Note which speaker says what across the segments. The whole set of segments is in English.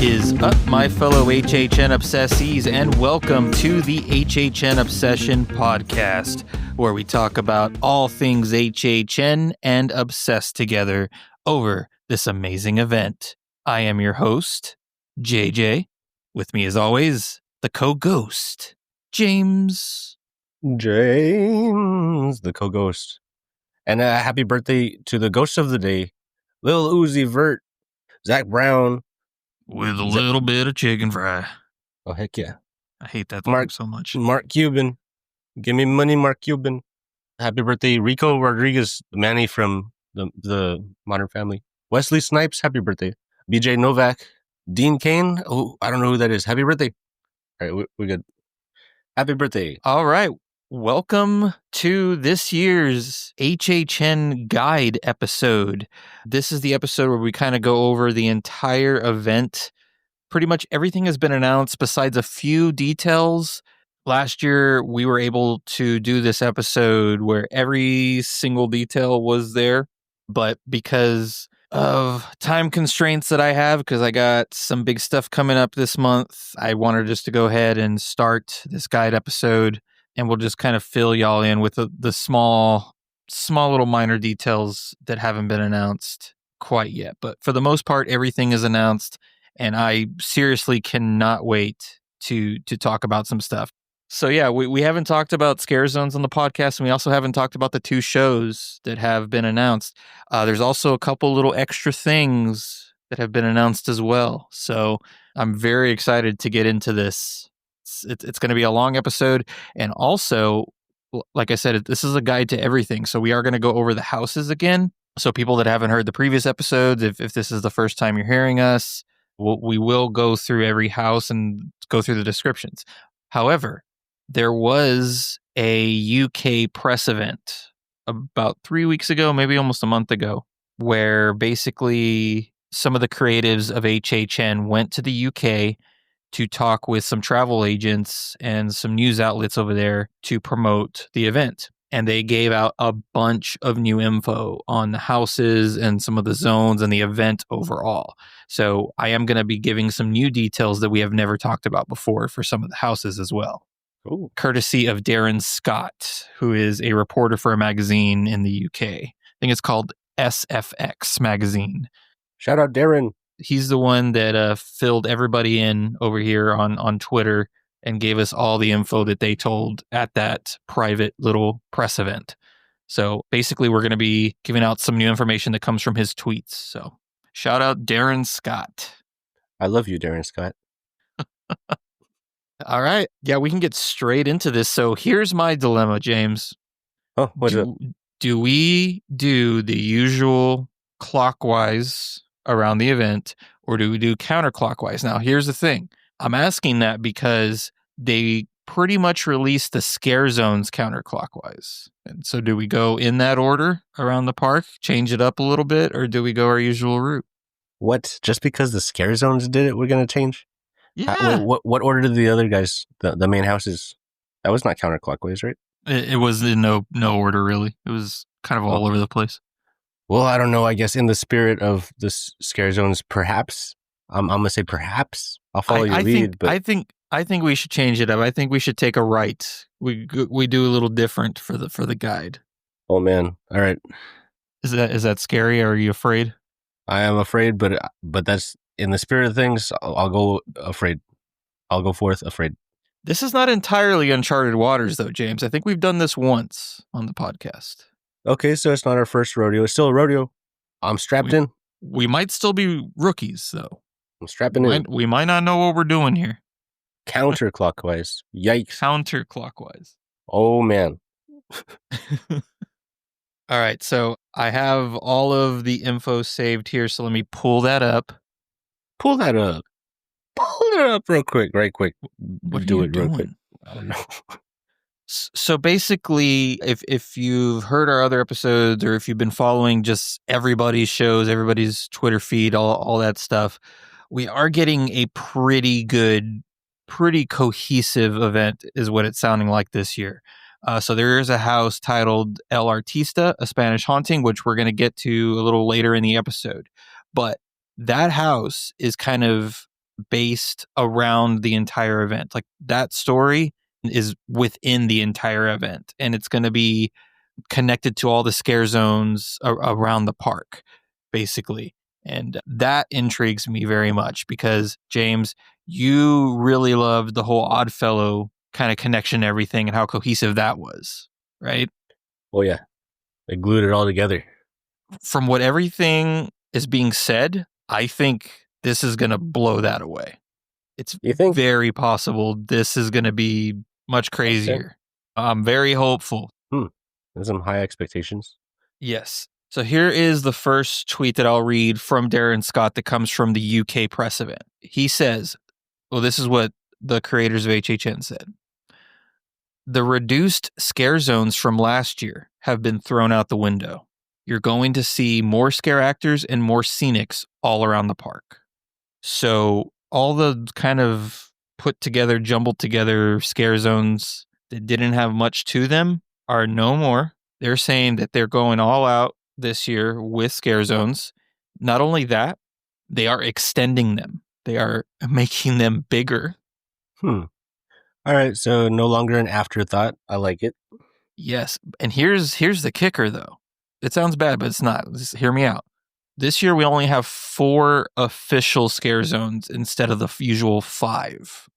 Speaker 1: is up, my fellow HHN obsessees, and welcome to the HHN Obsession Podcast, where we talk about all things HHN and obsess together over this amazing event. I am your host, JJ. With me, as always, the co-ghost, James.
Speaker 2: James, the co-ghost. And happy birthday to the ghost of the day, Lil Uzi Vert, Zach Brown.
Speaker 1: With a little bit of chicken fry.
Speaker 2: Oh, heck yeah.
Speaker 1: I hate that song so much.
Speaker 2: Mark Cuban. Give me money, Mark Cuban. Happy birthday, Rico Rodriguez, Manny from the Modern Family. Wesley Snipes, happy birthday. BJ Novak. Dean Kane. Oh, I don't know who that is. Happy birthday. All right, we're good. Happy birthday.
Speaker 1: All right. Welcome to this year's HHN Guide episode. This is the episode where we kind of go over the entire event. Pretty much everything has been announced besides a few details. Last year, we were able to do this episode where every single detail was there. But because of time constraints that I have, because I got some big stuff coming up this month, I wanted just to go ahead and start this guide episode. And we'll just kind of fill y'all in with the small little minor details that haven't been announced quite yet. But for the most part, everything is announced. And I seriously cannot wait to talk about some stuff. So yeah, we haven't talked about Scare Zones on the podcast, and we also haven't talked about the two shows that have been announced. There's also a couple little extra things that have been announced as well. So I'm very excited to get into this. It's going to be a long episode. And also, like I said, this is a guide to everything. So we are going to go over the houses again. So people that haven't heard the previous episodes, if this is the first time you're hearing us, we will go through every house and go through the descriptions. However, there was a UK press event about 3 weeks ago, maybe almost a month ago, where basically some of the creatives of HHN went to the UK to talk with some travel agents and some news outlets over there to promote the event. And they gave out a bunch of new info on the houses and some of the zones and the event overall. So I am going to be giving some new details that we have never talked about before for some of the houses as well.
Speaker 2: Ooh.
Speaker 1: Courtesy of Darren Scott, who is a reporter for a magazine in the UK. I think it's called SFX magazine.
Speaker 2: Shout out Darren.
Speaker 1: He's the one that filled everybody in over here on Twitter and gave us all the info that they told at that private little press event. So basically, we're going to be giving out some new information that comes from his tweets. So shout out Darren Scott.
Speaker 2: I love you, Darren Scott.
Speaker 1: All right. Yeah, we can get straight into this. So here's my dilemma, James.
Speaker 2: Oh, what's it?
Speaker 1: Do we do the usual clockwise around the event, or do we do counterclockwise? Now, here's the thing. I'm asking that because they pretty much released the Scare Zones counterclockwise. And so do we go in that order around the park, change it up a little bit, or do we go our usual route?
Speaker 2: What? Just because the Scare Zones did it, we're going to change?
Speaker 1: Yeah.
Speaker 2: What order did the other guys, the main houses? That was not counterclockwise, right?
Speaker 1: It was in no order, really. It was kind of all over the place.
Speaker 2: Well, I don't know. I guess in the spirit of the Scare Zones, perhaps. I'm going to say perhaps. I'll follow your lead. But
Speaker 1: I think we should change it up. I think we should take a right. We do a little different for the guide.
Speaker 2: Oh, man. All right.
Speaker 1: Is that scary? Or are you afraid?
Speaker 2: I am afraid, but that's in the spirit of things. I'll go afraid. I'll go forth afraid.
Speaker 1: This is not entirely uncharted waters, though, James. I think we've done this once on the podcast.
Speaker 2: Okay, so it's not our first rodeo. It's still a rodeo. I'm strapped in.
Speaker 1: We might still be rookies, though.
Speaker 2: I'm strapping in.
Speaker 1: We might not know what we're doing here.
Speaker 2: Counterclockwise. Yikes.
Speaker 1: Counterclockwise.
Speaker 2: Oh, man.
Speaker 1: All right, so I have all of the info saved here, so let me pull that up.
Speaker 2: Pull that up. Pull it up real quick, right quick.
Speaker 1: What
Speaker 2: do
Speaker 1: are you
Speaker 2: it
Speaker 1: doing?
Speaker 2: real quick. I don't know.
Speaker 1: So basically, if you've heard our other episodes, or if you've been following just everybody's shows, everybody's Twitter feed, all that stuff, we are getting a pretty cohesive event is what it's sounding like this year. So there is a house titled El Artista, a Spanish haunting, which we're going to get to a little later in the episode. But that house is kind of based around the entire event. Like that story is within the entire event, and it's going to be connected to all the scare zones around the park, basically. And that intrigues me very much because, James, you really loved the whole Oddfellow kind of connection and everything and how cohesive that was, right?
Speaker 2: Oh yeah, they glued it all together.
Speaker 1: From what everything is being said, I think this is going to blow that away. It's
Speaker 2: You think?
Speaker 1: very possible this is going to be much crazier. I'm very hopeful.
Speaker 2: There's some high expectations.
Speaker 1: Yes. So here is the first tweet that I'll read from Darren Scott that comes from the UK press event. He says, well, this is what the creators of HHN said. The reduced scare zones from last year have been thrown out the window. You're going to see more scare actors and more scenics all around the park. So all the kind of put together, jumbled together scare zones that didn't have much to them are no more. They're saying that they're going all out this year with scare zones. Not only that, they are extending them. They are making them bigger.
Speaker 2: All right, so no longer an afterthought. I like it.
Speaker 1: Yes, and here's the kicker though. It sounds bad, but it's not. Just hear me out. This year we only have 4 official scare zones instead of the usual 5.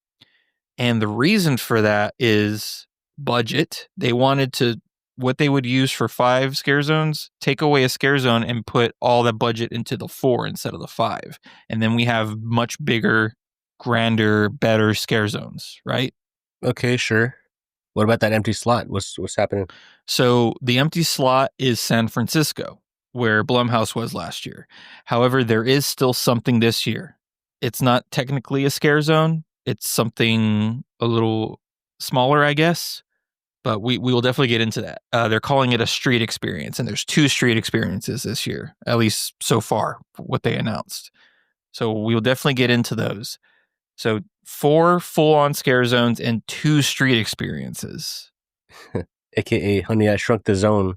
Speaker 1: And the reason for that is budget. They wanted to, what they would use for 5 scare zones, take away a scare zone and put all that budget into the 4 instead of the 5. And then we have much bigger, grander, better scare zones, right?
Speaker 2: Okay, sure. What about that empty slot? What's happening?
Speaker 1: So the empty slot is San Francisco, where Blumhouse was last year. However, there is still something this year. It's not technically a scare zone. It's something a little smaller, I guess. But we will definitely get into that. They're calling it a street experience, and there's 2 street experiences this year, at least so far, what they announced. So we will definitely get into those. So 4 full-on scare zones and 2 street experiences.
Speaker 2: AKA Honey, I Shrunk the Zone.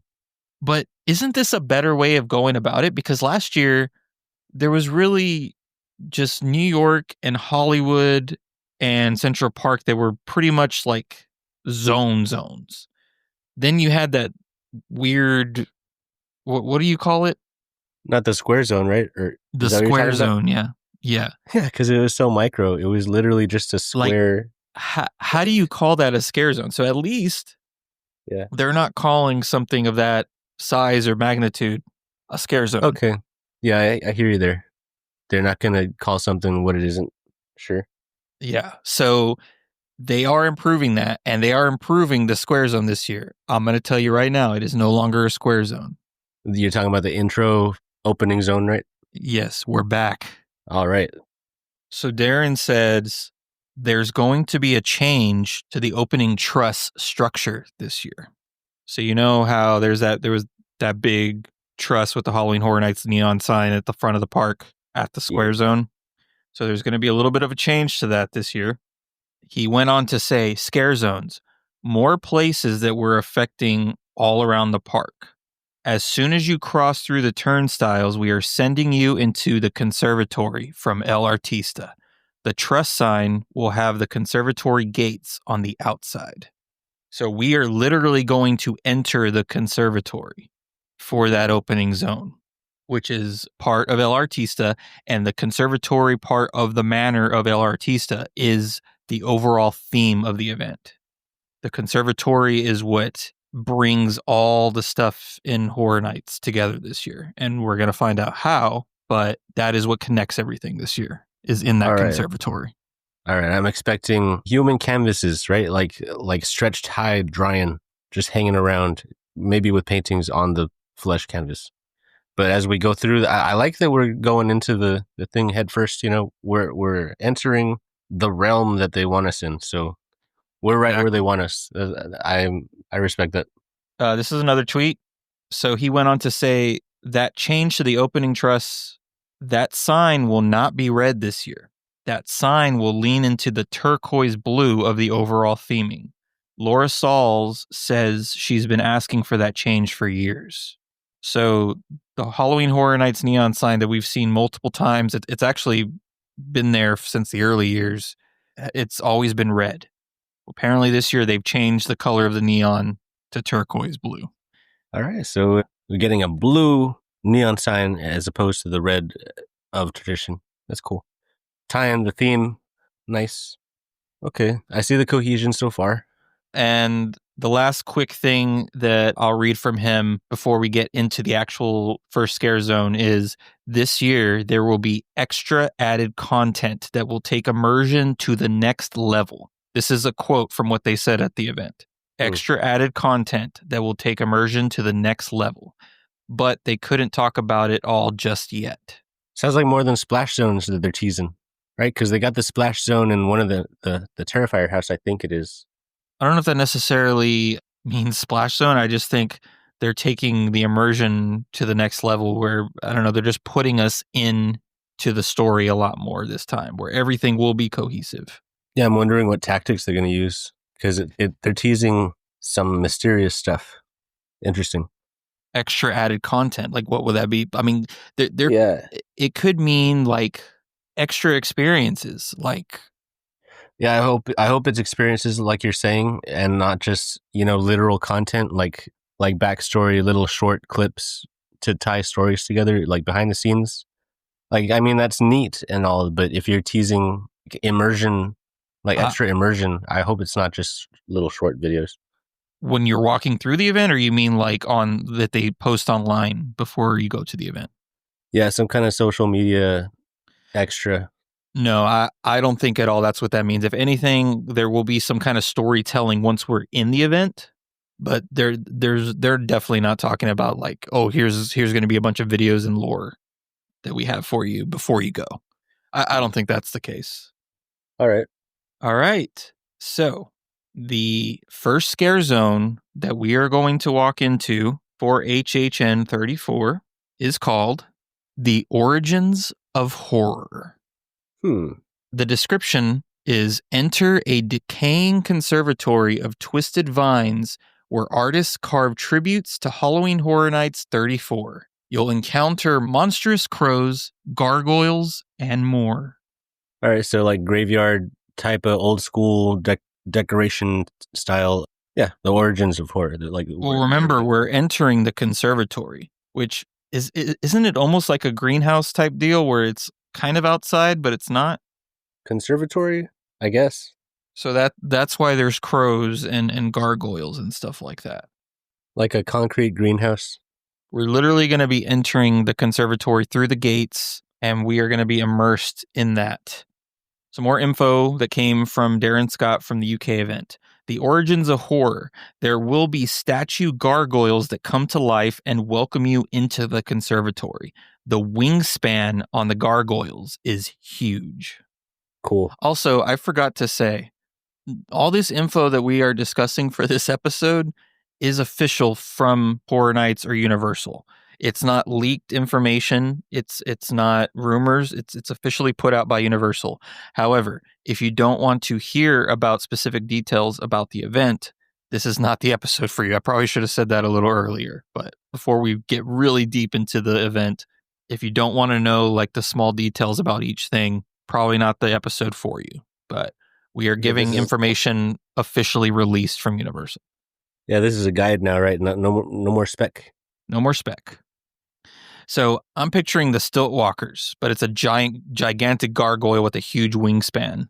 Speaker 1: But isn't this a better way of going about it? Because last year, there was really just New York and Hollywood and Central Park that were pretty much like zones. Then you had that weird, what do you call it?
Speaker 2: Not the square zone, right? Or
Speaker 1: The square zone, yeah.
Speaker 2: Yeah, because it was so micro. It was literally just a square.
Speaker 1: Like, how do you call that a scare zone? So at least they're not calling something of that size or magnitude a scare zone.
Speaker 2: Okay. Yeah, I hear you there. They're not going to call something what it isn't. Sure.
Speaker 1: Yeah. So they are improving that, and they are improving the square zone this year. I'm going to tell you right now, it is no longer a square zone.
Speaker 2: You're talking about the intro opening zone, right?
Speaker 1: Yes, we're back.
Speaker 2: All right.
Speaker 1: So Darren says there's going to be a change to the opening truss structure this year. So you know how there was that big truss with the Halloween Horror Nights neon sign at the front of the park at the square zone. So there's going to be a little bit of a change to that this year. He went on to say scare zones, more places that were affecting all around the park. As soon as you cross through the turnstiles, we are sending you into the Conservatory from El Artista. The truss sign will have the Conservatory gates on the outside. So we are literally going to enter the Conservatory for that opening zone, which is part of El Artista, and the Conservatory part of the manor of El Artista is the overall theme of the event. The Conservatory is what brings all the stuff in Horror Nights together this year, and we're going to find out how, but that is what connects everything this year, is in that Conservatory.
Speaker 2: All right, I'm expecting human canvases, right? Like stretched hide drying, just hanging around, maybe with paintings on the flesh canvas. But as we go through, I like that we're going into the thing head first. You know, we're entering the realm that they want us in. So we're right where they want us. I respect that.
Speaker 1: This is another tweet. So he went on to say that change to the opening truss, that sign will not be red this year. That sign will lean into the turquoise blue of the overall theming. Laura Sauls says she's been asking for that change for years. So the Halloween Horror Nights neon sign that we've seen multiple times, it's actually been there since the early years. It's always been red. Apparently this year they've changed the color of the neon to turquoise blue.
Speaker 2: All right, so we're getting a blue neon sign as opposed to the red of tradition. That's cool. Tying the theme, nice. Okay, I see the cohesion so far.
Speaker 1: And the last quick thing that I'll read from him before we get into the actual first scare zone is this year there will be extra added content that will take immersion to the next level. This is a quote from what they said at the event. Extra added content that will take immersion to the next level. But they couldn't talk about it all just yet.
Speaker 2: Sounds like more than splash zones that they're teasing, right? Because they got the splash zone in one of the Terrifier house, I think it is.
Speaker 1: I don't know if that necessarily means splash zone. I just think they're taking the immersion to the next level where, I don't know, they're just putting us in to the story a lot more this time, where everything will be cohesive.
Speaker 2: Yeah, I'm wondering what tactics they're going to use because they're teasing some mysterious stuff. Interesting.
Speaker 1: Extra added content, like what would that be? I mean,
Speaker 2: Yeah.
Speaker 1: It could mean like extra experiences, like
Speaker 2: Yeah, I hope it's experiences like you're saying, and not just literal content like backstory, little short clips to tie stories together, like behind the scenes. Like, I mean, that's neat and all, but if you're teasing immersion, like extra immersion, I hope it's not just little short videos.
Speaker 1: when you're walking through the event, or you mean like on that they post online before you go to the event?
Speaker 2: Yeah, some kind of social media extra.
Speaker 1: No, I don't think at all that's what that means. If anything, there will be some kind of storytelling once we're in the event, but they're definitely not talking about like, oh, here's going to be a bunch of videos and lore that we have for you before you go. I don't think that's the case.
Speaker 2: All right.
Speaker 1: All right. So the first scare zone that we are going to walk into for HHN34 is called The Origins of Horror. The description is: enter a decaying conservatory of twisted vines where artists carve tributes to Halloween Horror Nights 34. You'll encounter monstrous crows, gargoyles, and more.
Speaker 2: All right, so like graveyard type of old school decoration style. Yeah, the origins of horror.
Speaker 1: Well, remember, we're entering the conservatory, which isn't it almost like a greenhouse type deal where it's kind of outside, but it's not?
Speaker 2: Conservatory, I guess.
Speaker 1: So that's why there's crows and gargoyles and stuff like that.
Speaker 2: Like a concrete greenhouse.
Speaker 1: We're literally going to be entering the conservatory through the gates, and we are going to be immersed in that. Some more info that came from Darren Scott from the UK event. The origins of horror. There will be statue gargoyles that come to life and welcome you into the conservatory. The wingspan on the gargoyles is huge.
Speaker 2: Cool.
Speaker 1: Also, I forgot to say, all this info that we are discussing for this episode is official from Horror Nights or Universal. It's not leaked information. It's not rumors. It's officially put out by Universal. However, if you don't want to hear about specific details about the event, this is not the episode for you. I probably should have said that a little earlier, but before we get really deep into the event, if you don't want to know like the small details about each thing, probably not the episode for you. But we are giving information officially released from Universal.
Speaker 2: Yeah, this is a guide now, right? No more spec.
Speaker 1: No more spec. So I'm picturing the stilt walkers, but it's a gigantic gargoyle with a huge wingspan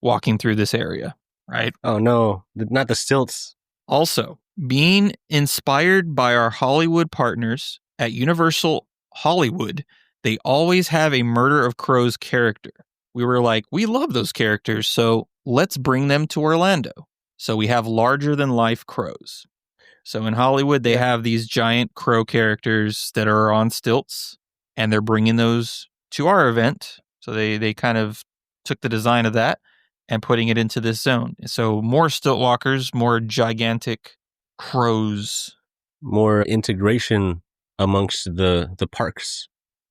Speaker 1: walking through this area, right?
Speaker 2: Oh no, not the stilts.
Speaker 1: Also, being inspired by our Hollywood partners at Universal Hollywood, they always have a Murder of Crows character. We were like, we love those characters, so let's bring them to Orlando. So we have larger than life crows. So in Hollywood, they have these giant crow characters that are on stilts, and they're bringing those to our event. So they kind of took the design of that and putting it into this zone. So more stilt walkers, more gigantic crows.
Speaker 2: More integration amongst the parks.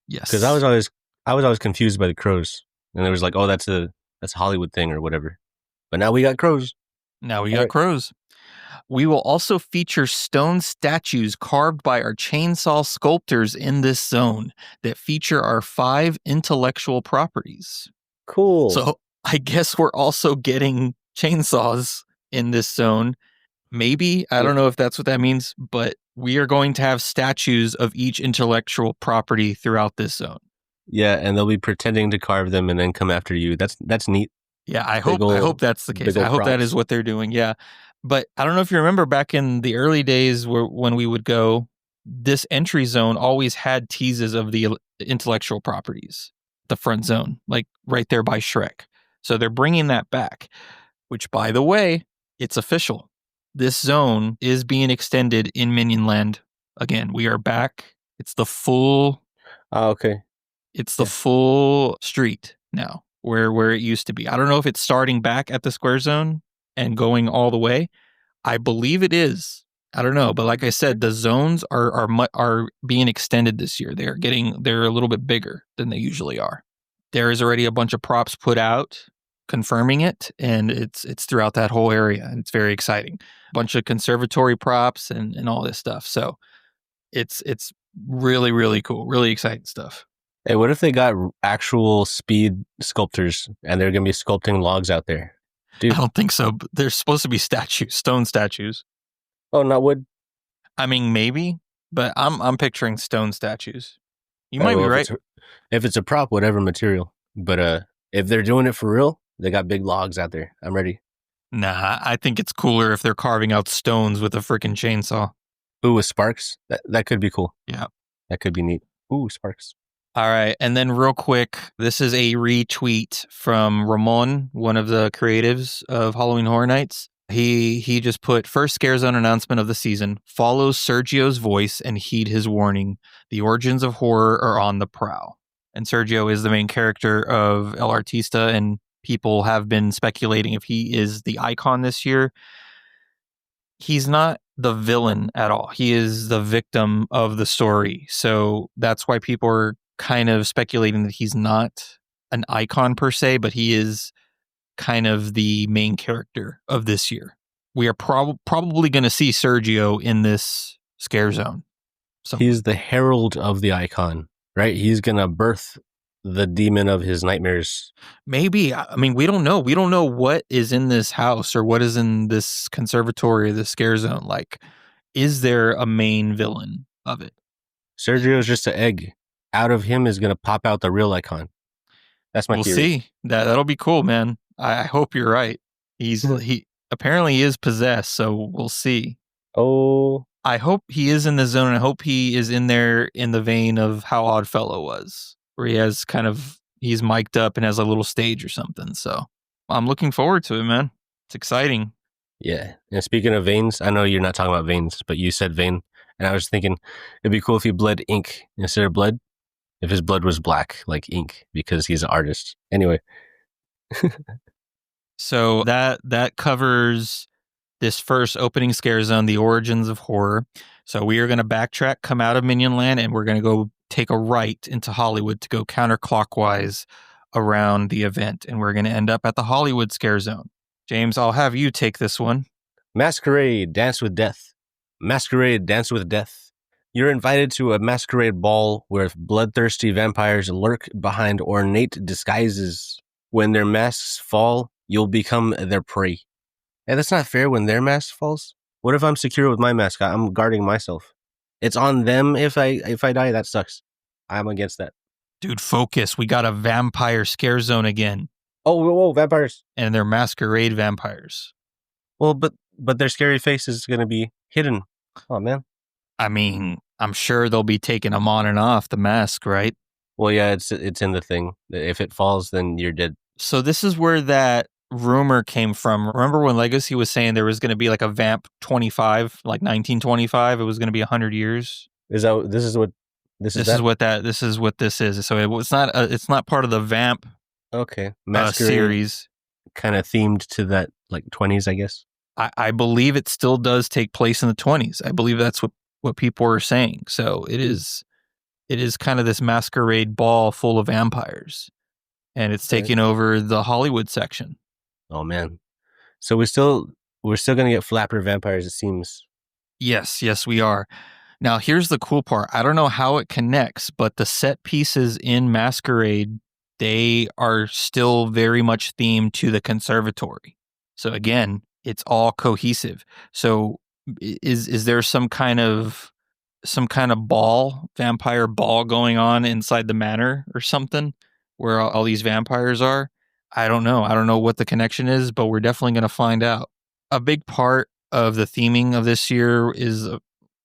Speaker 1: Yes.
Speaker 2: Because I was always confused by the crows. And there was like, oh, that's a Hollywood thing or whatever. But now we got crows.
Speaker 1: Now we got crows. We will also feature stone statues carved by our chainsaw sculptors in this zone that feature our 5 intellectual properties.
Speaker 2: Cool.
Speaker 1: So I guess we're also getting chainsaws in this zone. Maybe. I don't know if that's what that means, but we are going to have statues of each intellectual property throughout this zone.
Speaker 2: Yeah, and they'll be pretending to carve them and then come after you. That's neat.
Speaker 1: Yeah, I
Speaker 2: Big
Speaker 1: hope
Speaker 2: ol'
Speaker 1: that's the case.
Speaker 2: big
Speaker 1: I
Speaker 2: ol'
Speaker 1: hope that is
Speaker 2: props.
Speaker 1: what they're doing. Yeah. But I don't know if you remember back in the early days when we would go, this entry zone always had teases of the intellectual properties, the front zone, like right there by Shrek. So they're bringing that back, which, by the way, it's official. This zone is being extended in Minion Land. Again, we are back. It's the full
Speaker 2: Okay.
Speaker 1: it's the
Speaker 2: Yeah.
Speaker 1: full street now, where it used to be. I don't know if it's starting back at the square zone and going all the way. I believe it is. I don't know, but like I said, the zones are being extended this year. They're a little bit bigger than they usually are. There is already a bunch of props put out confirming it, and it's throughout that whole area, and it's very exciting. Bunch of conservatory props and all this stuff. So it's really, really cool, really exciting stuff.
Speaker 2: Hey, what if they got actual speed sculptors and they're gonna be sculpting logs out there,
Speaker 1: I
Speaker 2: dude?
Speaker 1: don't think so. But there's supposed to be statues, stone statues.
Speaker 2: Oh, not wood.
Speaker 1: I mean, maybe, but I'm picturing stone statues. You
Speaker 2: All right,
Speaker 1: might be
Speaker 2: well,
Speaker 1: right.
Speaker 2: if it's a prop, whatever material. But if they're doing it for real, they got big logs out there. I'm ready.
Speaker 1: Nah, I think it's cooler if they're carving out stones with a freaking chainsaw.
Speaker 2: Ooh, with sparks. That could be cool.
Speaker 1: Yeah.
Speaker 2: That could be neat. Ooh, sparks.
Speaker 1: All right. And then, real quick, this is a retweet from Ramon, one of the creatives of Halloween Horror Nights. He just put first scare zone announcement of the season. Follow Sergio's voice and heed his warning. The origins of horror are on the prowl. And Sergio is the main character of El Artista, and people have been speculating if he is the icon this year. He's not the villain at all. He is the victim of the story. So that's why people are kind of speculating that he's not an icon per se, but he is kind of the main character of this year. We are probably going to see Sergio in this scare zone.
Speaker 2: He's the herald of the icon, right? He's gonna birth the demon of his nightmares.
Speaker 1: Maybe. I mean, we don't know. We don't know what is in this house or what is in this conservatory or the scare zone. Like, is there a main villain of it?
Speaker 2: Sergio is just an egg. Out of him is gonna pop out the real icon. That's my
Speaker 1: We'll
Speaker 2: theory.
Speaker 1: see. That'll be cool, man. I hope you're right. He apparently is possessed, so we'll see.
Speaker 2: Oh,
Speaker 1: I hope he is in the zone. I hope he is in there in the vein of how Oddfellow was, where he has he's mic'd up and has a little stage or something. So I'm looking forward to it, man. It's exciting.
Speaker 2: yeah. And speaking of veins, I know you're not talking about veins, but you said vein. And I was thinking it'd be cool if he bled ink instead of blood. If his blood was black, like ink, because he's an artist. Anyway.
Speaker 1: So that covers this first opening scare zone, the origins of horror. So we are going to backtrack, come out of Minion Land, and we're going to go take a right into Hollywood to go counterclockwise around the event. And we're going to end up at the Hollywood scare zone. James, I'll have you take this one.
Speaker 2: Masquerade, dance with death. Masquerade, dance with death. You're invited to a masquerade ball where bloodthirsty vampires lurk behind ornate disguises. When their masks fall, you'll become their prey. Hey, that's not fair when their mask falls. What if I'm secure with my mask? I'm guarding myself. It's on them if I die. That sucks. I'm against that.
Speaker 1: Dude, focus. We got a vampire scare zone again.
Speaker 2: Oh, whoa, vampires.
Speaker 1: And they're masquerade vampires.
Speaker 2: Well, but their scary face is going to be hidden. Oh, man.
Speaker 1: I mean, I'm sure they'll be taking them on and off the mask, right?
Speaker 2: Well, yeah, it's in the thing. If it falls, then you're dead.
Speaker 1: So this is where that rumor came from. Remember when Legacy was saying there was going to be like a Vamp 25, like 1925? It was going to be 100 years.
Speaker 2: This is what this is
Speaker 1: what this is. So it's not part of the Vamp
Speaker 2: okay. Masquerade
Speaker 1: series.
Speaker 2: kind of themed to that like 20s, I guess.
Speaker 1: I believe it still does take place in the 20s. I believe that's what people are saying. So it is kind of this masquerade ball full of vampires. And it's taking over the Hollywood section.
Speaker 2: Oh man. So we're still gonna get flapper vampires, it seems.
Speaker 1: Yes, we are. Now here's the cool part. I don't know how it connects, but the set pieces in Masquerade they are still very much themed to the Conservatory. So again, it's all cohesive. So is there some kind of vampire ball going on inside the manor or something where all these vampires are? I don't know. I don't know what the connection is, but we're definitely going to find out. A big part of the theming of this year is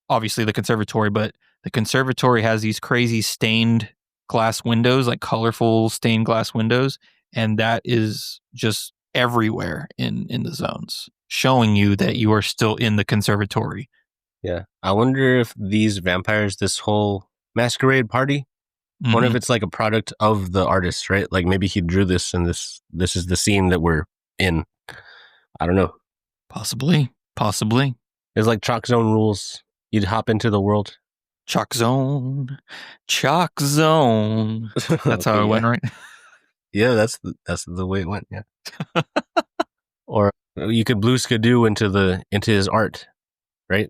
Speaker 1: obviously the Conservatory, but the Conservatory has these crazy stained glass windows, like colorful stained glass windows, and that is just everywhere in the zones, showing you that you are still in the Conservatory.
Speaker 2: Yeah. I wonder if these vampires, this whole masquerade party, one of it's like a product of the artist, right? Like maybe he drew this and this is the scene that we're in. I don't know.
Speaker 1: Possibly.
Speaker 2: It's like Chalk Zone rules. You'd hop into the world.
Speaker 1: Chalk Zone. That's
Speaker 2: Okay,
Speaker 1: how it went, right?
Speaker 2: Yeah, that's the way it went. Yeah. Or you could blue skidoo into his art, right?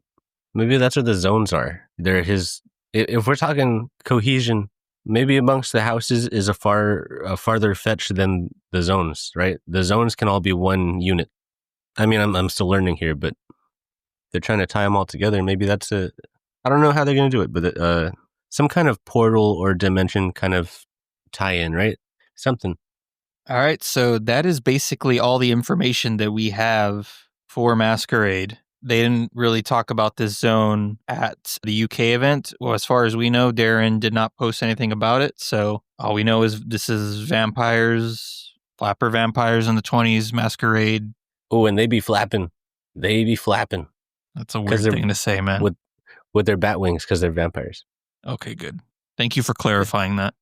Speaker 2: Maybe that's what the zones are. They're his. If we're talking cohesion, maybe amongst the houses is a farther fetch than the zones, right? The zones can all be one unit. I mean, I'm still learning here, but they're trying to tie them all together. Maybe that's I don't know how they're going to do it, but some kind of portal or dimension kind of tie-in, right? Something.
Speaker 1: All right, so that is basically all the information that we have for Masquerade. They didn't really talk about this zone at the UK event. Well, as far as we know, Darren did not post anything about it. So all we know is this is vampires, flapper vampires in the 20s, Masquerade.
Speaker 2: Oh, and they be flapping.
Speaker 1: That's a weird thing to say, man.
Speaker 2: With their bat wings because they're vampires.
Speaker 1: Okay, good. Thank you for clarifying that.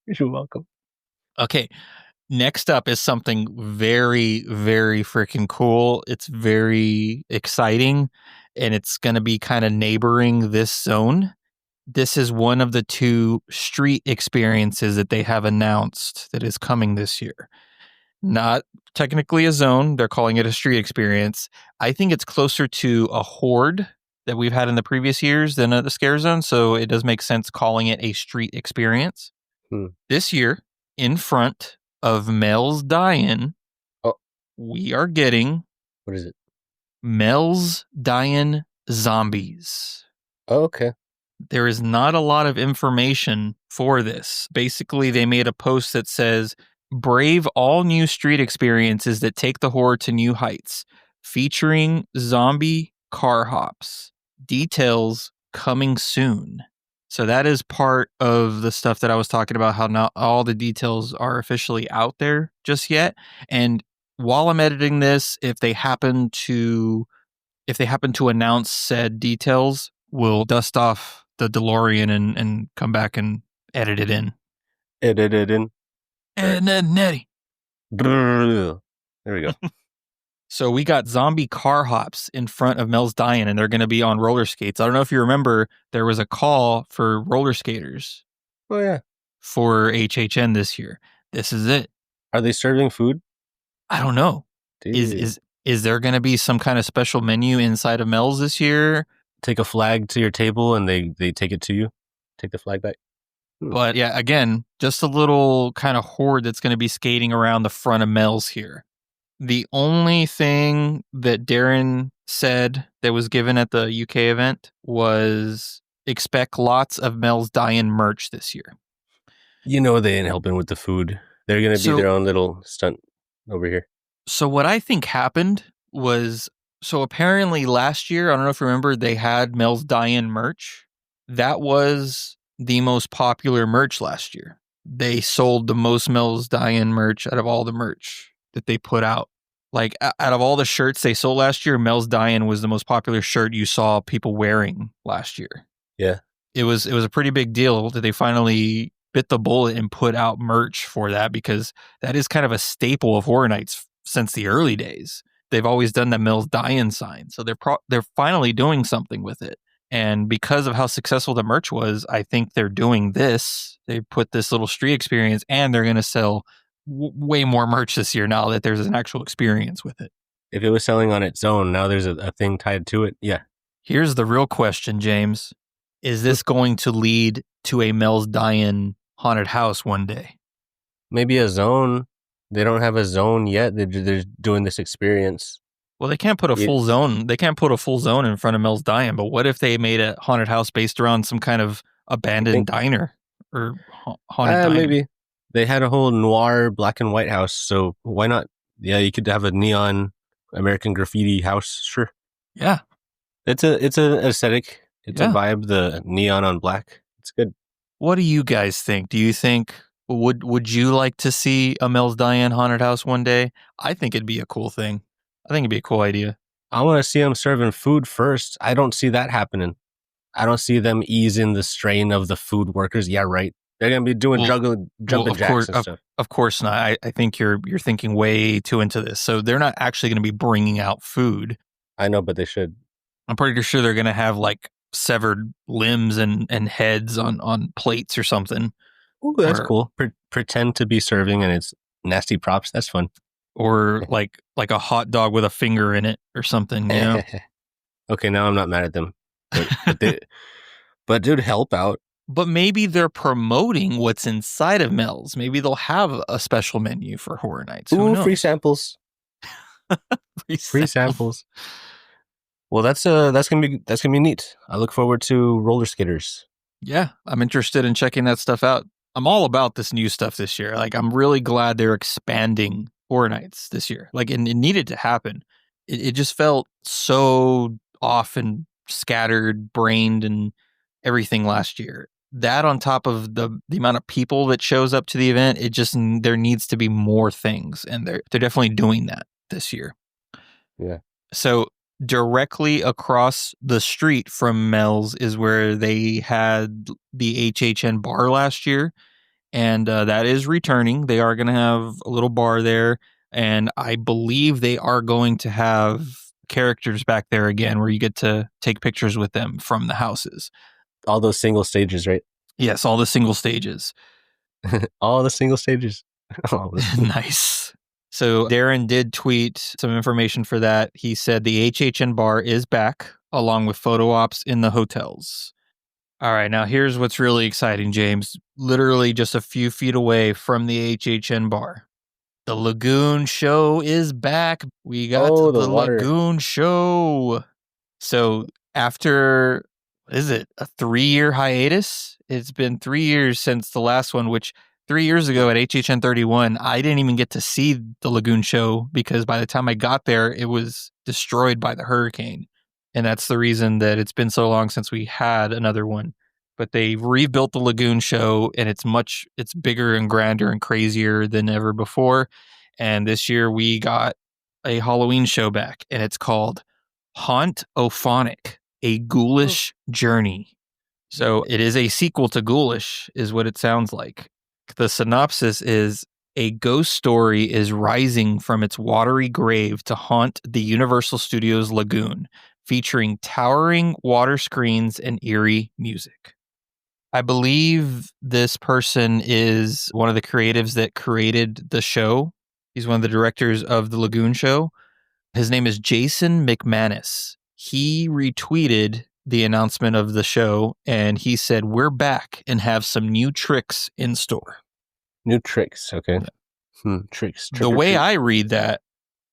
Speaker 2: You're welcome.
Speaker 1: Okay. Next up is something very, very freaking cool. It's very exciting, and it's going to be kind of neighboring this zone. This is one of the 2 street experiences that they have announced that is coming this year. Not technically a zone. They're calling it a street experience. I think it's closer to a horde that we've had in the previous years than the scare zone. So it does make sense calling it a street experience. This year, in front of Mel's Die-In, we are getting...
Speaker 2: What is it?
Speaker 1: Mel's Die-In Zombies.
Speaker 2: Oh, okay.
Speaker 1: There is not a lot of information for this. Basically, they made a post that says, brave all new street experiences that take the horror to new heights, featuring zombie car hops. Details coming soon. So that is part of the stuff that I was talking about, how not all the details are officially out there just yet. And while I'm editing this, if they happen to announce said details, we'll dust off the DeLorean and come back and edit it in. And then Nettie.
Speaker 2: There we go.
Speaker 1: So we got zombie car hops in front of Mel's Die-In, and they're going to be on roller skates. I don't know if you remember, there was a call for roller skaters.
Speaker 2: Oh, yeah.
Speaker 1: For HHN this year. This is it.
Speaker 2: Are they serving food?
Speaker 1: I don't know. Is there going to be some kind of special menu inside of Mel's this year?
Speaker 2: Take a flag to your table and they take it to you? Take the flag back?
Speaker 1: But yeah, again, just a little kind of horde that's going to be skating around the front of Mel's here. The only thing that Darren said that was given at the UK event was expect lots of Mel's Die-In merch this year.
Speaker 2: You know they ain't helping with the food. They're going to be their own little stunt over here.
Speaker 1: So what I think happened was, so apparently last year, I don't know if you remember, they had Mel's Die-In merch. That was the most popular merch last year. They sold the most Mel's Die-In merch out of all the merch that they put out. Like, out of all the shirts they sold last year, Mel's Die-In was the most popular shirt you saw people wearing last year.
Speaker 2: Yeah.
Speaker 1: It was a pretty big deal that they finally bit the bullet and put out merch for that, because that is kind of a staple of Horror Nights since the early days. They've always done that Mel's Die-In sign. So they're finally doing something with it. And because of how successful the merch was, I think they're doing this. They put this little street experience, and they're going to sell way more merch this year now that there's an actual experience with it.
Speaker 2: If it was selling on its own, now there's a thing tied to it. Yeah.
Speaker 1: Here's the real question, James. Is this going to lead to a Mel's Die-In haunted house one day.
Speaker 2: Maybe a zone. They don't have a zone yet. They're doing this experience.
Speaker 1: Well, they can't put a full zone. They can't put a full zone in front of Mel's Dying. But what if they made a haunted house based around some kind of abandoned diner or haunted diner?
Speaker 2: Maybe they had a whole noir black and white house. So why not? Yeah, you could have a neon American graffiti house. Sure.
Speaker 1: Yeah,
Speaker 2: it's an aesthetic. It's a vibe. The neon on black. It's good.
Speaker 1: What do you guys think? Do you think would you like to see a Mel's Diane haunted house one day? I think it'd be a cool thing. I think it'd be a cool idea.
Speaker 2: I want to see them serving food first. I don't see that happening. I don't see them easing the strain of the food workers. Yeah, right. They're gonna be doing jumping jacks and stuff.
Speaker 1: Of course not. I think you're thinking way too into this. So they're not actually going to be bringing out food.
Speaker 2: I know, but they should.
Speaker 1: I'm pretty sure they're going to have like severed limbs and heads on plates or something.
Speaker 2: Ooh, that's cool. Pretend to be serving and it's nasty props. That's fun.
Speaker 1: Or like a hot dog with a finger in it or something. You know?
Speaker 2: Okay, now I'm not mad at them. But dude, help out.
Speaker 1: But maybe they're promoting what's inside of Mel's. Maybe they'll have a special menu for Horror Nights. Who knows?
Speaker 2: Free samples. Free samples. Well, that's gonna be neat. I look forward to roller skaters.
Speaker 1: Yeah, I'm interested in checking that stuff out. I'm all about this new stuff this year. Like, I'm really glad they're expanding Horror Nights this year. Like, and it needed to happen. It just felt so off and scattered, brained, and everything last year. That on top of the amount of people that shows up to the event, there needs to be more things, and they're definitely doing that this year.
Speaker 2: Yeah.
Speaker 1: So directly across the street from Mel's is where they had the HHN bar last year, and that is returning. They are going to have a little bar there, and I believe they are going to have characters back there again where you get to take pictures with them from the houses.
Speaker 2: All those single stages, right?
Speaker 1: Yes, all the single stages.
Speaker 2: All the single stages.
Speaker 1: Nice. So Darren did tweet some information for that. He said the HHN bar is back, along with photo ops in the hotels. All right, now here's what's really exciting, James. Literally just a few feet away from the HHN bar. The Lagoon Show is back. We got the Lagoon Show. So after, is it a 3-year hiatus? It's been 3 years since the last one, which 3 years ago at HHN31, I didn't even get to see the Lagoon Show because by the time I got there, it was destroyed by the hurricane. And that's the reason that it's been so long since we had another one. But they rebuilt the Lagoon Show, and it's bigger and grander and crazier than ever before. And this year we got a Halloween show back, and it's called Haunt-O-Phonic, A Ghoulish Journey. So it is a sequel to Ghoulish, is what it sounds like. The synopsis is: a ghost story is rising from its watery grave to haunt the Universal Studios lagoon, featuring towering water screens and eerie music. I believe this person is one of the creatives that created the show. He's one of the directors of the Lagoon Show. His name is Jason McManus. He retweeted the announcement of the show, and he said, "We're back and have some new tricks in store."
Speaker 2: New tricks, okay. Tricks.
Speaker 1: The way I read that,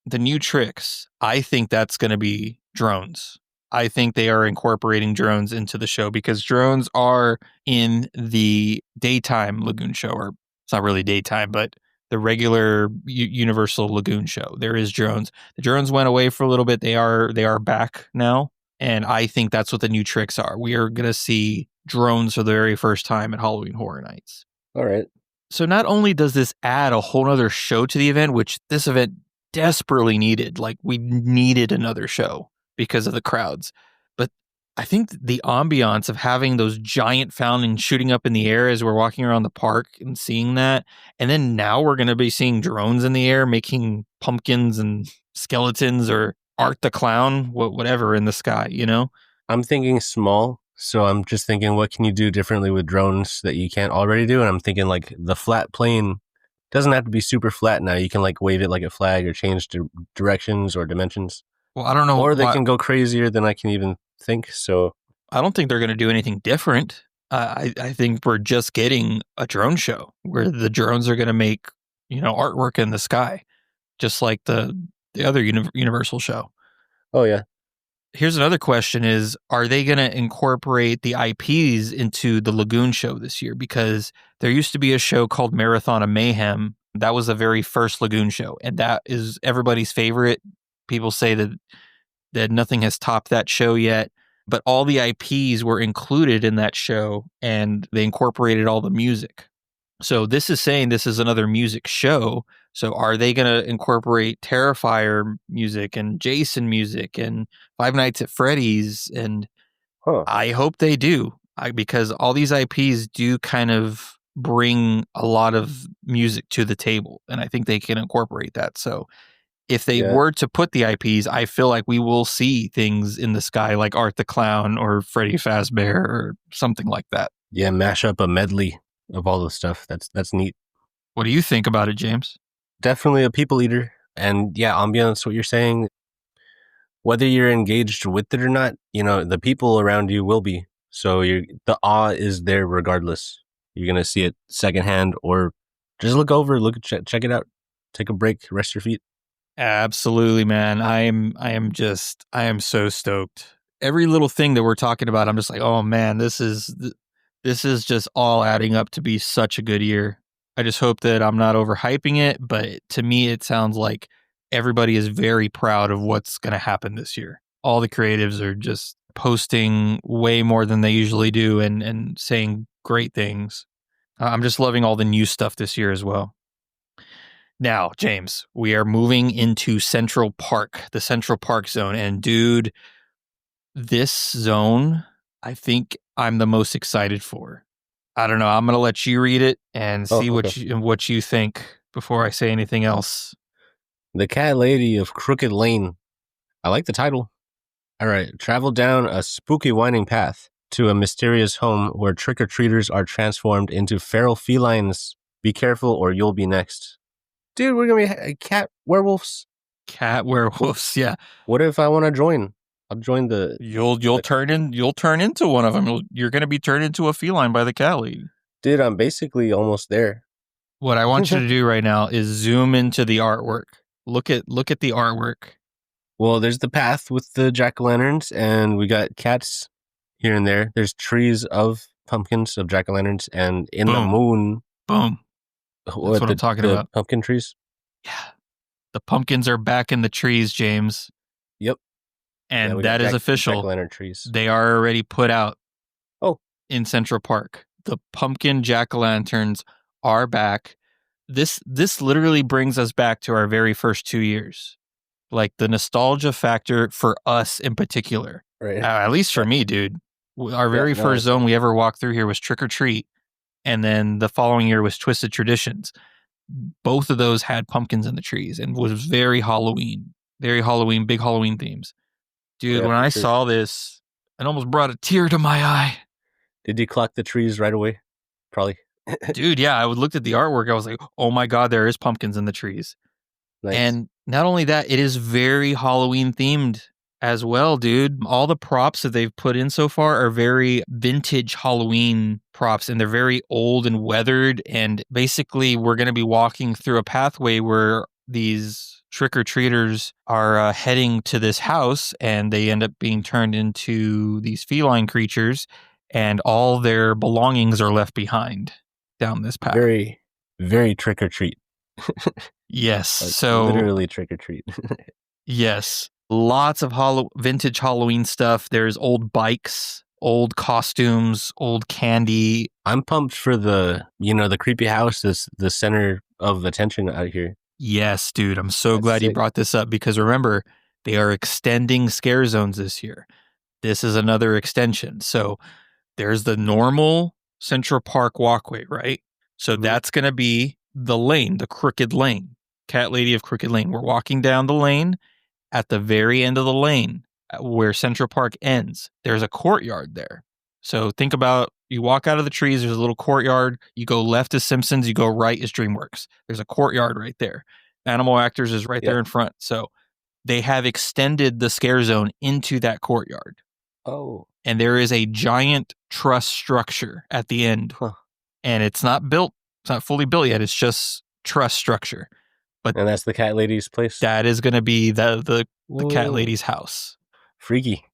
Speaker 1: the new tricks, I think that's going to be drones. I think they are incorporating drones into the show because drones are in the daytime Lagoon Show, or it's not really daytime, but the regular Universal Lagoon Show. There is drones. The drones went away for a little bit. They are back now. And I think that's what the new tricks are. We are going to see drones for the very first time at Halloween Horror Nights.
Speaker 2: All right.
Speaker 1: So not only does this add a whole other show to the event, which this event desperately needed, like we needed another show because of the crowds, but I think the ambiance of having those giant fountains shooting up in the air as we're walking around the park and seeing that, and then now we're going to be seeing drones in the air making pumpkins and skeletons or Art the Clown, whatever in the sky, you know?
Speaker 2: I'm thinking small, so I'm just thinking what can you do differently with drones that you can't already do, and I'm thinking like the flat plane doesn't have to be super flat now. You can like wave it like a flag or change directions or dimensions.
Speaker 1: Well, I don't know.
Speaker 2: Or they can go crazier than I can even think, so...
Speaker 1: I don't think they're going to do anything different. I think we're just getting a drone show where the drones are going to make, artwork in the sky, just like the other Universal show.
Speaker 2: Oh yeah.
Speaker 1: Here's another question is, are they going to incorporate the IPs into the Lagoon show this year? Because there used to be a show called Marathon of Mayhem. That was the very first Lagoon show, and that is everybody's favorite. People say that nothing has topped that show yet, but all the IPs were included in that show and they incorporated all the music. So this is saying this is another music show. So are they going to incorporate Terrifier music and Jason music and Five Nights at Freddy's? And
Speaker 2: Huh.
Speaker 1: I hope they do, because all these IPs do kind of bring a lot of music to the table, and I think they can incorporate that. So if they
Speaker 2: Yeah.
Speaker 1: were to put the IPs, I feel like we will see things in the sky like Art the Clown or Freddy Fazbear or something like that.
Speaker 2: Yeah, mash up a medley of all the stuff. That's neat.
Speaker 1: What do you think about it, James?
Speaker 2: Definitely a people eater. And yeah, ambiance, what you're saying, whether you're engaged with it or not, the people around you will be. So the awe is there regardless. You're going to see it secondhand, or just look over, check it out. Take a break, rest your feet.
Speaker 1: Absolutely, man. I am so stoked. Every little thing that we're talking about, I'm just like, oh man, this is just all adding up to be such a good year. I just hope that I'm not overhyping it, but to me, it sounds like everybody is very proud of what's going to happen this year. All the creatives are just posting way more than they usually do and saying great things. I'm just loving all the new stuff this year as well. Now, James, we are moving into Central Park, the Central Park zone. And dude, this zone, I think I'm the most excited for. I don't know. I'm going to let you read it and see
Speaker 2: Okay.
Speaker 1: what you think before I say anything else.
Speaker 2: The Cat Lady of Crooked Lane. I like the title. All right. Travel down a spooky winding path to a mysterious home where trick-or-treaters are transformed into feral felines. Be careful or you'll be next. Dude, we're going to be cat werewolves.
Speaker 1: Cat werewolves, yeah.
Speaker 2: What if I want to join? I'll join the...
Speaker 1: You'll turn into one of them. You're going to be turned into a feline by the cat lady.
Speaker 2: Dude, I'm basically almost there.
Speaker 1: What I want you to do right now is zoom into the artwork. Look at the artwork.
Speaker 2: Well, there's the path with the jack-o'-lanterns, and we got cats here and there. There's trees of pumpkins, of jack-o'-lanterns, and in the moon...
Speaker 1: Boom. That's what I'm talking about.
Speaker 2: Pumpkin trees?
Speaker 1: Yeah. The pumpkins are back in the trees, James.
Speaker 2: Yep.
Speaker 1: And that is official.
Speaker 2: Jack-o'-lantern trees.
Speaker 1: They are already put out.
Speaker 2: Oh.
Speaker 1: In Central Park. The pumpkin jack-o'-lanterns are back. This literally brings us back to our very first 2 years. Like the nostalgia factor for us in particular.
Speaker 2: Right.
Speaker 1: At least for me, dude. Our very first zone we ever walked through here was Trick or Treat. And then the following year was Twisted Traditions. Both of those had pumpkins in the trees and was very Halloween, big Halloween themes. Dude, when I saw this, it almost brought a tear to my eye.
Speaker 2: Did you clock the trees right away? Probably.
Speaker 1: Dude, yeah, I looked at the artwork. I was like, oh my God, there is pumpkins in the trees.
Speaker 2: Nice.
Speaker 1: And not only that, it is very Halloween themed as well, dude. All the props that they've put in so far are very vintage Halloween props, and they're very old and weathered. And basically, we're going to be walking through a pathway where these trick-or-treaters are heading to this house, and they end up being turned into these feline creatures, and all their belongings are left behind down this path.
Speaker 2: Very, very trick-or-treat.
Speaker 1: Yes.
Speaker 2: Like
Speaker 1: so
Speaker 2: literally trick-or-treat.
Speaker 1: Yes. Lots of vintage Halloween stuff. There's old bikes, old costumes, old candy.
Speaker 2: I'm pumped for the creepy house that's the center of attention out here.
Speaker 1: Yes, dude. I'm so glad you brought this up because remember, they are extending scare zones this year. This is another extension. So there's the normal Central Park walkway, right? So that's going to be the lane, the Crooked Lane. Cat Lady of Crooked Lane. We're walking down the lane. At the very end of the lane, where Central Park ends, there's a courtyard there. So think about, you walk out of the trees, there's a little courtyard. You go left is Simpsons, you go right is DreamWorks. There's a courtyard right there. Animal Actors is right there in front. So they have extended the scare zone into that courtyard.
Speaker 2: Oh.
Speaker 1: And there is a giant truss structure at the end.
Speaker 2: Huh.
Speaker 1: And it's not built. It's not fully built yet. It's just truss structure.
Speaker 2: And that's the cat lady's place?
Speaker 1: That is going to be the cat
Speaker 2: Whoa.
Speaker 1: lady's house.
Speaker 2: Freaky.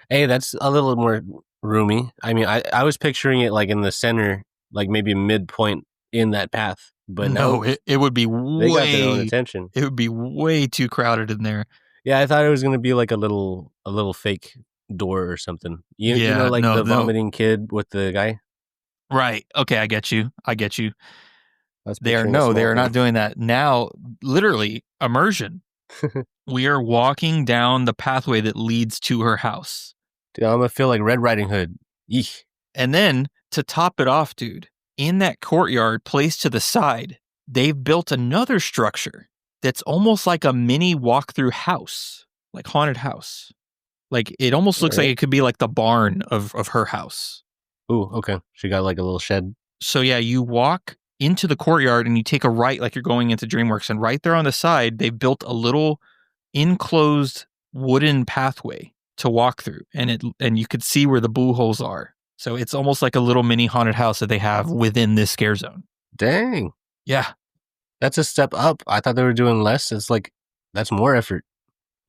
Speaker 2: Hey, that's a little more roomy. I mean, I was picturing it like in the center, like maybe midpoint in that path. But
Speaker 1: no,
Speaker 2: no,
Speaker 1: it would be
Speaker 2: they got their own
Speaker 1: way.
Speaker 2: attention.
Speaker 1: It would be way too crowded in there.
Speaker 2: Yeah, I thought it was gonna be like a little fake door or something. You know,
Speaker 1: Yeah,
Speaker 2: like
Speaker 1: no,
Speaker 2: the
Speaker 1: no.
Speaker 2: vomiting kid with the guy.
Speaker 1: Right. Okay, I get you.
Speaker 2: I was
Speaker 1: They are
Speaker 2: picturing a small
Speaker 1: not
Speaker 2: thing.
Speaker 1: doing that now. Literally immersion. We are walking down the pathway that leads to her house.
Speaker 2: Dude, I'm gonna feel like Red Riding Hood. Eek.
Speaker 1: And then to top it off, dude, in that courtyard placed to the side, they've built another structure that's almost like a mini walkthrough house, like haunted house. Like it almost looks like it could be like the barn of her house.
Speaker 2: Ooh, okay. She got like a little shed.
Speaker 1: So yeah, you walk into the courtyard and you take a right like you're going into DreamWorks, and right there on the side, they've built a little enclosed wooden pathway to walk through, and you could see where the boo holes are. So it's almost like a little mini haunted house that they have within this scare zone.
Speaker 2: Dang.
Speaker 1: Yeah.
Speaker 2: That's a step up. I thought they were doing less. It's like, that's more effort.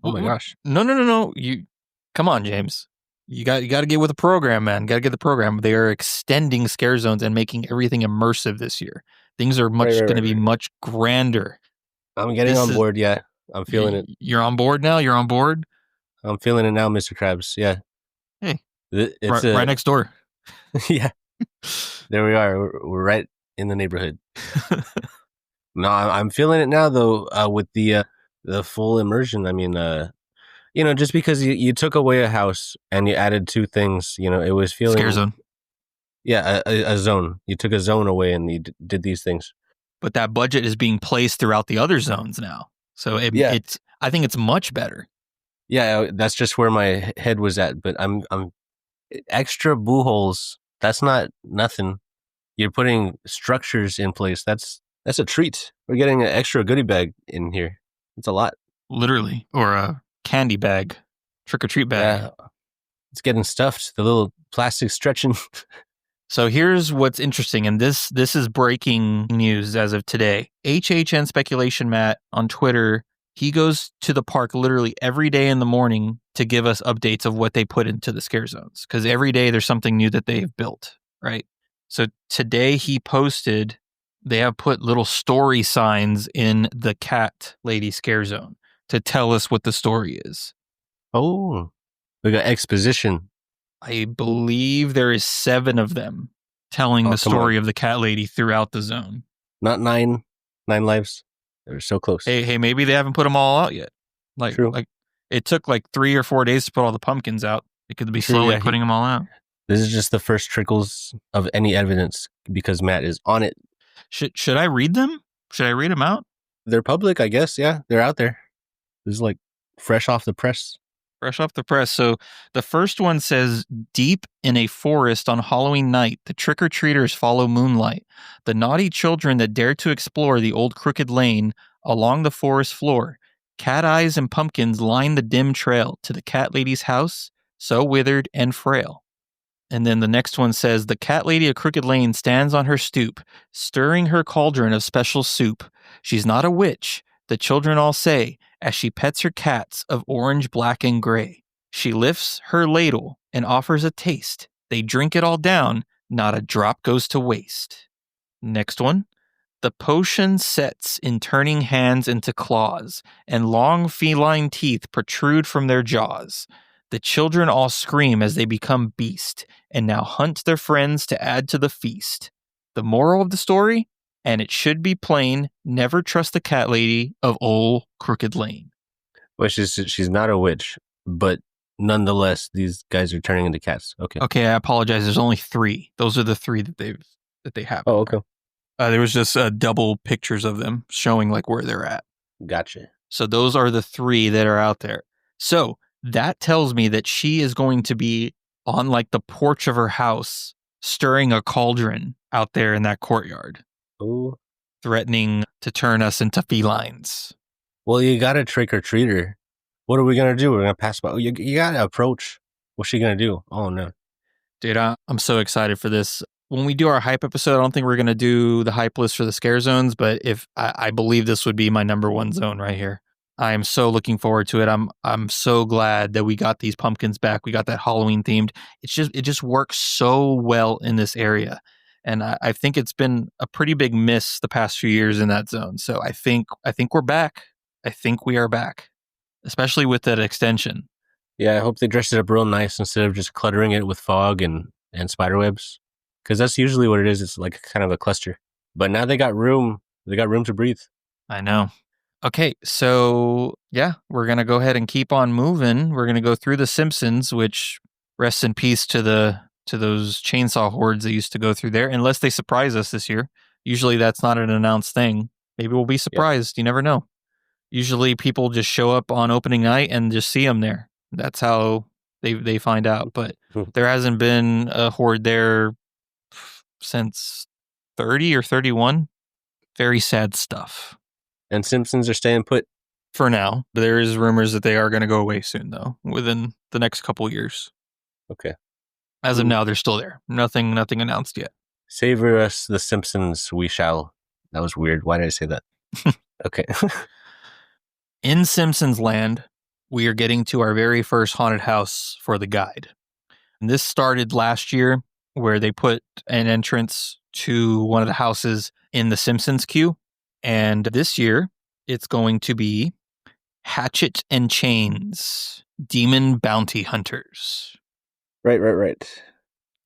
Speaker 2: Oh my gosh.
Speaker 1: No. You come on, James. You got to get with the program, man. Got to get the program. They are extending scare zones and making everything immersive this year. Things are going to be much grander.
Speaker 2: I'm getting on board. Yeah, I'm feeling it.
Speaker 1: You're on board now. You're on board.
Speaker 2: I'm feeling it now, Mr. Krabs. Yeah.
Speaker 1: Hey,
Speaker 2: it's
Speaker 1: right next door.
Speaker 2: Yeah. There we are. We're right in the neighborhood. No, I'm feeling it now though. With the full immersion. I mean, just because you took away a house and you added two things, it was feeling
Speaker 1: scare zone.
Speaker 2: Yeah, a zone. You took a zone away and you did these things.
Speaker 1: But that budget is being placed throughout the other zones now. So it's I think it's much better.
Speaker 2: Yeah, that's just where my head was at. But I'm extra boo holes. That's not nothing. You're putting structures in place. That's a treat. We're getting an extra goodie bag in here. It's a lot.
Speaker 1: Literally. Or a candy bag. Trick or treat bag.
Speaker 2: Yeah. It's getting stuffed. The little plastic stretching.
Speaker 1: So here's what's interesting, and this is breaking news as of today. HHN Speculation Matt on Twitter, he goes to the park literally every day in the morning to give us updates of what they put into the scare zones, because every day there's something new that they've built, right? So today he posted, they have put little story signs in the cat lady scare zone to tell us what the story is.
Speaker 2: Oh, we got exposition.
Speaker 1: I believe there is 7 of them telling the story of the cat lady throughout the zone.
Speaker 2: Not 9 lives. They're so close.
Speaker 1: Hey, maybe they haven't put them all out yet.
Speaker 2: True.
Speaker 1: Like it took like 3 or 4 days to put all the pumpkins out. It could be slowly putting them all out.
Speaker 2: This is just the first trickles of any evidence because Matt is on it.
Speaker 1: Should I read them? Should I read them out?
Speaker 2: They're public, I guess. Yeah, they're out there. This is like fresh off the press.
Speaker 1: Fresh off the press. So the first one says, deep in a forest on Halloween night, the trick-or-treaters follow moonlight. The naughty children that dare to explore the old crooked lane along the forest floor. Cat eyes and pumpkins line the dim trail to the cat lady's house, so withered and frail. And then the next one says, the cat lady of Crooked Lane stands on her stoop, stirring her cauldron of special soup. She's not a witch, the children all say, as she pets her cats of orange, black, and gray. She lifts her ladle and offers a taste. They drink it all down, not a drop goes to waste. Next one. The potion sets in turning hands into claws, and long feline teeth protrude from their jaws. The children all scream as they become beast, and now hunt their friends to add to the feast. The moral of the story? And it should be plain, never trust the cat lady of Old Crooked Lane.
Speaker 2: Well, she's not a witch, but nonetheless, these guys are turning into cats. Okay,
Speaker 1: I apologize. There's only 3. Those are the 3 that they have.
Speaker 2: Oh, okay.
Speaker 1: There was just double pictures of them showing like where they're at.
Speaker 2: Gotcha.
Speaker 1: So those are the 3 that are out there. So that tells me that she is going to be on like the porch of her house, stirring a cauldron out there in that courtyard.
Speaker 2: Ooh.
Speaker 1: Threatening to turn us into felines.
Speaker 2: Well, you got a trick-or-treater. What are we going to do? We're going to pass by. You got to approach. What's she going to do? Oh, no.
Speaker 1: Dude, I'm so excited for this. When we do our hype episode, I don't think we're going to do the hype list for the scare zones, but if I believe this would be my number one zone right here. I am so looking forward to it. I'm so glad that we got these pumpkins back. We got that Halloween themed. It just works so well in this area. And I think it's been a pretty big miss the past few years in that zone. So I think we're back. I think we are back, especially with that extension.
Speaker 2: Yeah, I hope they dressed it up real nice instead of just cluttering it with fog and spider webs. Because that's usually what it is. It's like kind of a cluster. But now they got room. They got room to breathe.
Speaker 1: I know. Okay, so yeah, we're gonna go ahead and keep on moving. We're gonna go through The Simpsons, which rest in peace to those chainsaw hordes that used to go through there. Unless they surprise us this year. Usually that's not an announced thing. Maybe we'll be
Speaker 2: Yep.
Speaker 1: surprised. You never know. Usually people just show up on opening night and just see them there. That's how they find out. But there hasn't been a horde there since 30 or 31. Very sad stuff.
Speaker 2: And Simpsons are staying put.
Speaker 1: For now. There is rumors that they are going to go away soon, though, within the next couple years.
Speaker 2: Okay.
Speaker 1: As of now, they're still there. Nothing announced yet.
Speaker 2: Savor us, the Simpsons, we shall. That was weird. Why did I say that? Okay.
Speaker 1: In Simpsons Land, we are getting to our very first haunted house for the guide. And this started last year, where they put an entrance to one of the houses in the Simpsons queue. And this year, it's going to be Hatchet and Chains, Demon Bounty Hunters.
Speaker 2: Right.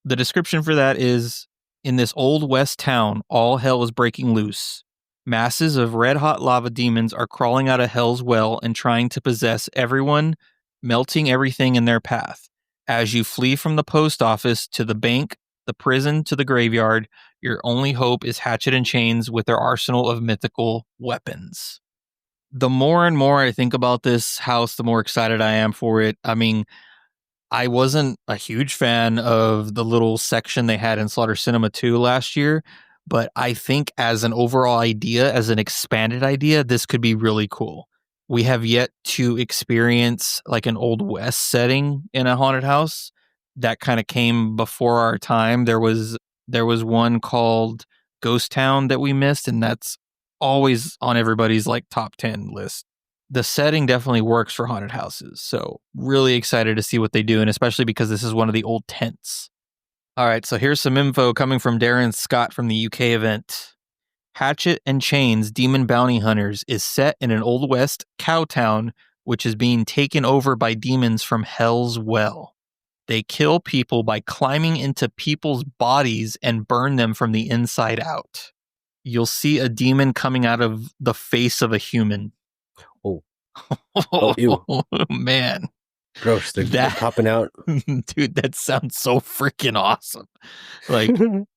Speaker 1: The description for that is, in this old west town, all hell is breaking loose. Masses of red-hot lava demons are crawling out of hell's well and trying to possess everyone, melting everything in their path. As you flee from the post office to the bank, the prison to the graveyard, your only hope is Hatchet and Chains with their arsenal of mythical weapons. The more and more I think about this house, the more excited I am for it. I mean, I wasn't a huge fan of the little section they had in Slaughter Cinema 2 last year, but I think as an overall idea, as an expanded idea, this could be really cool. We have yet to experience like an Old West setting in a haunted house. That kind of came before our time. There was one called Ghost Town that we missed, and that's always on everybody's like top 10 list. The setting definitely works for haunted houses. So really excited to see what they do, and especially because this is one of the old tents. All right, so here's some info coming from Darren Scott from the UK event. Hatchet and Chains Demon Bounty Hunters is set in an Old West cow town, which is being taken over by demons from Hell's Well. They kill people by climbing into people's bodies and burn them from the inside out. You'll see a demon coming out of the face of a human.
Speaker 2: Oh, ew.
Speaker 1: Man.
Speaker 2: Gross. They're popping out.
Speaker 1: Dude, that sounds so freaking awesome. Like,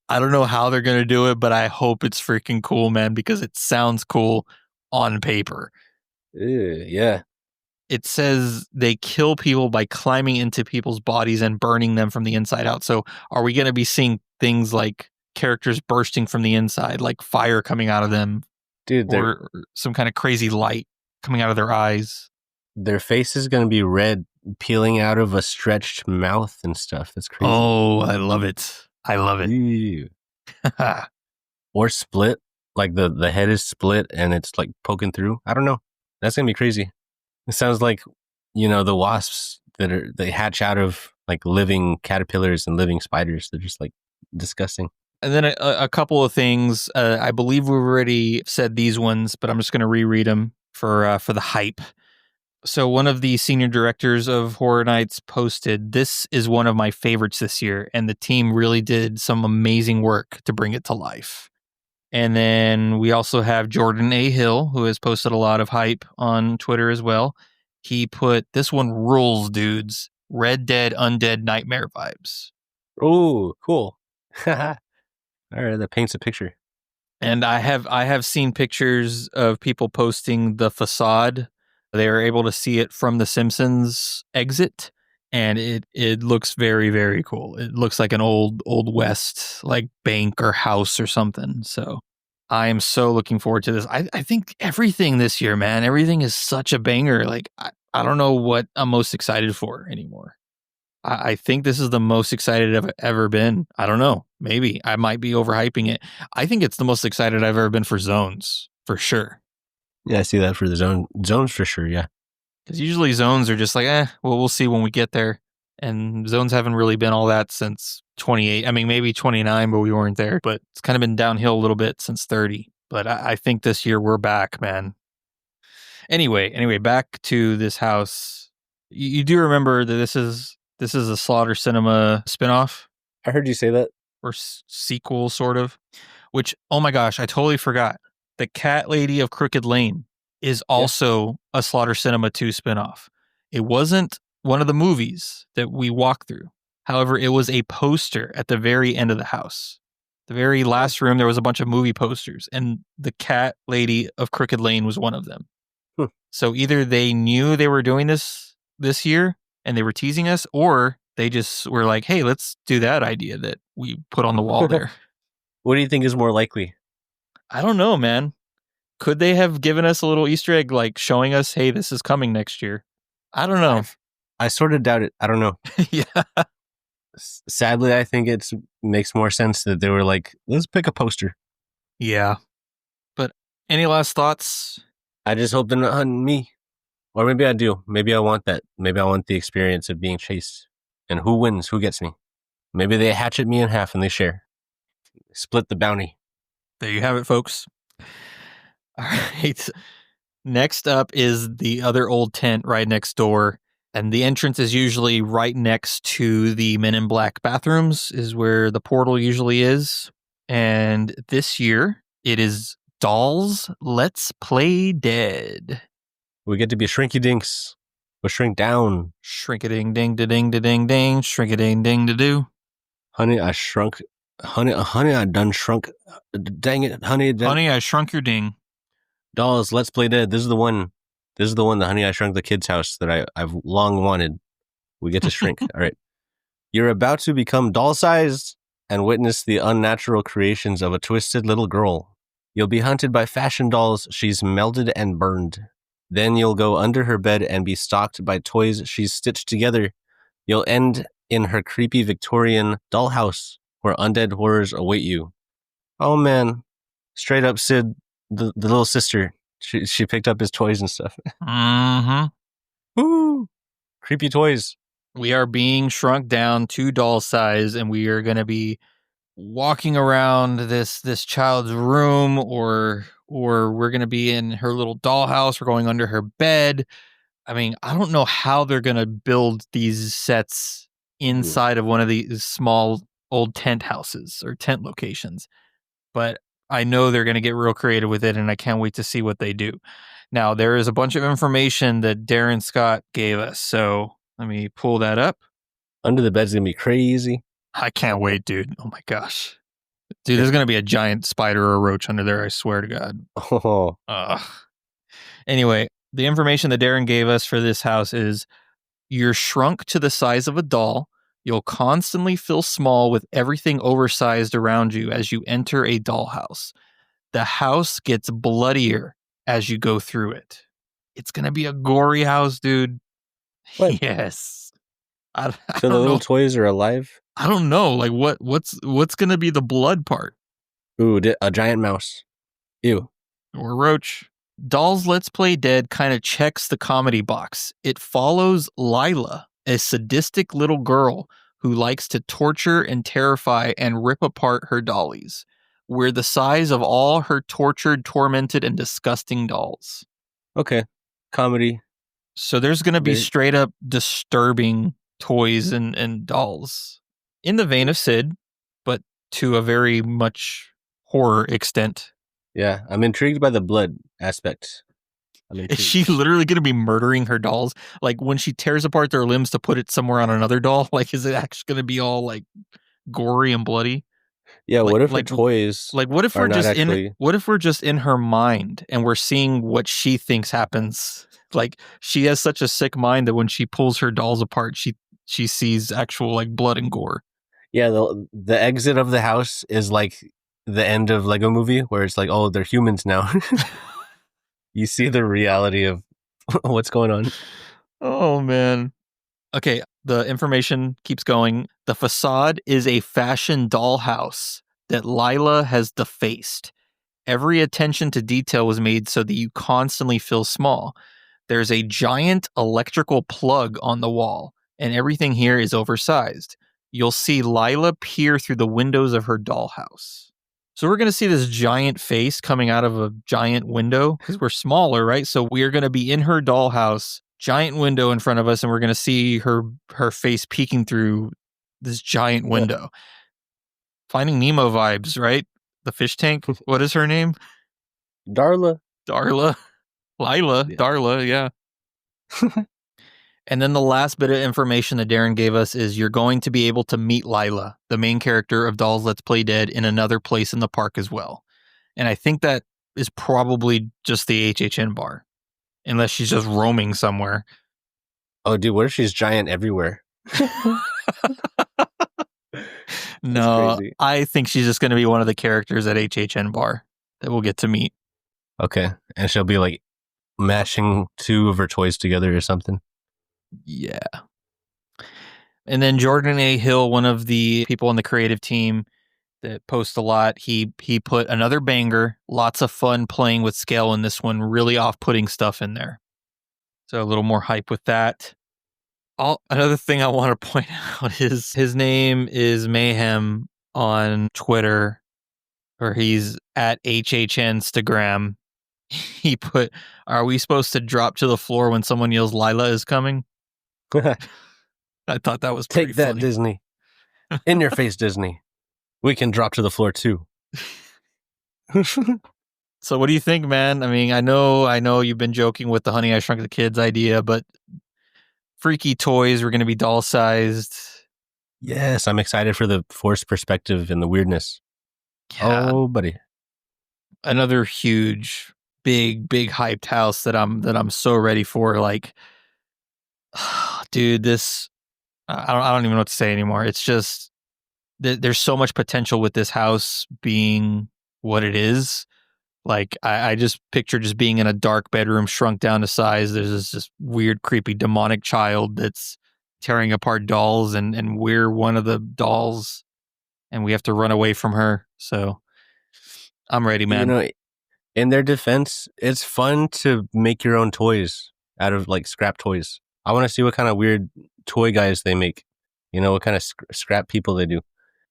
Speaker 1: I don't know how they're going to do it, but I hope it's freaking cool, man, because it sounds cool on paper.
Speaker 2: Yeah.
Speaker 1: It says they kill people by climbing into people's bodies and burning them from the inside out. So are we going to be seeing things like characters bursting from the inside, like fire coming out of them?
Speaker 2: Dude,
Speaker 1: or some kind of crazy light coming out of their eyes?
Speaker 2: Their face is going to be red, peeling out of a stretched mouth and stuff. That's crazy.
Speaker 1: Oh, I love it. I love it.
Speaker 2: Ew. Or split. Like the head is split and it's like poking through. I don't know. That's going to be crazy. It sounds like, the wasps they hatch out of like living caterpillars and living spiders. They're just like disgusting.
Speaker 1: And then a couple of things. I believe we've already said these ones, but I'm just going to reread them for the hype. So one of the senior directors of Horror Nights posted, "This is one of my favorites this year, and the team really did some amazing work to bring it to life." And then we also have Jordan A. Hill, who has posted a lot of hype on Twitter as well. He put, "This one rules, dudes. Red Dead Undead Nightmare vibes."
Speaker 2: Oh, cool. All right, that paints a picture.
Speaker 1: And I have seen pictures of people posting the facade. They are able to see it from the Simpsons exit, and it looks very, very cool. It looks like an old West like bank or house or something. So I am so looking forward to this. I think everything this year, man, everything is such a banger. Like I don't know what I'm most excited for anymore. I think this is the most excited I've ever been. I don't know. Maybe I might be overhyping it. I think it's the most excited I've ever been for zones, for sure.
Speaker 2: Yeah, I see that for the zones for sure. Yeah.
Speaker 1: Because usually zones are just like, well, we'll see when we get there. And zones haven't really been all that since 28. I mean, maybe 29, but we weren't there. But it's kind of been downhill a little bit since 30. But I think this year we're back, man. Anyway, back to this house. You do remember that this is a Slaughter Cinema spinoff
Speaker 2: I heard you say that.
Speaker 1: or sequel, sort of. Which, oh my gosh, I totally forgot. The Cat Lady of Crooked Lane is also a Slaughter Cinema 2 spinoff. It wasn't one of the movies that we walked through. However, it was a poster at the very end of the house. The very last room, there was a bunch of movie posters, and the Cat Lady of Crooked Lane was one of them. So either they knew they were doing this year and they were teasing us, or they just were like, hey, let's do that idea that we put on the wall there.
Speaker 2: What do you think is more likely?
Speaker 1: I don't know, man. Could they have given us a little Easter egg, like showing us, hey, this is coming next year? I don't know.
Speaker 2: I sort of doubt it. I don't know.
Speaker 1: Yeah.
Speaker 2: Sadly, I think it makes more sense that they were like, let's pick a poster.
Speaker 1: Yeah. But any last thoughts?
Speaker 2: I just hope they're not hunting me. Or maybe I do. Maybe I want that. Maybe I want the experience of being chased. And who wins? Who gets me? Maybe they hatchet me in half and they share. Split the bounty.
Speaker 1: There you have it, folks. All right. Next up is the other old tent right next door. And the entrance is usually right next to the Men in Black bathrooms, is where the portal usually is. And this year, it is Dolls Let's Play Dead.
Speaker 2: We get to be shrinky dinks. We'll shrink down.
Speaker 1: Shrink a ding ding da ding da ding ding. Shrink a ding ding da do.
Speaker 2: Honey, I shrunk. Honey, I done shrunk. Dang it, honey.
Speaker 1: Honey, I shrunk your ding.
Speaker 2: Dolls, Let's Play Dead. This is the one. The Honey, I Shrunk the Kids house that I've long wanted. We get to shrink. All right. You're about to become doll-sized and witness the unnatural creations of a twisted little girl. You'll be hunted by fashion dolls she's melted and burned. Then you'll go under her bed and be stalked by toys she's stitched together. You'll end in her creepy Victorian dollhouse where undead horrors await you. Oh man. Straight up Sid, the little sister. She picked up his toys and stuff.
Speaker 1: Mm-hmm.
Speaker 2: Woo! Creepy toys.
Speaker 1: We are being shrunk down to doll size, and we are going to be walking around this child's room, or we're going to be in her little dollhouse. We're going under her bed. I mean, I don't know how they're going to build these sets inside of one of these small old tent houses or tent locations, but I know they're going to get real creative with it, and I can't wait to see what they do. Now, there is a bunch of information that Darren Scott gave us, so let me pull that up.
Speaker 2: Under the bed's going to be crazy.
Speaker 1: I can't wait, dude. Oh my gosh. Dude, there's going to be a giant spider or a roach under there, I swear to God.
Speaker 2: Oh.
Speaker 1: Anyway, the information that Darren gave us for this house is you're shrunk to the size of a doll. You'll constantly feel small with everything oversized around you as you enter a dollhouse. The house gets bloodier as you go through it. It's going to be a gory house, dude.
Speaker 2: What?
Speaker 1: Yes.
Speaker 2: So the little toys are alive?
Speaker 1: I don't know. Like what's going to be the blood part?
Speaker 2: Ooh, a giant mouse. Ew.
Speaker 1: Or roach. Dolls Let's Play Dead kind of checks the comedy box. It follows Lila, a sadistic little girl who likes to torture and terrify and rip apart her dollies. We're the size of all her tortured, tormented, and disgusting dolls.
Speaker 2: Okay. Comedy.
Speaker 1: So there's going to be straight up disturbing toys and dolls. In the vein of Sid, but to a very much horror extent.
Speaker 2: Yeah, I'm intrigued by the blood aspect.
Speaker 1: Is she literally going to be murdering her dolls? Like when she tears apart their limbs to put it somewhere on another doll? Like, is it actually going to be all like gory and bloody?
Speaker 2: Yeah, what if her toys?
Speaker 1: Like, what if we're just what if we're just in her mind and we're seeing what she thinks happens? Like, she has such a sick mind that when she pulls her dolls apart, she sees actual like blood and gore.
Speaker 2: Yeah, the exit of the house is like the end of Lego Movie, where it's like, oh, they're humans now. You see the reality of what's going on.
Speaker 1: Oh, man. Okay, the information keeps going. The facade is a fashion dollhouse that Lila has defaced. Every attention to detail was made so that you constantly feel small. There's a giant electrical plug on the wall, and everything here is oversized. You'll see Lila peer through the windows of her dollhouse. So we're going to see this giant face coming out of a giant window because we're smaller, right? So we're going to be in her dollhouse, giant window in front of us, and we're going to see her face peeking through this giant window. Finding Nemo vibes, right? The fish tank. What is her name?
Speaker 2: Darla.
Speaker 1: Lila,
Speaker 2: Yeah.
Speaker 1: Darla, yeah. And then the last bit of information that Darren gave us is you're going to be able to meet Lila, the main character of Dolls Let's Play Dead, in another place in the park as well. And I think that is probably just the HHN bar, unless she's just roaming somewhere.
Speaker 2: Oh, dude, what if she's giant everywhere?
Speaker 1: No,
Speaker 2: crazy.
Speaker 1: I think she's just going to be one of the characters at HHN bar that we'll get to meet.
Speaker 2: Okay, and she'll be like mashing two of her toys together or something.
Speaker 1: Yeah. And then Jordan A. Hill, one of the people on the creative team that post a lot, he put another banger, lots of fun playing with scale in this one, really off-putting stuff in there. So a little more hype with that. Another thing I want to point out is his name is Mayhem on Twitter, or he's at HHNstagram. He put, "Are we supposed to drop to the floor when someone yells Lila is coming?" I thought that was pretty
Speaker 2: Take that,
Speaker 1: funny.
Speaker 2: Disney. In your face, Disney. We can drop to the floor too.
Speaker 1: So what do you think, man? I mean, I know you've been joking with the Honey I Shrunk the Kids idea, but freaky toys were going to be doll sized.
Speaker 2: Yes, I'm excited for the forced perspective and the weirdness.
Speaker 1: Yeah.
Speaker 2: Oh, buddy.
Speaker 1: Another huge, big hyped house that I'm so ready for. Like, dude, this I don't even know what to say anymore. It's just there's so much potential with this house being what it is. Like I just picture just being in a dark bedroom, shrunk down to size. There's this just weird, creepy, demonic child that's tearing apart dolls, and we're one of the dolls, and we have to run away from her. So I'm ready, man.
Speaker 2: You know, in their defense, it's fun to make your own toys out of like scrap toys. I want to see what kind of weird toy guys they make. You know, what kind of scrap people they do.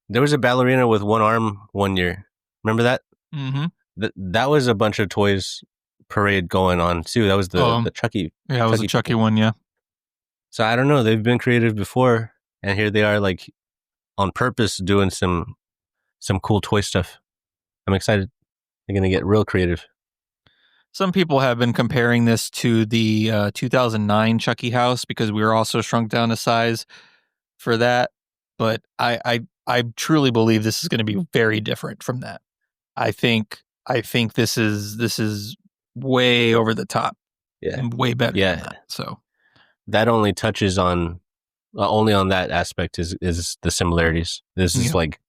Speaker 2: There was a ballerina with one arm one year. Remember that?
Speaker 1: Mm-hmm.
Speaker 2: That was a bunch of toys parade going on too. That was the Chucky.
Speaker 1: Yeah, it was a Chucky one, yeah.
Speaker 2: So I don't know. They've been creative before, and here they are, like on purpose, doing some cool toy stuff. I'm excited. They're gonna get real creative.
Speaker 1: Some people have been comparing this to the 2009 Chucky house because we were also shrunk down to size for that. But I truly believe this is going to be very different from that. I think this is way over the top.
Speaker 2: Yeah,
Speaker 1: and way better than that. So
Speaker 2: that only touches on only on that aspect is the similarities. This is like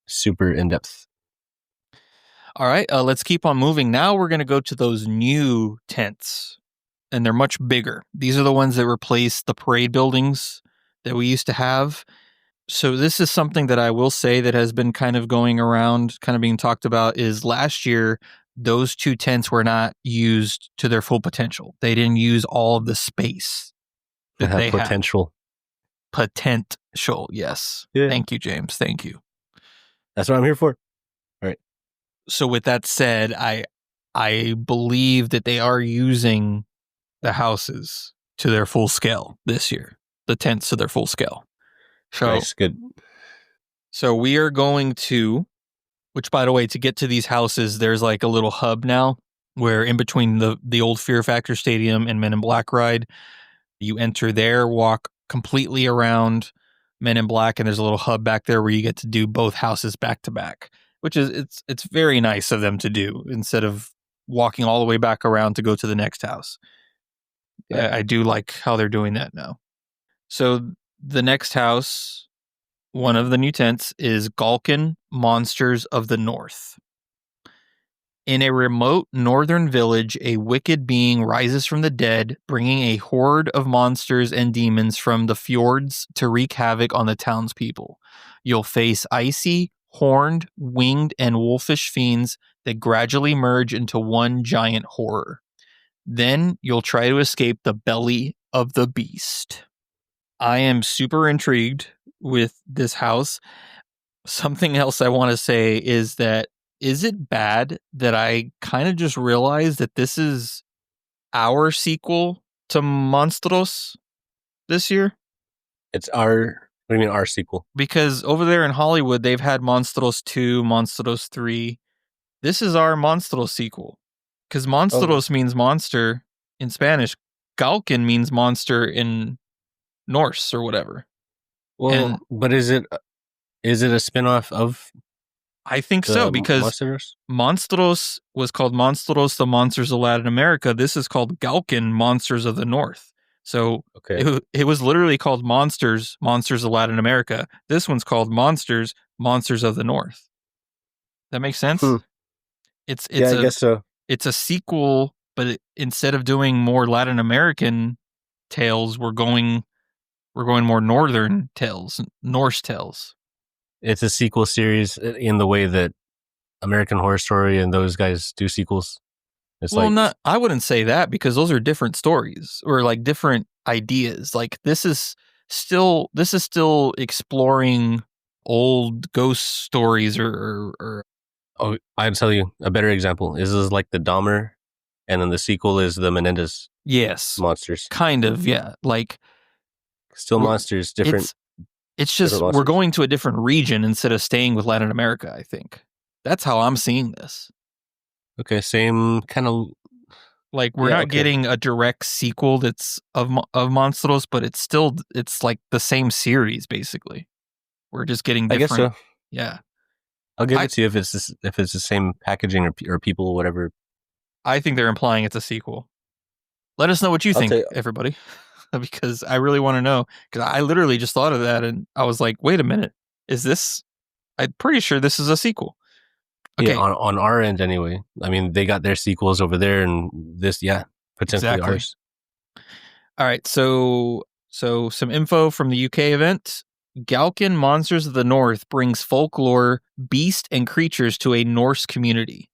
Speaker 2: super in depth.
Speaker 1: All right, let's keep on moving. Now we're going to go to those new tents, and they're much bigger. These are the ones that replace the parade buildings that we used to have. So this is something that I will say that has been kind of going around, kind of being talked about, is last year, those two tents were not used to their full potential. They didn't use all of the space that they
Speaker 2: potential.
Speaker 1: Potential, yes. Yeah. Thank you, James. Thank you.
Speaker 2: That's what I'm here for. All right.
Speaker 1: So with that said, I believe that they are using the houses to their full scale this year. The tents to their full scale. So,
Speaker 2: nice, good.
Speaker 1: So we are going to, which by the way, to get to these houses, there's like a little hub now where in between the old Fear Factor Stadium and Men in Black ride, you enter there, walk completely around Men in Black, and there's a little hub back there where you get to do both houses back to back, which is it's very nice of them to do instead of walking all the way back around to go to the next house. Yeah. I do like how they're doing that now. So the next house, one of the new tents, is Galkin Monsters of the North. In a remote northern village, a wicked being rises from the dead, bringing a horde of monsters and demons from the fjords to wreak havoc on the townspeople. You'll face icy, horned, winged, and wolfish fiends that gradually merge into one giant horror. Then you'll try to escape the belly of the beast. I am super intrigued with this house. Something else I want to say is that is it bad that I kind of just realized that this is our sequel to Monstros this year?
Speaker 2: It's our. What do you mean our sequel?
Speaker 1: Because over there in Hollywood, they've had Monstros 2, Monstros 3. This is our Monstros sequel. Because Monstros means monster in Spanish. Galkin means monster in Norse or whatever.
Speaker 2: Well, but is it a spinoff of?
Speaker 1: I think so, because Monstros was called Monstros, the Monsters of Latin America. This is called Galkin, Monsters of the North. So it was literally called Monsters, Monsters of Latin America. This one's called Monsters, Monsters of the North. That makes sense? It's
Speaker 2: I guess so.
Speaker 1: It's a sequel, but instead of doing more Latin American tales, we're going more northern tales, Norse tales.
Speaker 2: It's a sequel series in the way that American Horror Story and those guys do sequels. It's
Speaker 1: I wouldn't say that, because those are different stories or like different ideas. Like this is still exploring old ghost stories or
Speaker 2: Oh, I'd tell you a better example. This is like the Dahmer, and then the sequel is the Menendez.
Speaker 1: Yes.
Speaker 2: Monsters.
Speaker 1: Kind of, yeah. Like
Speaker 2: still monsters, different.
Speaker 1: It's just we're going to a different region instead of staying with Latin America, I think. That's how I'm seeing this.
Speaker 2: Okay, same kind of.
Speaker 1: Like we're not getting a direct sequel that's of Monstros, but it's like the same series basically. We're just getting different.
Speaker 2: I guess so.
Speaker 1: Yeah.
Speaker 2: I'll give it to you if it's the same packaging or people or whatever.
Speaker 1: I think they're implying it's a sequel. Let us know what you think, everybody, because I really want to know. Because I literally just thought of that and I was like, wait a minute, is this? I'm pretty sure this is a sequel.
Speaker 2: Okay. Yeah, on our end anyway. I mean, they got their sequels over there, and this, potentially ours.
Speaker 1: All right, so some info from the UK event. Galkin Monsters of the North brings folklore, beast, and creatures to a Norse community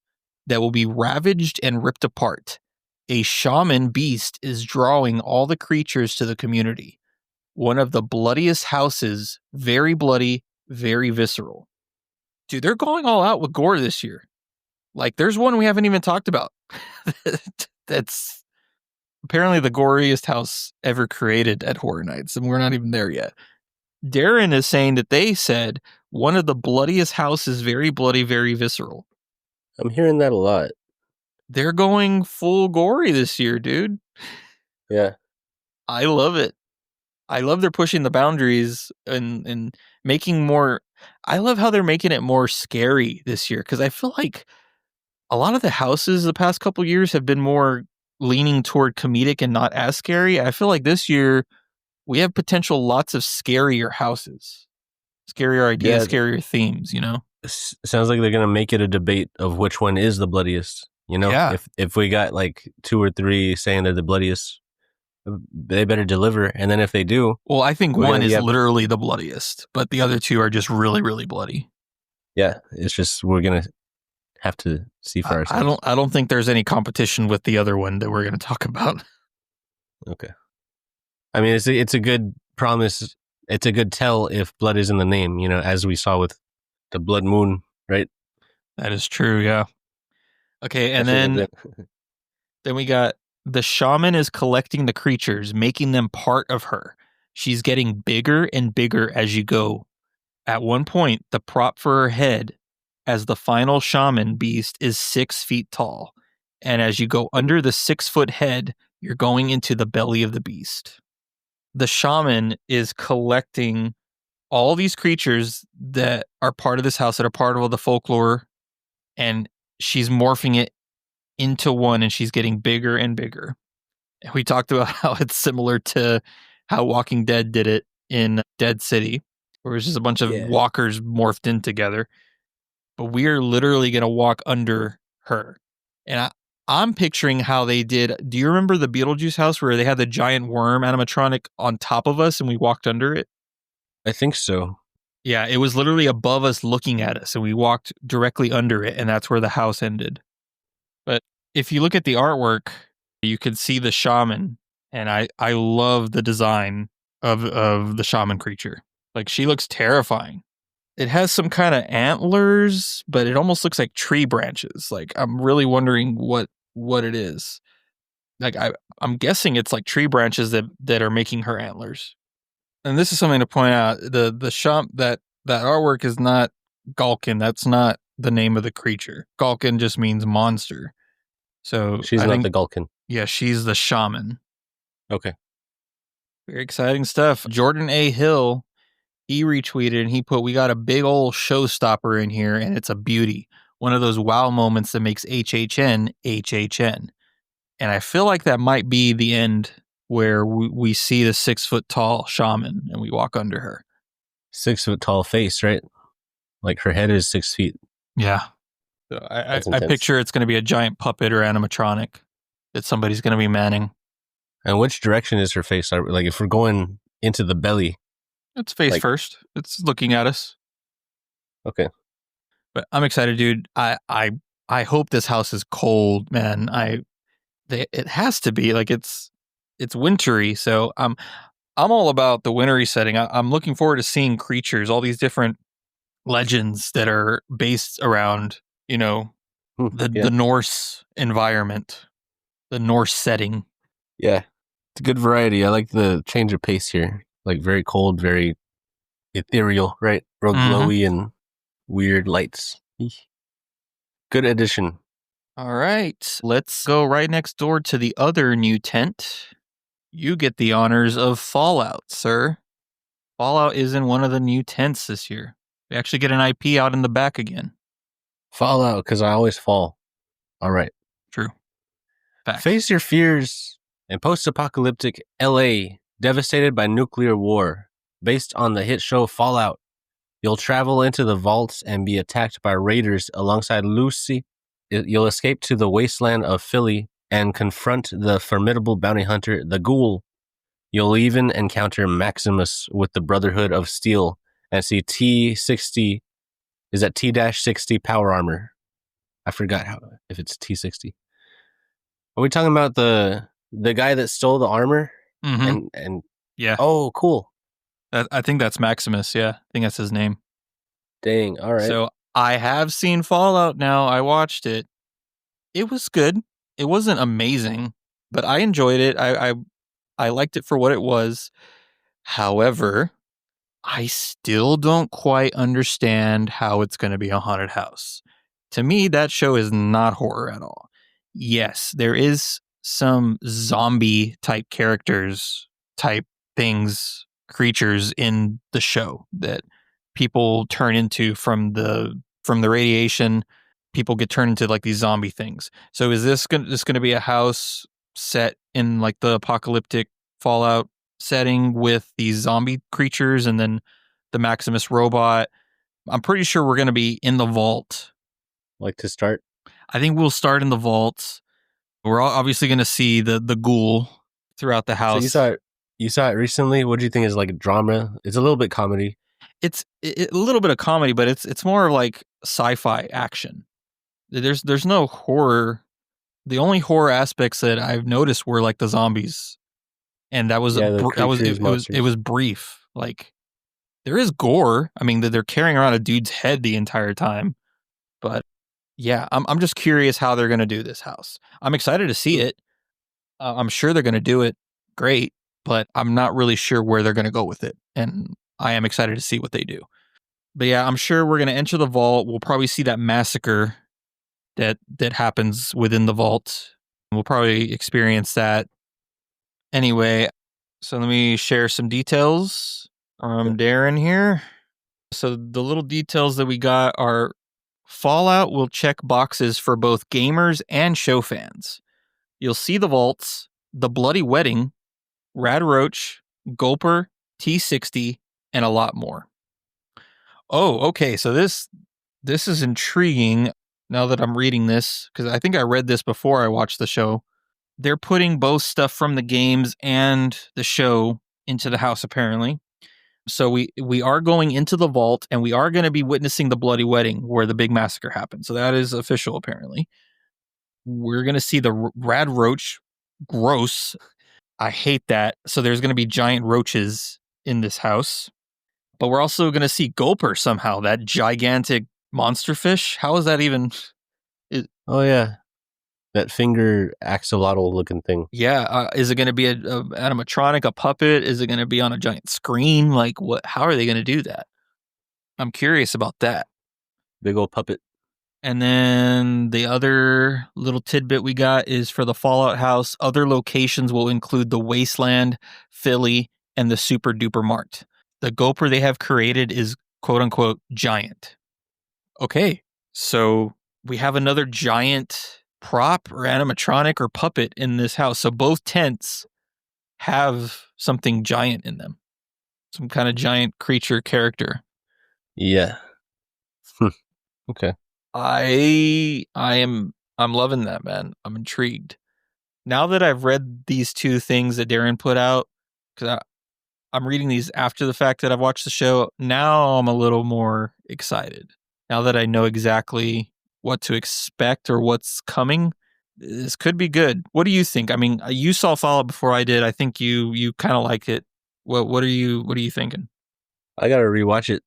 Speaker 1: that will be ravaged and ripped apart. A shaman beast is drawing all the creatures to the community. One of the bloodiest houses, very bloody, very visceral. Dude, they're going all out with gore this year. Like, there's one we haven't even talked about. That's apparently the goriest house ever created at Horror Nights, and we're not even there yet. Darren is saying that they said one of the bloodiest houses, very bloody, very visceral.
Speaker 2: I'm hearing that a lot.
Speaker 1: They're going full gory this year, dude.
Speaker 2: Yeah.
Speaker 1: I love it. I love they're pushing the boundaries and making more. I love how they're making it more scary this year, because I feel like a lot of the houses the past couple years have been more leaning toward comedic and not as scary. I feel like this year we have potential lots of scarier houses, scarier ideas, scarier themes,
Speaker 2: Sounds like they're going to make it a debate of which one is the bloodiest. If we got like 2 or 3 saying they're the bloodiest, they better deliver. And then if they do,
Speaker 1: well, I think one is literally the bloodiest, but the other 2 are just really, really bloody.
Speaker 2: Yeah, it's just we're going to have to see for ourselves.
Speaker 1: I don't think there's any competition with the other one that we're going to talk about.
Speaker 2: Okay. I mean, it's a good promise. It's a good tell if blood is in the name, as we saw with the Blood Moon, right?
Speaker 1: That is true, yeah. Okay, and then we got the shaman is collecting the creatures, making them part of her. She's getting bigger and bigger as you go. At one point, the prop for her head as the final shaman beast is 6 feet tall. And as you go under the 6-foot head, you're going into the belly of the beast. The shaman is collecting all these creatures that are part of this house, that are part of all the folklore, and she's morphing it into one, and she's getting bigger and bigger. We talked about how it's similar to how Walking Dead did it in Dead City, where it's just a bunch of walkers morphed in together. But we are literally going to walk under her. And I'm picturing how they did. Do you remember the Beetlejuice house where they had the giant worm animatronic on top of us and we walked under it?
Speaker 2: I think so.
Speaker 1: Yeah, it was literally above us looking at us and we walked directly under it, and that's where the house ended. But if you look at the artwork, you can see the shaman, and I love the design of the shaman creature. Like, she looks terrifying. It has some kind of antlers, but it almost looks like tree branches. Like, I'm really wondering what it is. Like, I'm guessing it's like tree branches that are making her antlers. And this is something to point out. The shop that artwork is not Galkin. That's not the name of the creature. Galkin just means monster. So
Speaker 2: She's
Speaker 1: I
Speaker 2: not
Speaker 1: think,
Speaker 2: the Gulkin.
Speaker 1: yeah, she's the shaman.
Speaker 2: Okay.
Speaker 1: Very exciting stuff. Jordan A. Hill, he retweeted and he put, "We got a big old showstopper in here, and it's a beauty. One of those wow moments that makes HHN HHN." And I feel like that might be the end where we see the 6 foot tall shaman and we walk under her.
Speaker 2: 6 foot tall face, right? Like her head is 6 feet.
Speaker 1: Yeah. So
Speaker 2: That's
Speaker 1: I
Speaker 2: intense.
Speaker 1: picture it's going to be a giant puppet or animatronic that somebody's going to be manning.
Speaker 2: And which direction is her face? Like if we're going into the belly.
Speaker 1: It's face first. It's looking at us.
Speaker 2: Okay.
Speaker 1: But I'm excited, dude. I hope this house is cold, man. It has to be. Like, it's wintry, so I'm all about the wintry setting. I'm looking forward to seeing creatures, all these different legends that are based around, the Norse environment, the Norse setting.
Speaker 2: Yeah. It's a good variety. I like the change of pace here. Like very cold, very ethereal, right? Real glowy and weird lights. Good addition.
Speaker 1: All right, let's go right next door to the other new tent. You get the honors of Fallout, sir. Fallout is in one of the new tents this year. We actually get an IP out in the back again.
Speaker 2: Fallout, because I always fall. All right.
Speaker 1: True. Facts.
Speaker 2: Face your fears in post-apocalyptic LA, devastated by nuclear war. Based on the hit show Fallout, you'll travel into the vaults and be attacked by raiders alongside Lucy. You'll escape to the wasteland of Philly and confront the formidable bounty hunter, the Ghoul. You'll even encounter Maximus with the Brotherhood of Steel and see T60. Is that T-60 power armor? I forgot if it's T60. Are we talking about the guy that stole the armor?
Speaker 1: Mm-hmm.
Speaker 2: And
Speaker 1: yeah.
Speaker 2: Oh, cool.
Speaker 1: I think that's Maximus. Yeah, I think that's his name.
Speaker 2: Dang. All right.
Speaker 1: So I have seen Fallout now. I watched it. It was good. It wasn't amazing, but I enjoyed it. I liked it for what it was. However, I still don't quite understand how it's going to be a haunted house. To me, that show is not horror at all. Yes, there is some zombie type characters, type things, creatures in the show that people turn into from the radiation. People get turned into like these zombie things. So is this going to be a house set in like the apocalyptic Fallout setting with these zombie creatures and then the Maximus robot? I'm pretty sure we're going to be in the vault.
Speaker 2: Like to start?
Speaker 1: I think we'll start in the vault. We're obviously going to see the Ghoul throughout the house.
Speaker 2: So you saw it recently. What do you think is like drama? It's a little bit comedy.
Speaker 1: It's a little bit of comedy, but it's more of like sci-fi action. There's no horror. The only horror aspects that I've noticed were like the zombies, and that was it was brief. Like, there is gore. I mean, they're carrying around a dude's head the entire time, but yeah, I'm just curious how they're gonna do this house. I'm excited to see it. I'm sure they're gonna do it great, but I'm not really sure where they're gonna go with it, and I am excited to see what they do. But yeah, I'm sure we're gonna enter the vault. We'll probably see that massacre that happens within the vault. We'll probably experience that anyway. So let me share some details from Darren here. So the little details that we got are: Fallout will check boxes for both gamers and show fans. You'll see the vaults, the Bloody Wedding, Rad Roach, Gulper, T60, and a lot more. Oh, okay. So this is intriguing. now that I'm reading this, because I think I read this before I watched the show. They're putting both stuff from the games and the show into the house, apparently. So we are going into the vault, and we are going to be witnessing the bloody wedding where the big massacre happened. So that is official, apparently. We're going to see the rad roach. Gross. I hate that. So there's going to be giant roaches in this house. But we're also going to see Gulper somehow, that gigantic monster fish. How is that even?
Speaker 2: Oh, yeah. That finger axolotl looking thing.
Speaker 1: Yeah. Is it going to be a animatronic, a puppet? Is it going to be on a giant screen? Like, what? How are they going to do that? I'm curious about that.
Speaker 2: Big old puppet.
Speaker 1: And then the other little tidbit we got is for the Fallout house, other locations will include the Wasteland, Philly, and the Super Duper Mart. The Gulper they have created is quote unquote giant. Okay, so we have another giant prop or animatronic or puppet in this house. So both tents have something giant in them, some kind of giant creature character.
Speaker 2: Yeah. Okay.
Speaker 1: I'm loving that, man. I'm intrigued. Now that I've read these two things that Darren put out, because I'm reading these after the fact that I've watched the show. Now I'm a little more excited. Now that I know exactly what to expect or what's coming, this could be good. What do you think? I mean, you saw Fallout before I did. I think you kind of like it. What are you thinking?
Speaker 2: I gotta rewatch it.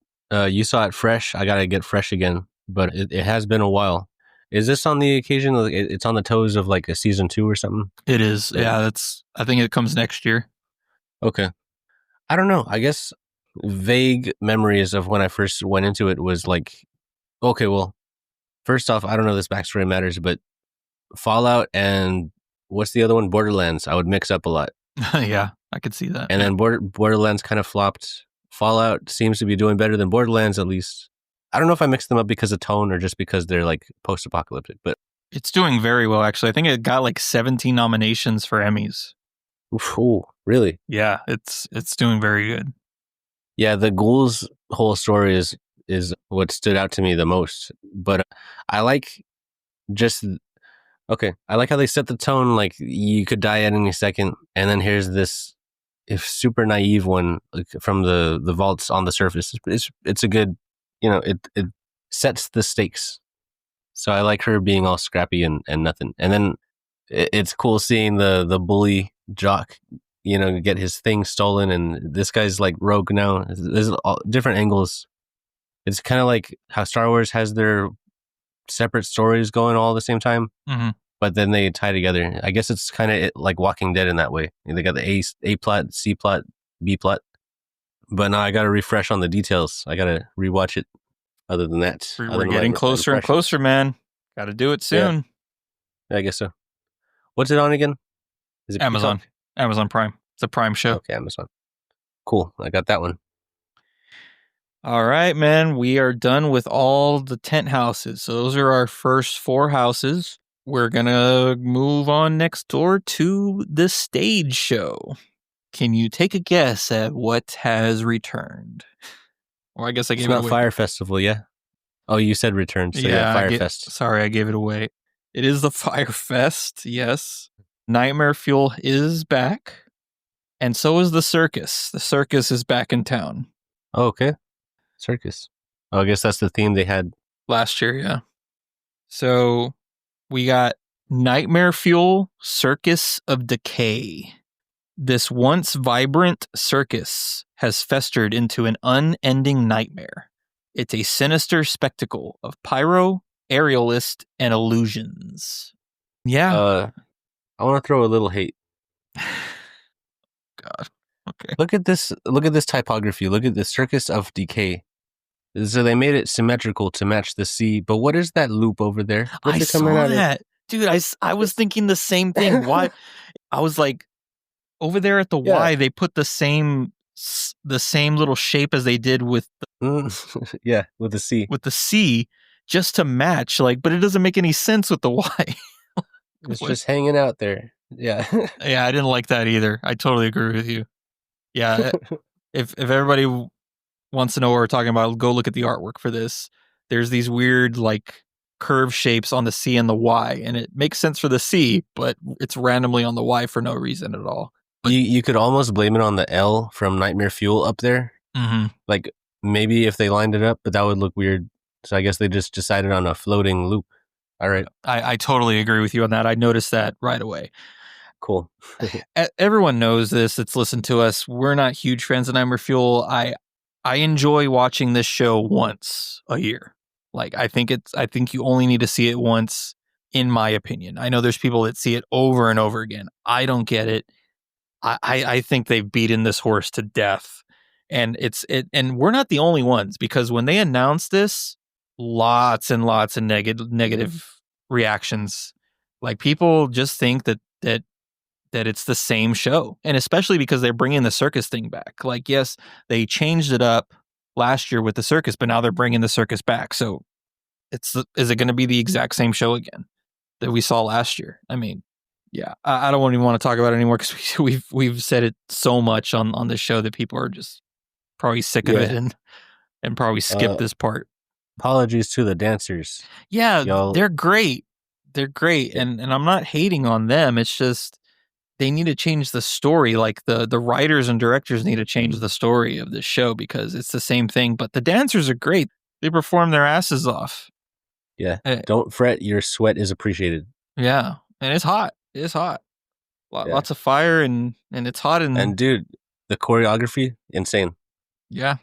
Speaker 2: You saw it fresh. I gotta get fresh again. But it has been a while. Is this on the occasion? Like, it's on the toes of like a season 2 or something?
Speaker 1: It is. Yeah, I think it comes next year.
Speaker 2: Okay. I don't know. I guess vague memories of when I first went into it was like, okay, well, first off, I don't know if this backstory matters, but Fallout and what's the other one? Borderlands. I would mix up a lot.
Speaker 1: Yeah, I could see that.
Speaker 2: And then Borderlands kind of flopped. Fallout seems to be doing better than Borderlands, at least. I don't know if I mixed them up because of tone or just because they're like post-apocalyptic, but
Speaker 1: it's doing very well, actually. I think it got like 17 nominations for Emmys.
Speaker 2: Ooh, really?
Speaker 1: Yeah, it's doing very good.
Speaker 2: Yeah, the ghouls' whole story is what stood out to me the most. But I like just I like how they set the tone. Like you could die at any second, and then here's this if super naive one like, from the vaults on the surface. It's a good, it sets the stakes. So I like her being all scrappy and nothing. And then it's cool seeing the bully jock, get his thing stolen. And this guy's like rogue now. There's all different angles. It's kind of like how Star Wars has their separate stories going all at the same time, but then they tie together. I guess it's kind of like Walking Dead in that way. They got the A plot, C plot, B plot. But now I got to refresh on the details. I got to rewatch it. Other than that,
Speaker 1: we're getting closer and closer, man. Got to do it soon.
Speaker 2: Yeah, I guess so. What's it on again? Is it
Speaker 1: Amazon?
Speaker 2: Peacock?
Speaker 1: Amazon Prime. It's a Prime show.
Speaker 2: Okay, Amazon. Cool. I got that one.
Speaker 1: All right, man. We are done with all the tent houses. So those are our first 4 houses. We're going to move on next door to the stage show. Can you take a guess at what has returned? Or I guess I gave it away.
Speaker 2: Fire Festival, yeah? Oh, you said returned. So yeah, Fire Fest.
Speaker 1: Sorry, I gave it away. It is the Fire Fest, yes. Nightmare Fuel is back. And so is the circus. The circus is back in town.
Speaker 2: Oh, okay. Circus. Oh, I guess that's the theme they had
Speaker 1: last year, yeah. So we got Nightmare Fuel, Circus of Decay. This once vibrant circus has festered into an unending nightmare. It's a sinister spectacle of pyro, aerialist, and illusions. Yeah.
Speaker 2: I want to throw a little hate.
Speaker 1: God. Okay.
Speaker 2: Look at this typography. Look at the Circus of Decay. So they made it symmetrical to match the sea. But what is that loop over there?
Speaker 1: I saw that. Dude, I was thinking the same thing. Why? I was like, over there at the Y, they put the same little shape as they did with
Speaker 2: the, with the C.
Speaker 1: With the C, just to match, but it doesn't make any sense with the Y.
Speaker 2: It's just hanging out there. Yeah.
Speaker 1: Yeah, I didn't like that either. I totally agree with you. Yeah. if everybody wants to know what we're talking about, go look at the artwork for this. There's these weird curve shapes on the C and the Y, and it makes sense for the C, but it's randomly on the Y for no reason at all.
Speaker 2: You could almost blame it on the L from Nightmare Fuel up there.
Speaker 1: Mm-hmm.
Speaker 2: Like maybe if they lined it up, but that would look weird. So I guess they just decided on a floating loop. All right,
Speaker 1: I totally agree with you on that. I noticed that right away.
Speaker 2: cool.
Speaker 1: Everyone knows this. It's listened to us. We're not huge fans of Nightmare Fuel. I enjoy watching this show once a year. Like I think you only need to see it once, in my opinion. I know there's people that see it over and over again. I don't get it. I think they've beaten this horse to death. And and we're not the only ones, because when they announced this, lots and lots of negative reactions. Like people just think that it's the same show, and especially because they're bringing the circus thing back. Like, yes, they changed it up last year with the circus, but now they're bringing the circus back. So is it going to be the exact same show again that we saw last year? I mean, yeah, I don't even want to talk about it anymore, because we've said it so much on the show that people are just probably sick of it and probably skip this part.
Speaker 2: Apologies to the dancers.
Speaker 1: Yeah,
Speaker 2: Y'all,
Speaker 1: they're great. They're great, and I'm not hating on them. It's just they need to change the story. Like the writers and directors need to change the story of this show, because it's the same thing. But the dancers are great. They perform their asses off.
Speaker 2: yeah. Don't fret. Your sweat is appreciated.
Speaker 1: Yeah, and it's hot. It's hot. Lots of fire, and it's hot.
Speaker 2: And dude, the choreography, insane.
Speaker 1: Yeah.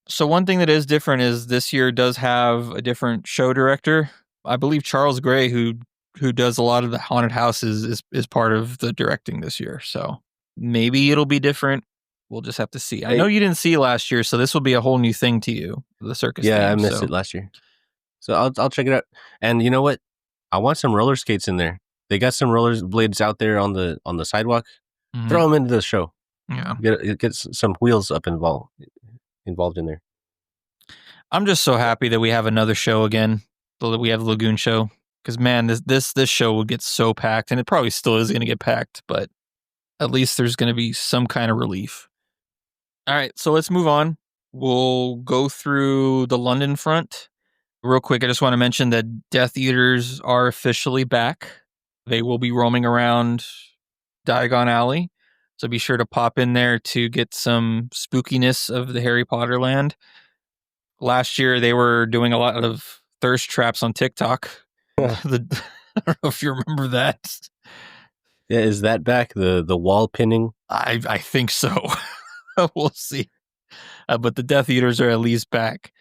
Speaker 1: So one thing that is different is this year does have a different show director. I believe Charles Gray, who does a lot of the haunted houses, is part of the directing this year. So maybe it'll be different. We'll just have to see. I know you didn't see last year, so this will be a whole new thing to you, the circus theme,
Speaker 2: I missed it last year. So I'll check it out. And you know what? I want some roller skates in there. They got some roller blades out there on the sidewalk. Mm-hmm. Throw them into the show.
Speaker 1: Yeah.
Speaker 2: Get some wheels up involved in there.
Speaker 1: I'm just so happy that we have another show again. We have the Lagoon show, because man, this show will get so packed, and it probably still is going to get packed, but at least there's going to be some kind of relief. All right, so let's move on. We'll go through the London front real quick. I just want to mention that Death Eaters are officially back. They will be roaming around Diagon Alley, so be sure to pop in there to get some spookiness of the Harry Potter land. Last year, they were doing a lot of thirst traps on TikTok. I don't know if you remember that.
Speaker 2: Yeah, is that back? The wall pinning?
Speaker 1: I think so. We'll see. But the Death Eaters are at least back.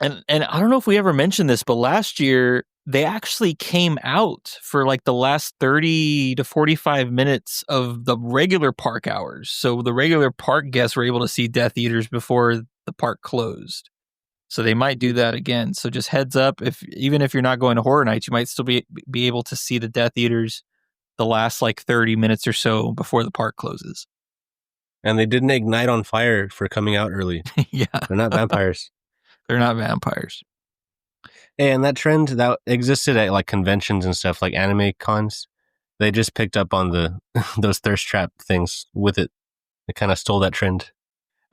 Speaker 1: And I don't know if we ever mentioned this, but last year, they actually came out for like the last 30 to 45 minutes of the regular park hours. So the regular park guests were able to see Death Eaters before the park closed. So they might do that again. So just heads up, even if you're not going to Horror Nights, you might still be able to see the Death Eaters the last like 30 minutes or so before the park closes.
Speaker 2: And they didn't ignite on fire for coming out early.
Speaker 1: Yeah.
Speaker 2: They're not vampires.
Speaker 1: They're not vampires.
Speaker 2: Hey, and that trend that existed at like conventions and stuff, like anime cons, they just picked up on the those thirst trap things with it. They kind of stole that trend.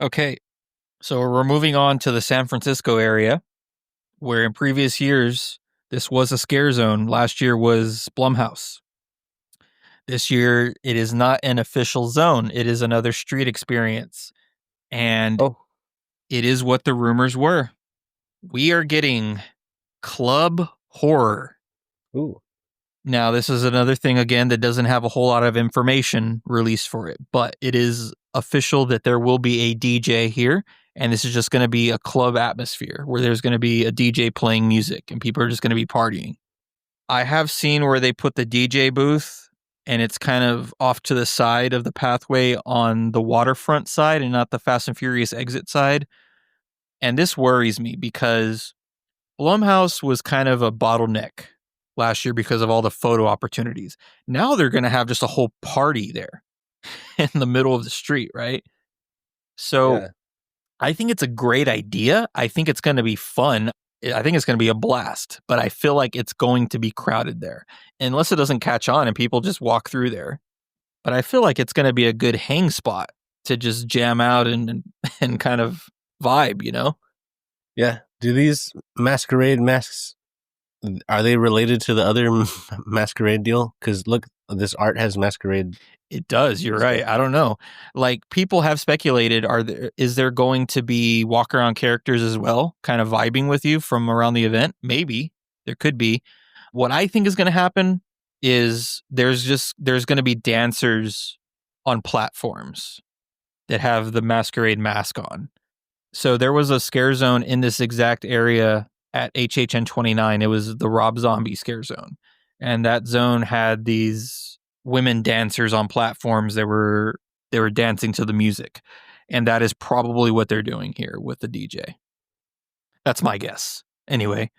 Speaker 1: Okay. So we're moving on to the San Francisco area, where in previous years, this was a scare zone. Last year was Blumhouse. This year, it is not an official zone. It is another street experience. And it is what the rumors were. We are getting club horror.
Speaker 2: Ooh.
Speaker 1: Now, this is another thing, again, that doesn't have a whole lot of information released for it, but it is official that there will be a DJ here. And this is just going to be a club atmosphere where there's going to be a DJ playing music and people are just going to be partying. I have seen where they put the DJ booth and it's kind of off to the side of the pathway on the waterfront side and not the Fast and Furious exit side. And this worries me because Blumhouse was kind of a bottleneck last year because of all the photo opportunities. Now they're going to have just a whole party there in the middle of the street, right? So I think it's a great idea. I think it's going to be fun. I think it's going to be a blast, but I feel like it's going to be crowded there unless it doesn't catch on and people just walk through there. But I feel like it's going to be a good hang spot to just jam out and kind of vibe, you know?
Speaker 2: Yeah. Do these masquerade masks Are they related to the other Masquerade deal? Because look, this art has Masquerade.
Speaker 1: It does. You're
Speaker 2: stuff.
Speaker 1: right. I don't know. Like people have speculated, is there going to be walk around characters as well, kind of vibing with you from around the event? Maybe there could be. What I think is going to happen is there's going to be dancers on platforms that have the Masquerade mask on. So there was a scare zone in this exact area at HHN29. It was the Rob Zombie scare zone. And that zone had these women dancers on platforms that were dancing to the music. And that is probably what they're doing here with the DJ. That's my guess. Anyway,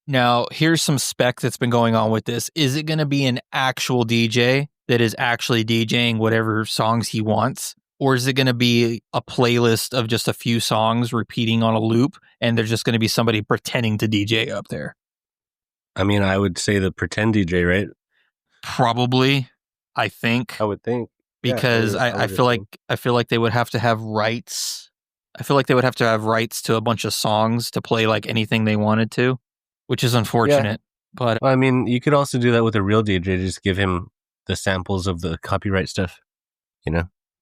Speaker 1: now here's some spec that's been going on with this. Is it going to be an actual DJ that is actually DJing whatever songs he wants? Or is it going to be a playlist of just a few songs repeating on a loop and there's just going to be somebody pretending to DJ up there?
Speaker 2: I mean, I would say the pretend DJ, right?
Speaker 1: Probably, I think.
Speaker 2: I would think.
Speaker 1: Because
Speaker 2: Yeah,
Speaker 1: I feel like they would have to have rights. I feel like they would have to have rights to a bunch of songs to play like anything they wanted to, which is unfortunate. But
Speaker 2: well, I mean, you could also do that with a real DJ. Just give him the samples of the copyright stuff.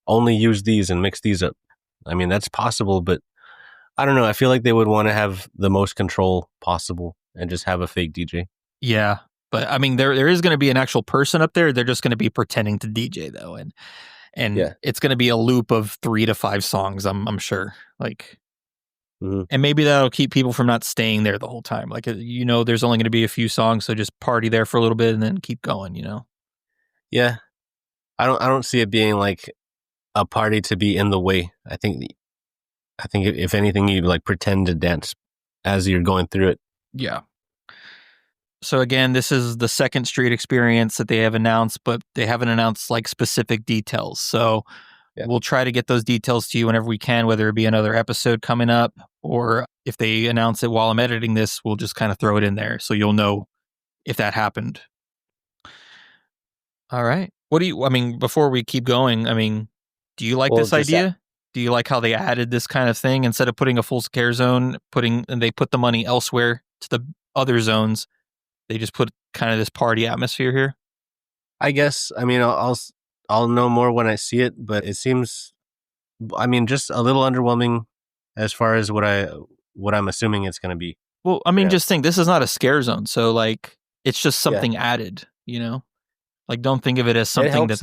Speaker 2: Only use these and mix these up. I mean, that's possible, but I don't know. I feel like they would want to have the most control possible and just have a fake DJ.
Speaker 1: Yeah. But I mean, there is going to be an actual person up there. They're just going to be pretending to DJ though. And
Speaker 2: Yeah.
Speaker 1: it's going to be a loop of 3 to 5 songs. I'm sure like,
Speaker 2: Mhm.
Speaker 1: and maybe that'll keep people from not staying there the whole time. Like, there's only going to be a few songs. So just party there for a little bit and then keep going,
Speaker 2: Yeah. I don't see it being like a party to be in the way. I think if anything, you like pretend to dance as you're going through it.
Speaker 1: Yeah. So again, this is the second street experience that they have announced, but they haven't announced like specific details. So we'll try to get those details to you whenever we can, whether it be another episode coming up or if they announce it while I'm editing this, we'll just kind of throw it in there so you'll know if that happened. All right. Before we keep going, do you like this idea? Do you like how they added this kind of thing instead of putting a full scare zone, and they put the money elsewhere to the other zones? They just put kind of this party atmosphere here.
Speaker 2: I guess. I mean, I'll know more when I see it, but it seems, I mean, just a little underwhelming as far as what I'm assuming it's going to be.
Speaker 1: Well, just think this is not a scare zone, so like it's just something added. Like don't think of it as something that's.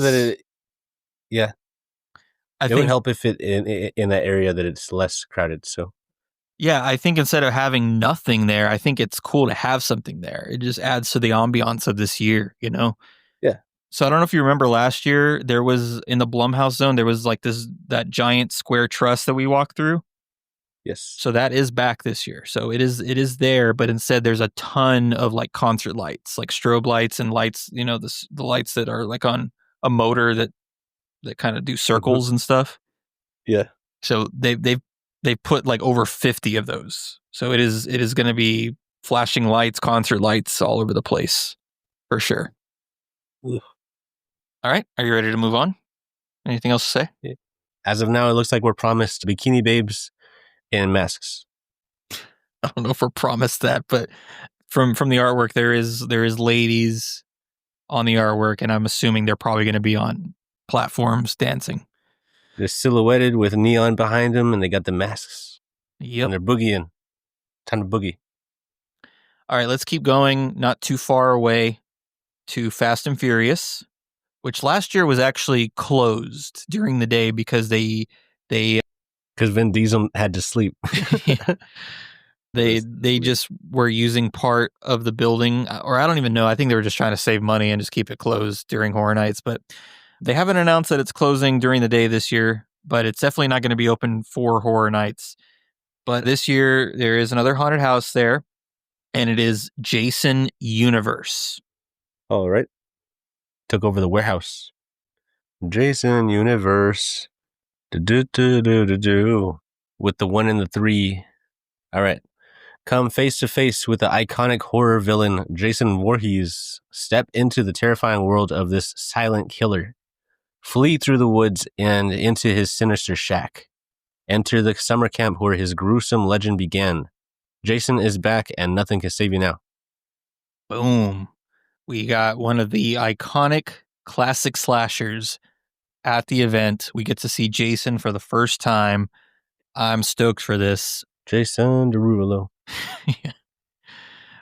Speaker 2: Yeah. It would help if it in that area that it's less crowded. So.
Speaker 1: Yeah, I think instead of having nothing there, I think it's cool to have something there. It just adds to the ambiance of this year,
Speaker 2: Yeah.
Speaker 1: So I don't know if you remember last year, there was in the Blumhouse zone, there was like that giant square truss that we walked through.
Speaker 2: Yes.
Speaker 1: So that is back this year. So it is there, but instead there's a ton of like concert lights, like strobe lights and lights, the lights that are like on a motor that kind of do circles and stuff.
Speaker 2: Yeah.
Speaker 1: So they've put like over 50 of those. So it is going to be flashing lights, concert lights all over the place for sure.
Speaker 2: Ugh.
Speaker 1: All right. Are you ready to move on? Anything else to say?
Speaker 2: Yeah. As of now, it looks like we're promised bikini babes in masks.
Speaker 1: I don't know if we're promised that, but from the artwork, there is ladies on the artwork, and I'm assuming they're probably going to be on platforms dancing.
Speaker 2: They're silhouetted with neon behind them, and they got the masks.
Speaker 1: Yep.
Speaker 2: And they're boogieing. Time to boogie.
Speaker 1: All right, let's keep going. Not too far away to Fast and Furious, which last year was actually closed during the day because because
Speaker 2: Vin Diesel had to sleep.
Speaker 1: They just were using part of the building, or I don't even know. I think they were just trying to save money and just keep it closed during Horror Nights. But they haven't announced that it's closing during the day this year, but it's definitely not going to be open for Horror Nights. But this year, there is another haunted house there, and it is Jason Universe.
Speaker 2: All right. Took over the warehouse. Jason Universe. Do-do-do-do-do-do. With the 1 and the 3. All right. Come face to face with the iconic horror villain Jason Voorhees. Step into the terrifying world of this silent killer. Flee through the woods and into his sinister shack. Enter the summer camp where his gruesome legend began. Jason is back and nothing can save you now.
Speaker 1: Boom. We got one of the iconic classic slashers at the event. We get to see Jason for the first time. I'm stoked for this.
Speaker 2: Jason Derulo. He's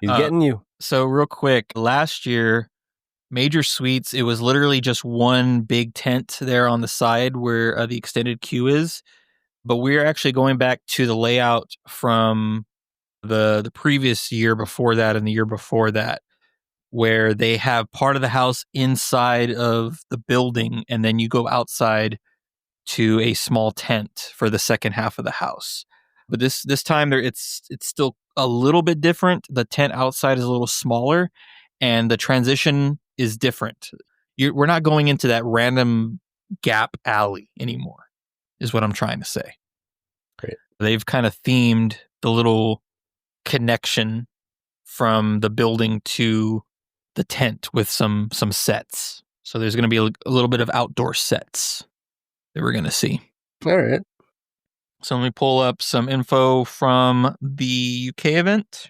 Speaker 2: getting you.
Speaker 1: So real quick, last year, Major Suites, it was literally just one big tent there on the side where the extended queue is. But we're actually going back to the layout from the previous year before that and the year before that, where they have part of the house inside of the building, and then you go outside to a small tent for the second half of the house. But this time there it's still a little bit different. The tent outside is a little smaller, and the transition is different. We're not going into that random gap alley anymore, is what I'm trying to say.
Speaker 2: Great.
Speaker 1: They've kind of themed the little connection from the building to the tent with some sets. So there's going to be a little bit of outdoor sets that we're going to see.
Speaker 2: All right.
Speaker 1: So let me pull up some info from the UK event.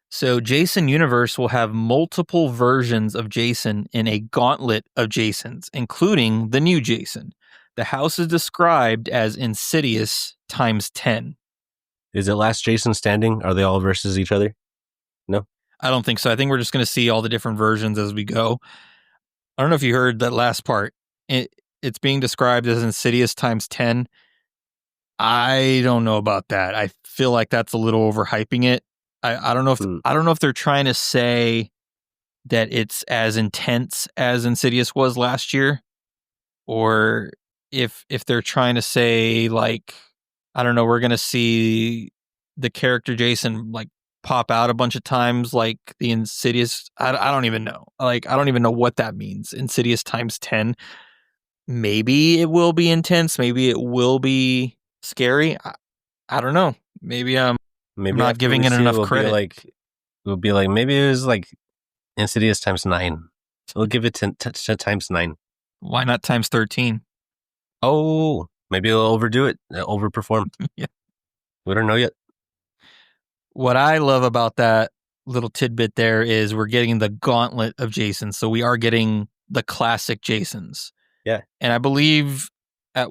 Speaker 1: So Jason Universe will have multiple versions of Jason in a gauntlet of Jasons, including the new Jason. The house is described as Insidious times 10.
Speaker 2: Is it Last Jason Standing? Are they all versus each other? No?
Speaker 1: I don't think so. I think we're just going to see all the different versions as we go. I don't know if you heard that last part. It's being described as Insidious times 10. I don't know about that. I feel like that's a little overhyping it. I don't know if I don't know if they're trying to say that it's as intense as Insidious was last year, or if they're trying to say, like, I don't know, we're gonna see the character Jason like pop out a bunch of times like the Insidious. I don't even know. Like, I don't even know what that means. Insidious times 10. Maybe it will be intense. Maybe it will be scary. I don't know. Maybe I'm not giving it enough credit.
Speaker 2: We'll be like, maybe it was like Insidious times 9. We'll give it times 9.
Speaker 1: Why not times 13?
Speaker 2: Oh, maybe it'll overdo it, overperform.
Speaker 1: Yeah.
Speaker 2: We don't know yet.
Speaker 1: What I love about that little tidbit there is we're getting the gauntlet of Jasons. So we are getting the classic Jasons.
Speaker 2: Yeah.
Speaker 1: And I believe at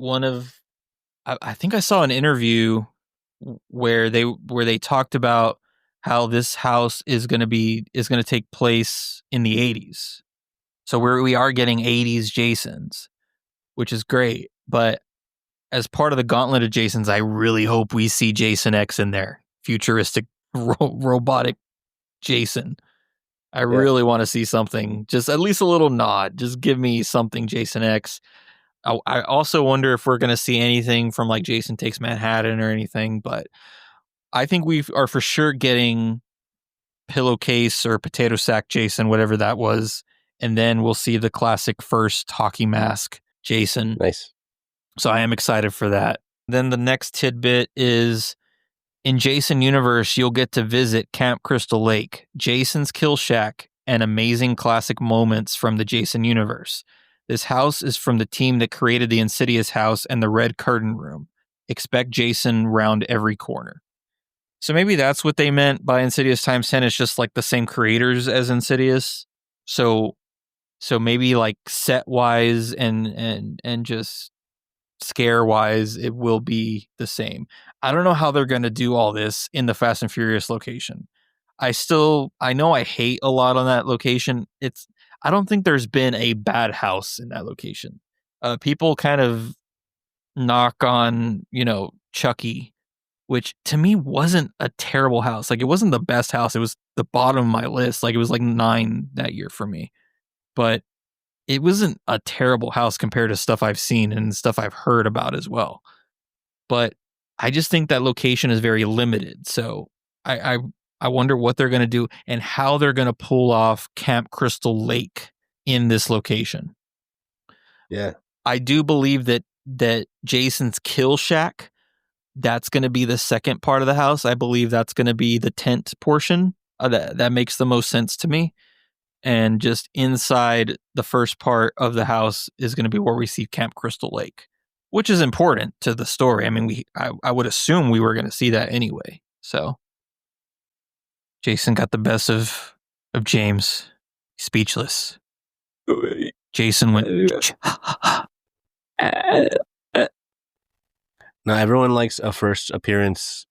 Speaker 1: I think I saw an interview where they talked about how this house is going to take place in the 80s. So we are getting 80s Jasons, which is great. But as part of the gauntlet of Jasons, I really hope we see Jason X in there. Futuristic robotic Jason. I really want to see something, just at least a little nod. Just give me something Jason X. I also wonder if we're going to see anything from like Jason Takes Manhattan or anything, but I think we are for sure getting pillowcase or potato sack Jason, whatever that was. And then we'll see the classic first hockey mask Jason.
Speaker 2: Nice.
Speaker 1: So I am excited for that. Then the next tidbit is in Jason Universe, you'll get to visit Camp Crystal Lake, Jason's Kill Shack, and amazing classic moments from the Jason Universe. This house is from the team that created the Insidious house and the Red Curtain Room. Expect Jason round every corner. So maybe that's what they meant by Insidious times 10. It's just like the same creators as Insidious. So maybe like set wise and just scare wise, it will be the same. I don't know how they're going to do all this in the Fast and Furious location. I know I hate a lot on that location. I don't think there's been a bad house in that location. People kind of knock on, Chucky, which to me wasn't a terrible house. Like, it wasn't the best house. It was the bottom of my list. Like, it was like 9 that year for me. But it wasn't a terrible house compared to stuff I've seen and stuff I've heard about as well. But I just think that location is very limited. So I wonder what they're going to do and how they're going to pull off Camp Crystal Lake in this location.
Speaker 2: Yeah.
Speaker 1: I do believe that Jason's Kill Shack, that's going to be the second part of the house. I believe that's going to be the tent portion. That makes the most sense to me. And just inside the first part of the house is going to be where we see Camp Crystal Lake, which is important to the story. I mean, I would assume we were going to see that anyway. So Jason got the best of James. Speechless. Jason went.
Speaker 2: Now everyone likes a first appearance.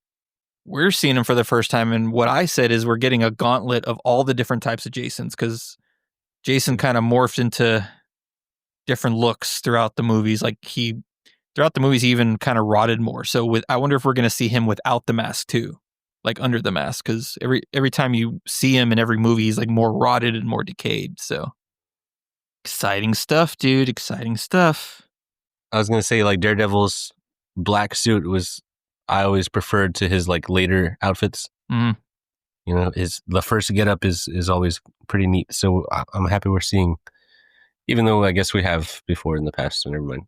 Speaker 1: We're seeing him for the first time, and what I said is we're getting a gauntlet of all the different types of Jasons, because Jason kind of morphed into different looks throughout the movies. Like throughout the movies, he even kind of rotted more. So I wonder if we're going to see him without the mask too, like under the mask, because every time you see him in every movie, he's like more rotted and more decayed. So exciting stuff, dude. Exciting stuff.
Speaker 2: I was gonna say like Daredevil's black suit was I always preferred to his like later outfits.
Speaker 1: Mm.
Speaker 2: You know, the first get up is always pretty neat. So I'm happy we're seeing, even though I guess we have before in the past. So never mind.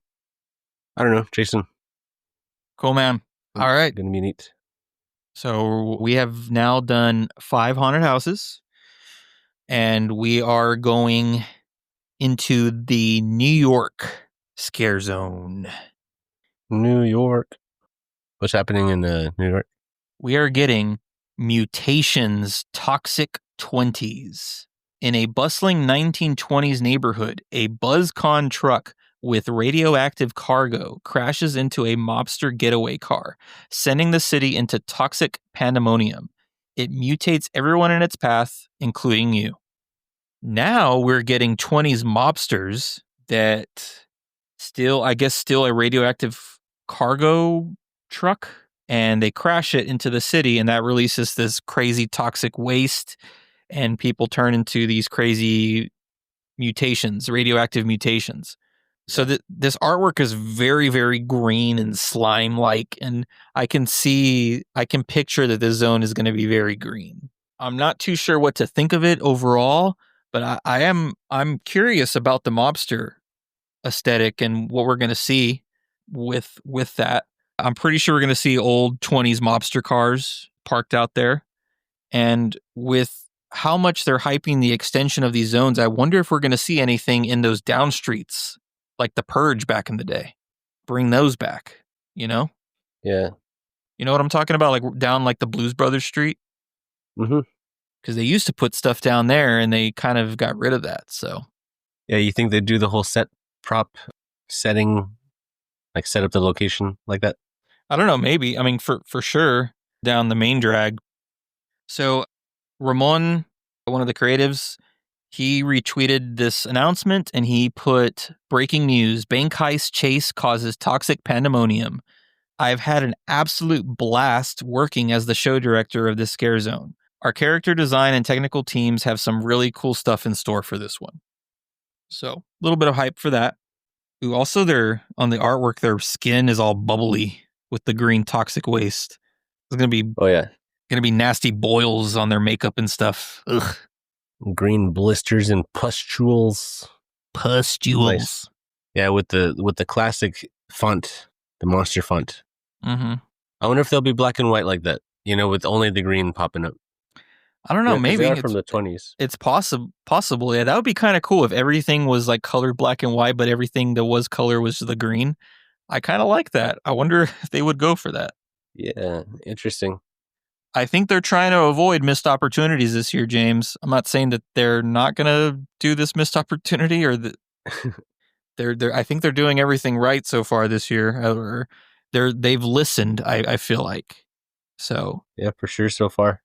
Speaker 2: I don't know, Jason.
Speaker 1: Cool, man. All right.
Speaker 2: Gonna be neat.
Speaker 1: So we have now done 5 haunted houses, and we are going into the New York scare zone.
Speaker 2: New York. What's happening in New York?
Speaker 1: We are getting Mutation's Toxic 20s. In a bustling 1920s neighborhood, a BuzzCon truck with radioactive cargo crashes into a mobster getaway car, sending the city into toxic pandemonium. It mutates everyone in its path, including you. Now we're getting 20s mobsters that steal a radioactive cargo truck, and they crash it into the city, and that releases this crazy toxic waste, and people turn into these crazy mutations, radioactive mutations. So this artwork is very, very green and slime-like, and I can picture that this zone is going to be very green. I'm not too sure what to think of it overall, but I'm curious about the mobster aesthetic and what we're going to see with that. I'm pretty sure we're going to see old 20s mobster cars parked out there, and with how much they're hyping the extension of these zones, I wonder if we're going to see anything in those down streets, like the Purge back in the day. Bring those back, you know?
Speaker 2: Yeah.
Speaker 1: You know what I'm talking about? Like down like the Blues Brothers Street?
Speaker 2: Mm-hmm.
Speaker 1: Because they used to put stuff down there, and they kind of got rid of that, so.
Speaker 2: Yeah, you think they'd do the whole set prop setting, like set up the location like that?
Speaker 1: I don't know, maybe. I mean, for sure, down the main drag. So Ramon, one of the creatives, he retweeted this announcement, and he put, breaking news, bank heist chase causes toxic pandemonium. I've had an absolute blast working as the show director of this scare zone. Our character design and technical teams have some really cool stuff in store for this one. So a little bit of hype for that. Ooh, also, on the artwork, their skin is all bubbly with the green toxic waste. It's gonna be nasty boils on their makeup and stuff. Ugh.
Speaker 2: Green blisters and pustules.
Speaker 1: Nice.
Speaker 2: Yeah, with the classic font, the monster font.
Speaker 1: Mm-hmm.
Speaker 2: I wonder if they'll be black and white like that. You know, with only the green popping up.
Speaker 1: I don't know. Maybe
Speaker 2: they are from the 20s.
Speaker 1: It's possible. Yeah, that would be kind of cool if everything was like colored black and white, but everything that was color was the green. I kind of like that. I wonder if they would go for that.
Speaker 2: Yeah, interesting.
Speaker 1: I think they're trying to avoid missed opportunities this year, James. I'm not saying that they're not going to do this missed opportunity, or that I think they're doing everything right so far this year. Or they've listened. I feel like so.
Speaker 2: Yeah, for sure so far.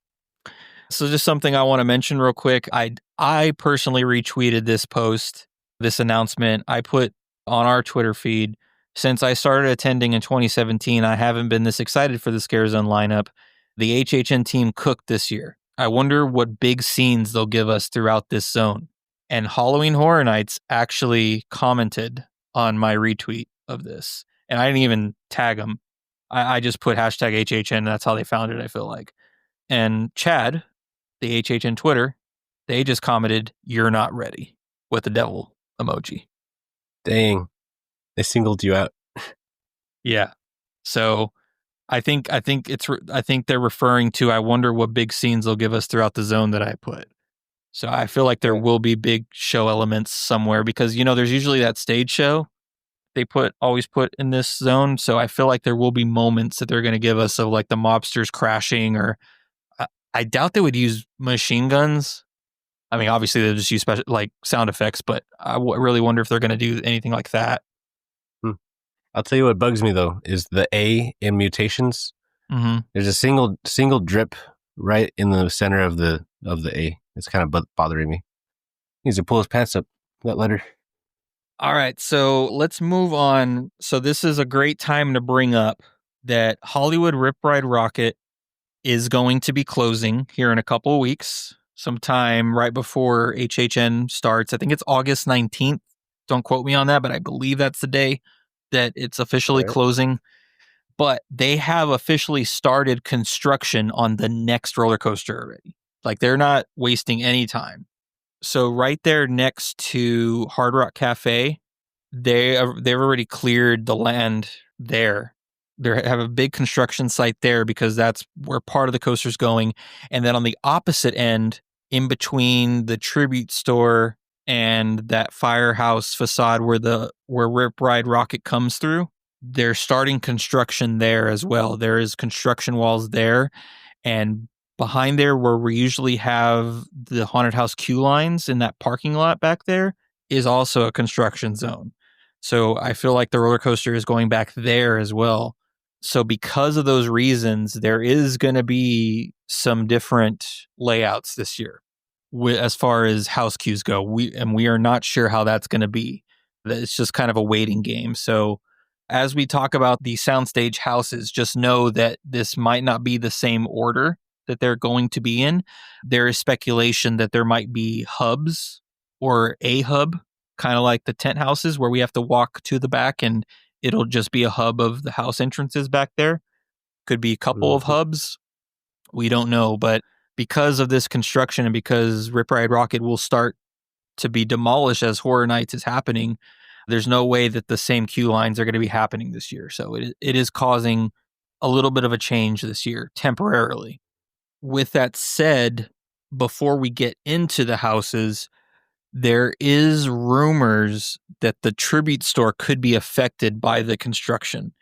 Speaker 1: So just something I want to mention real quick. I personally retweeted this post, this announcement. I put on our Twitter feed, since I started attending in 2017, I haven't been this excited for the Scare Zone lineup. The HHN team cooked this year. I wonder what big scenes they'll give us throughout this zone. And Halloween Horror Nights actually commented on my retweet of this. And I didn't even tag them. I just put hashtag HHN. That's how they found it, I feel like. And Chad, the HHN Twitter, they just commented, "You're not ready," with the devil emoji.
Speaker 2: Dang. They singled you out.
Speaker 1: Yeah. So I think they're referring to, I wonder what big scenes they'll give us throughout the zone that I put. So I feel like there will be big show elements somewhere, because, you know, there's usually that stage show they always put in this zone. So I feel like there will be moments that they're going to give us of like the mobsters crashing, or I doubt they would use machine guns. I mean, obviously they'll just use special like sound effects, but really wonder if they're going to do anything like that.
Speaker 2: I'll tell you what bugs me though is the A in mutations.
Speaker 1: Mm-hmm.
Speaker 2: There's a single drip right in the center of the A. It's kind of bothering me. He needs to pull his pants up. That letter.
Speaker 1: All right, so let's move on. So this is a great time to bring up that Hollywood Rip Ride Rocket is going to be closing here in a couple of weeks, sometime right before HHN starts. I think it's August 19th. Don't quote me on that, but I believe that's the day that it's officially closing. But they have officially started construction on the next roller coaster already. Like they're not wasting any time. So right there next to Hard Rock Cafe, they've already cleared the land there. They have a big construction site there because that's where part of the coaster's going. And then on the opposite end, in between the tribute store and that firehouse facade where Rip Ride Rocket comes through, they're starting construction there as well. There is construction walls there, and behind there where we usually have the haunted house queue lines in that parking lot back there is also a construction zone. So I feel like the roller coaster is going back there as well. So because of those reasons, there is going to be some different layouts this year as far as house queues go. We are not sure how that's going to be. It's just kind of a waiting game. So as we talk about the soundstage houses, just know that this might not be the same order that they're going to be in. There is speculation that there might be hubs or a hub, kind of like the tent houses where we have to walk to the back and it'll just be a hub of the house entrances back there. Could be a couple of hubs. We don't know, but because of this construction and because Rip Ride Rocket will start to be demolished as Horror Nights is happening, there's no way that the same queue lines are going to be happening this year. So it is causing a little bit of a change this year temporarily. With that said, before we get into the houses, there is rumors that the tribute store could be affected by the construction.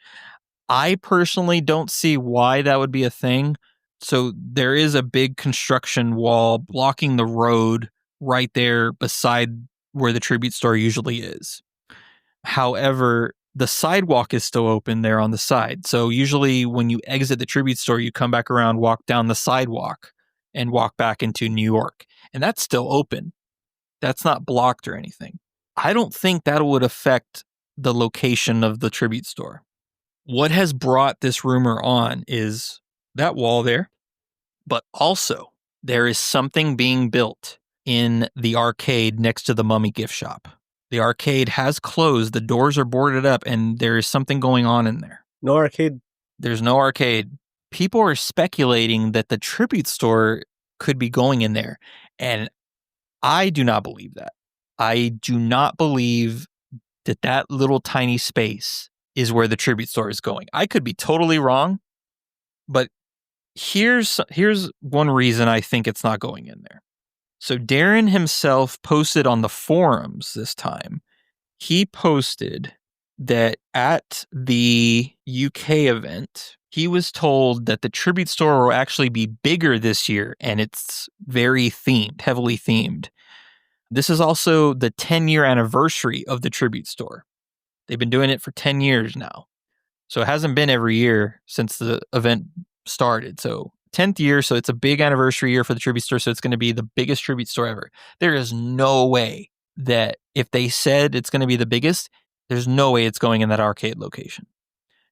Speaker 1: I personally don't see why that would be a thing. So there is a big construction wall blocking the road right there beside where the tribute store usually is. However, the sidewalk is still open there on the side. So usually when you exit the tribute store, you come back around, walk down the sidewalk, and walk back into New York. And that's still open. That's not blocked or anything. I don't think that would affect the location of the tribute store. What has brought this rumor on is that wall there, but also there is something being built in the arcade next to the Mummy gift shop. The arcade has closed, the doors are boarded up, and there is something going on in there.
Speaker 2: No arcade?
Speaker 1: There's no arcade. People are speculating that the tribute store could be going in there, and I do not believe that. I do not believe that that little tiny space is where the tribute store is going. I could be totally wrong, but here's one reason I think it's not going in there. So Darren himself posted on the forums this time. He posted that at the UK event, he was told that the tribute store will actually be bigger this year and it's very themed, heavily themed. This is also the 10-year anniversary of the tribute store. They've been doing it for 10 years now. So it hasn't been every year since the event started. So 10th year, so it's a big anniversary year for the tribute store, so it's going to be the biggest tribute store ever. There is no way that if they said it's going to be the biggest, there's no way it's going in that arcade location.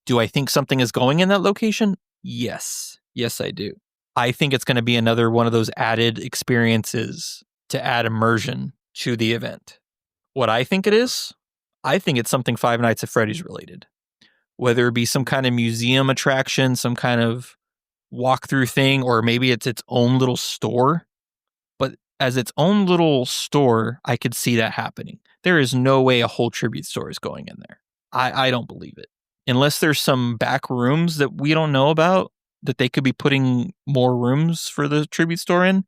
Speaker 1: Do I think something is going in that location? Yes. Yes, I do. I think it's going to be another one of those added experiences to add immersion to the event. What I think it is, I think it's something Five Nights at Freddy's related. Whether it be some kind of museum attraction, some kind of walkthrough thing, or maybe it's its own little store. But as its own little store, I could see that happening. There is no way a whole tribute store is going in there. I don't believe it. Unless there's some back rooms that we don't know about, that they could be putting more rooms for the tribute store in.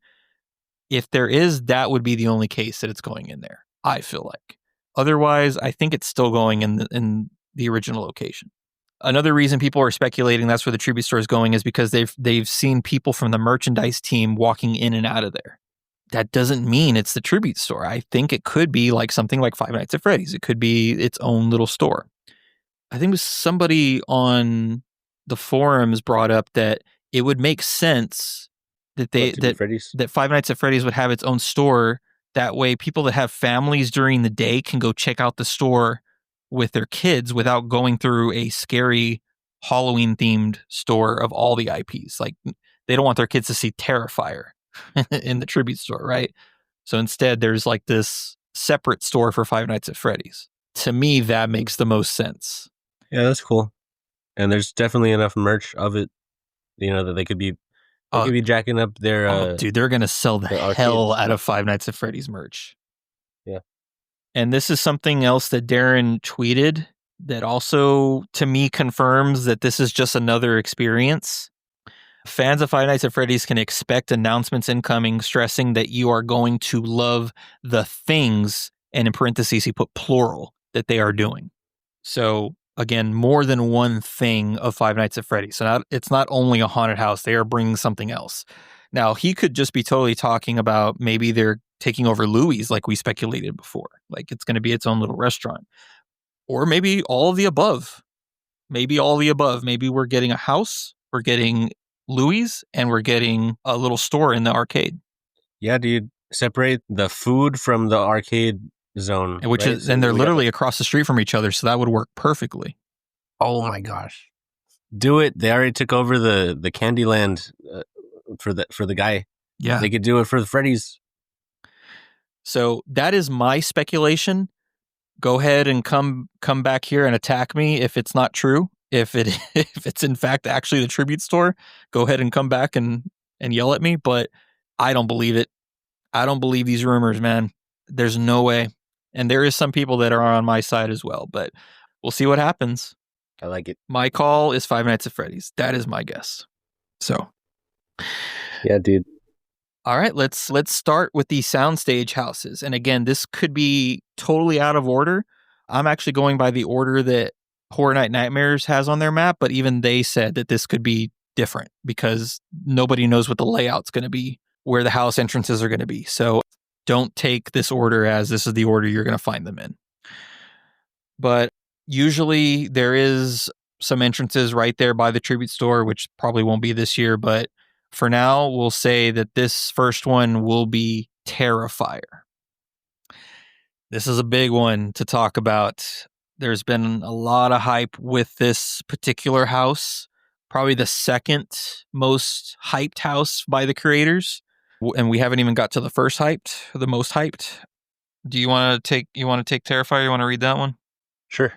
Speaker 1: If there is, that would be the only case that it's going in there, I feel like. Otherwise, I think it's still going in the original location. Another reason people are speculating that's where the tribute store is going is because they've seen people from the merchandise team walking in and out of there. That doesn't mean it's the tribute store. I think it could be like something like Five Nights at Freddy's. It could be its own little store. I think it was somebody on the forums brought up that it would make sense that that Five Nights at Freddy's would have its own store. That way, people that have families during the day can go check out the store with their kids without going through a scary Halloween themed store of all the IPs. Like they don't want their kids to see Terrifier in the tribute store, right? So instead, there's like this separate store for Five Nights at Freddy's. To me, that makes the most sense.
Speaker 2: Yeah, that's cool. And there's definitely enough merch of it, that they could be jacking up their.
Speaker 1: Dude, they're gonna sell the hell out of Five Nights at Freddy's merch.
Speaker 2: Yeah.
Speaker 1: And this is something else that Darren tweeted that also, to me, confirms that this is just another experience. Fans of Five Nights at Freddy's can expect announcements incoming stressing that you are going to love the things, and in parentheses, he put plural, that they are doing. So, again, more than one thing of Five Nights at Freddy's. So it's not only a haunted house, they are bringing something else. Now, he could just be totally talking about maybe they're taking over Louis, like we speculated before. Like it's going to be its own little restaurant. Or maybe all of the above. Maybe all of the above. Maybe we're getting a house, we're getting Louis, and we're getting a little store in the arcade.
Speaker 2: Yeah, dude. Separate the food from the arcade zone.
Speaker 1: Which
Speaker 2: right?
Speaker 1: is, and they're literally across the street from each other, so that would work perfectly.
Speaker 2: Oh my gosh. Do it. They already took over the Candyland for the guy.
Speaker 1: Yeah.
Speaker 2: They could do it for the Freddy's.
Speaker 1: So that is my speculation. Go ahead and come back here and attack me if it's not true. If it's in fact actually the tribute store, go ahead and come back and yell at me. But I don't believe it. I don't believe these rumors, man. There's no way. And there is some people that are on my side as well, but we'll see what happens.
Speaker 2: I like it.
Speaker 1: My call is Five Nights at Freddy's. That is my guess. So,
Speaker 2: yeah, dude.
Speaker 1: All right, let's start with the soundstage houses. And again, this could be totally out of order. I'm actually going by the order that Horror Night Nightmares has on their map, but even they said that this could be different because nobody knows what the layout's going to be, where the house entrances are going to be. So don't take this order as this is the order you're going to find them in. But usually there is some entrances right there by the tribute store, which probably won't be this year. But for now, we'll say that this first one will be Terrifier. This is a big one to talk about. There's been a lot of hype with this particular house, probably the second most hyped house by the creators. And we haven't even got to the first hyped, the most hyped. Do you want to take Terrifier? You want to read that one?
Speaker 2: Sure.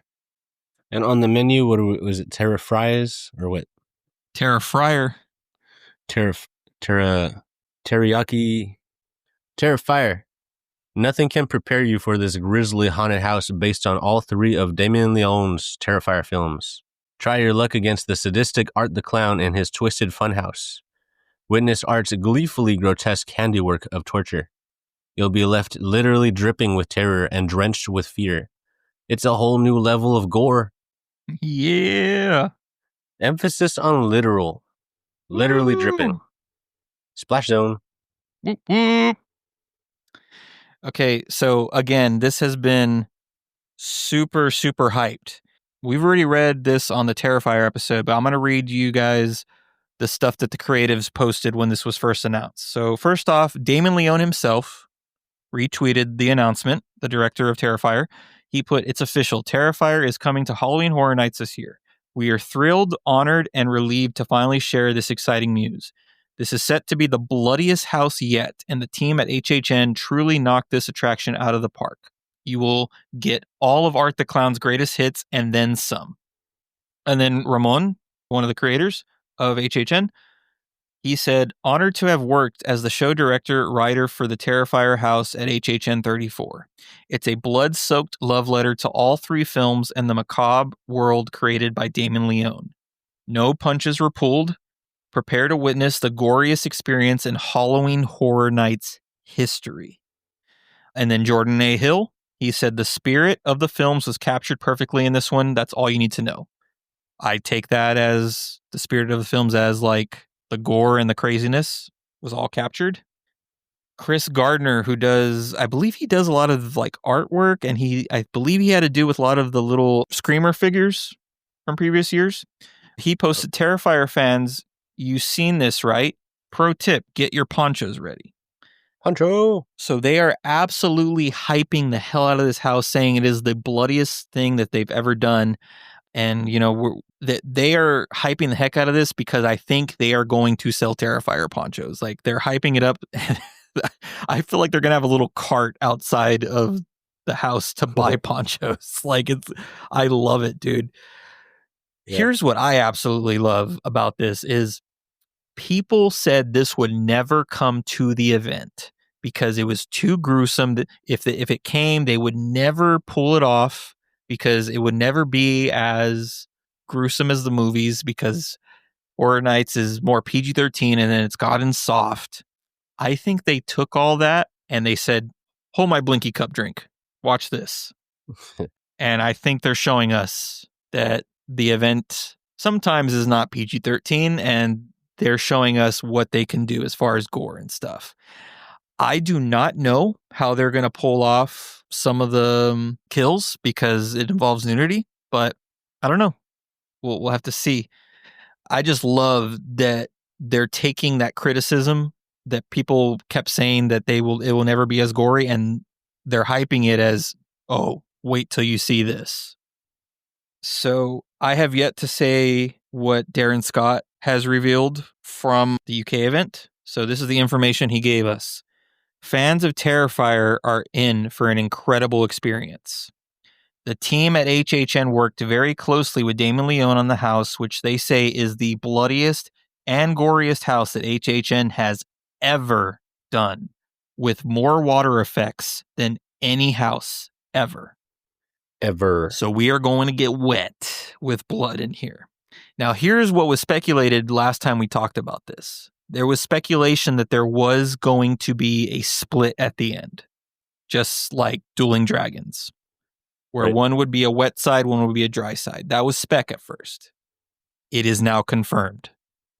Speaker 2: And on the menu, was it Terra Fries or what?
Speaker 1: Terra Fryer.
Speaker 2: Teriyaki. Terrifier. Nothing can prepare you for this grisly haunted house based on all three of Damien Leone's Terrifier films. Try your luck against the sadistic Art the Clown and his twisted funhouse. Witness Art's gleefully grotesque handiwork of torture. You'll be left literally dripping with terror and drenched with fear. It's a whole new level of gore.
Speaker 1: Yeah.
Speaker 2: Emphasis on literal. Literally dripping. Splash zone.
Speaker 1: Whoop, whoop. Okay, so again, this has been super, super hyped. We've already read this on the Terrifier episode, but I'm going to read you guys the stuff that the creatives posted when this was first announced. So first off, Damon Leone himself retweeted the announcement, the director of Terrifier. He put, "It's official. Terrifier is coming to Halloween Horror Nights this year. We are thrilled, honored, and relieved to finally share this exciting news. This is set to be the bloodiest house yet, and the team at HHN truly knocked this attraction out of the park. You will get all of Art the Clown's greatest hits and then some." And then Ramon, one of the creators of HHN, he said, "Honored to have worked as the show director, writer for the Terrifier house at HHN34. It's a blood-soaked love letter to all three films and the macabre world created by Damon Leone. No punches were pulled. Prepare to witness the goriest experience in Halloween Horror Nights history." And then Jordan A. Hill, he said, "The spirit of the films was captured perfectly in this one. That's all you need to know." I take that as the spirit of the films, as like the gore and the craziness was all captured. Chris Gardner, who does, I believe he does a lot of like artwork, and I believe he had to do with a lot of the little Screamer figures from previous years. He posted, Terrifier fans, you've seen this, right? Pro tip, get your ponchos ready.
Speaker 2: Poncho!
Speaker 1: So they are absolutely hyping the hell out of this house, saying it is the bloodiest thing that they've ever done. And, you know, they are hyping the heck out of this because I think they are going to sell Terrifier ponchos. Like, they're hyping it up. I feel like they're going to have a little cart outside of the house to buy ponchos. Like, I love it, dude. Yeah. Here's what I absolutely love about this is people said this would never come to the event because it was too gruesome. If it came, they would never pull it off because it would never be as gruesome as the movies, because Horror Nights is more PG-13 and then it's gotten soft. I think they took all that and they said, hold my blinky cup drink. Watch this. And I think they're showing us that the event sometimes is not PG-13, and they're showing us what they can do as far as gore and stuff. I do not know how they're going to pull off some of the kills because it involves nudity, but I don't know. We'll have to see. I just love that they're taking that criticism that people kept saying that it will never be as gory, and they're hyping it as, oh, wait till you see this. So I have yet to say what Darren Scott has revealed from the UK event. So this is the information he gave us. Fans of Terrifier are in for an incredible experience. The team at HHN worked very closely with Damon Leone on the house, which they say is the bloodiest and goriest house that HHN has ever done, with more water effects than any house ever. So we are going to get wet with blood in here. Now, here's what was speculated last time we talked about this. There was speculation that there was going to be a split at the end, just like Dueling Dragons, where one would be a wet side, one would be a dry side. That was spec at first. It is now confirmed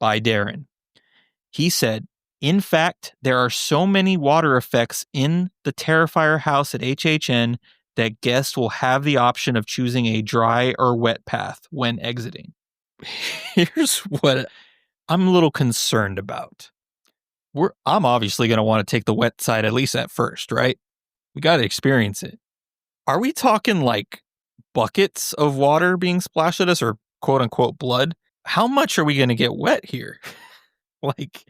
Speaker 1: by Darren. He said, in fact, there are so many water effects in the Terrifier house at HHN that guests will have the option of choosing a dry or wet path when exiting. Here's what I'm a little concerned about. I'm obviously going to want to take the wet side, at least at first, right? We got to experience it. Are we talking like buckets of water being splashed at us, or quote unquote blood? How much are we going to get wet here? Like,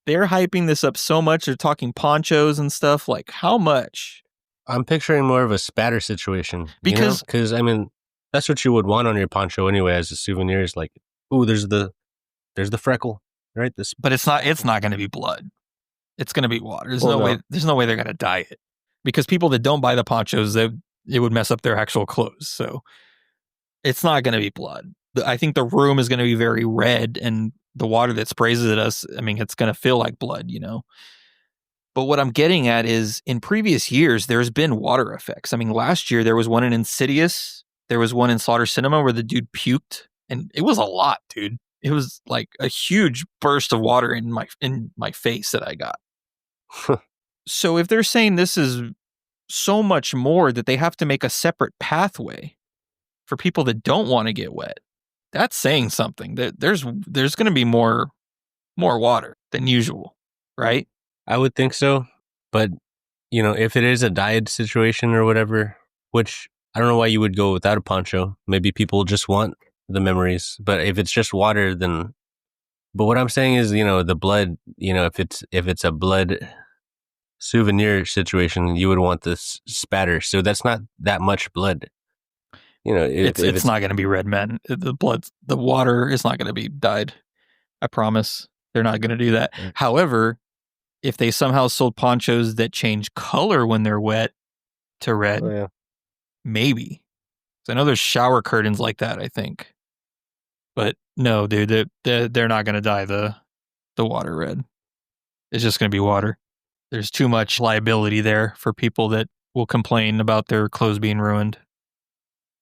Speaker 1: they're hyping this up so much. They're talking ponchos and stuff. Like, how much?
Speaker 2: I'm picturing more of a spatter situation. Because, I mean, that's what you would want on your poncho anyway as a souvenir, is like, ooh, there's the freckle, right?
Speaker 1: But it's not going to be blood. It's going to be water. There's no way they're going to dye it, because people that don't buy the ponchos, it would mess up their actual clothes. So it's not going to be blood. I think the room is going to be very red, and the water that sprays at us, I mean, it's going to feel like blood, But what I'm getting at is, in previous years, there's been water effects. I mean, last year there was one in Insidious. There was one in Slaughter Cinema where the dude puked, and it was a lot, dude. It was like a huge burst of water in my face that I got. So if they're saying this is so much more that they have to make a separate pathway for people that don't want to get wet, that's saying something. There's going to be more water than usual, right?
Speaker 2: I would think so. But, if it is a dyed situation or whatever, which I don't know why you would go without a poncho. Maybe people just want the memories. But if it's just water, then... But what I'm saying is, the blood, if it's a blood souvenir situation, you would want this spatter. So that's not that much blood.
Speaker 1: It's not going to be red, man. The water is not going to be dyed. I promise. They're not going to do that. Right. However, if they somehow sold ponchos that change color when they're wet to red, maybe. I know there's shower curtains like that, I think. But no, dude, they're not going to dye the water red. It's just going to be water. There's too much liability there for people that will complain about their clothes being ruined.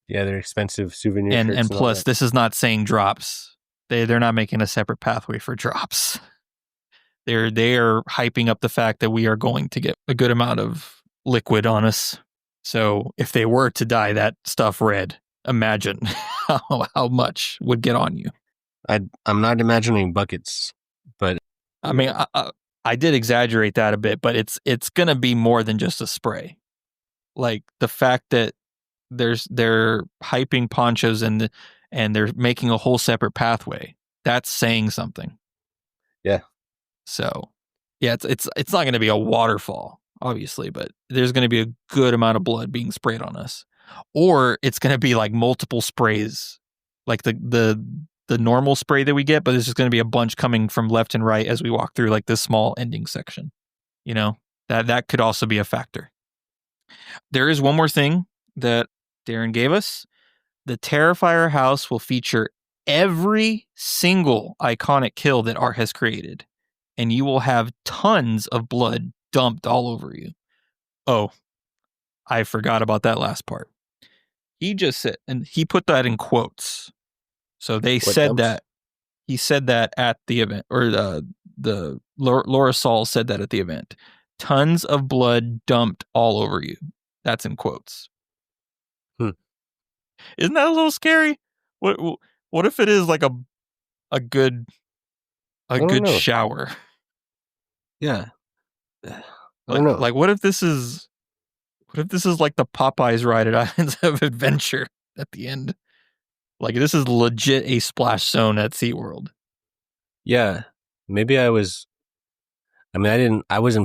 Speaker 2: Yeah, they're expensive souvenir
Speaker 1: And
Speaker 2: shirts
Speaker 1: and
Speaker 2: and all
Speaker 1: plus,
Speaker 2: that.
Speaker 1: this is not saying drops. They're not making a separate pathway for drops. They are hyping up the fact that we are going to get a good amount of liquid on us. So if they were to dye that stuff red, imagine how much would get on you.
Speaker 2: I'm not imagining buckets, but
Speaker 1: I mean, I did exaggerate that a bit, but it's gonna be more than just a spray. Like the fact that they're hyping ponchos and they're making a whole separate pathway. That's saying something.
Speaker 2: yeah.
Speaker 1: So, yeah, it's not going to be a waterfall, obviously, but there's going to be a good amount of blood being sprayed on us, or it's going to be like multiple sprays, like the normal spray that we get, but there's just going to be a bunch coming from left and right as we walk through like this small ending section. You know, that could also be a factor. There is one more thing that Darren gave us. The Terrifier house will feature every single iconic kill that Art has created, and you will have tons of blood dumped all over you. Oh, I forgot about that last part. He just said, and he put that in quotes. So they
Speaker 2: What
Speaker 1: said
Speaker 2: dumps?
Speaker 1: that he said that at the event, or the Laura Saul said that at the event. Tons of blood dumped all over you. That's in quotes. Isn't that a little scary? What what if it is like a good
Speaker 2: I don't know.
Speaker 1: shower?
Speaker 2: Yeah. I don't know.
Speaker 1: Like what if this is like the Popeyes ride at Islands of Adventure at the end? Like this is legit a splash zone at SeaWorld.
Speaker 2: Yeah. Maybe I wasn't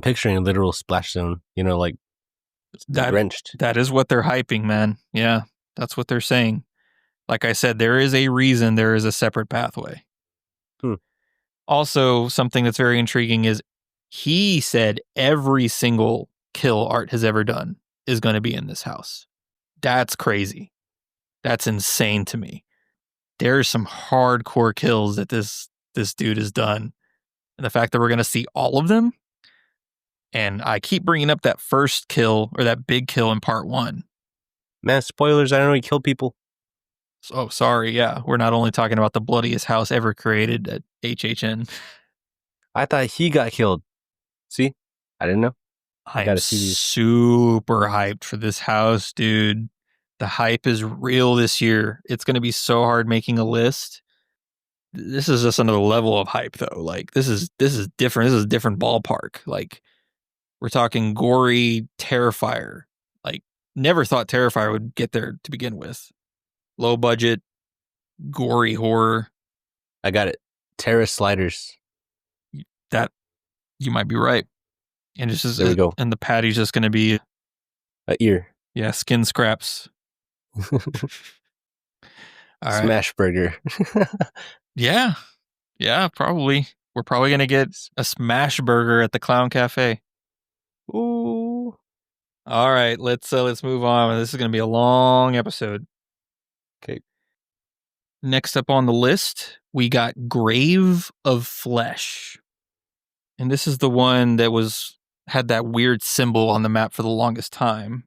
Speaker 2: picturing a literal splash zone, like drenched.
Speaker 1: That is what they're hyping, man. Yeah, that's what they're saying. Like I said, there is a reason there is a separate pathway.
Speaker 2: Hmm.
Speaker 1: Also, something that's very intriguing is he said every single kill Art has ever done is going to be in this house. That's crazy. That's insane to me. There's some hardcore kills that this dude has done. And the fact that we're going to see all of them, and I keep bringing up that first kill or that big kill in part 1.
Speaker 2: Man, spoilers, I don't know he killed people.
Speaker 1: Oh, sorry. Yeah, we're not only talking about the bloodiest house ever created at HHN.
Speaker 2: I thought he got killed. See? I didn't know.
Speaker 1: I'm super hyped for this house, dude. The hype is real this year. It's going to be so hard making a list. This is just another level of hype, though. Like this is different. This is a different ballpark. Like we're talking gory Terrifier. Like never thought Terrifier would get there to begin with. Low budget, gory horror.
Speaker 2: I got it. Terra sliders.
Speaker 1: That you might be right. And it's just
Speaker 2: There we go.
Speaker 1: And the patty's just going to be
Speaker 2: a ear.
Speaker 1: Yeah, skin scraps. All right.
Speaker 2: Smash burger.
Speaker 1: Yeah. Yeah, probably. We're probably going to get a smash burger at the Clown Cafe.
Speaker 2: Ooh.
Speaker 1: All right, let's move on. This is going to be a long episode.
Speaker 2: Okay.
Speaker 1: Next up on the list, we got Grave of Flesh. And this is the one that had that weird symbol on the map for the longest time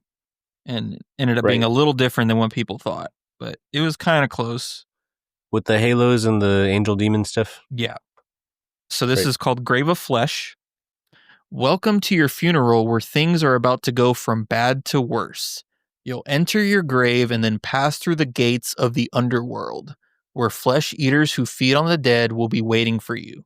Speaker 1: and ended up being a little different than what people thought, but it was kind of close.
Speaker 2: With the halos and the angel demon stuff?
Speaker 1: Yeah. So this is called Grave of Flesh. Welcome to your funeral where things are about to go from bad to worse. You'll enter your grave and then pass through the gates of the underworld, where flesh eaters who feed on the dead will be waiting for you.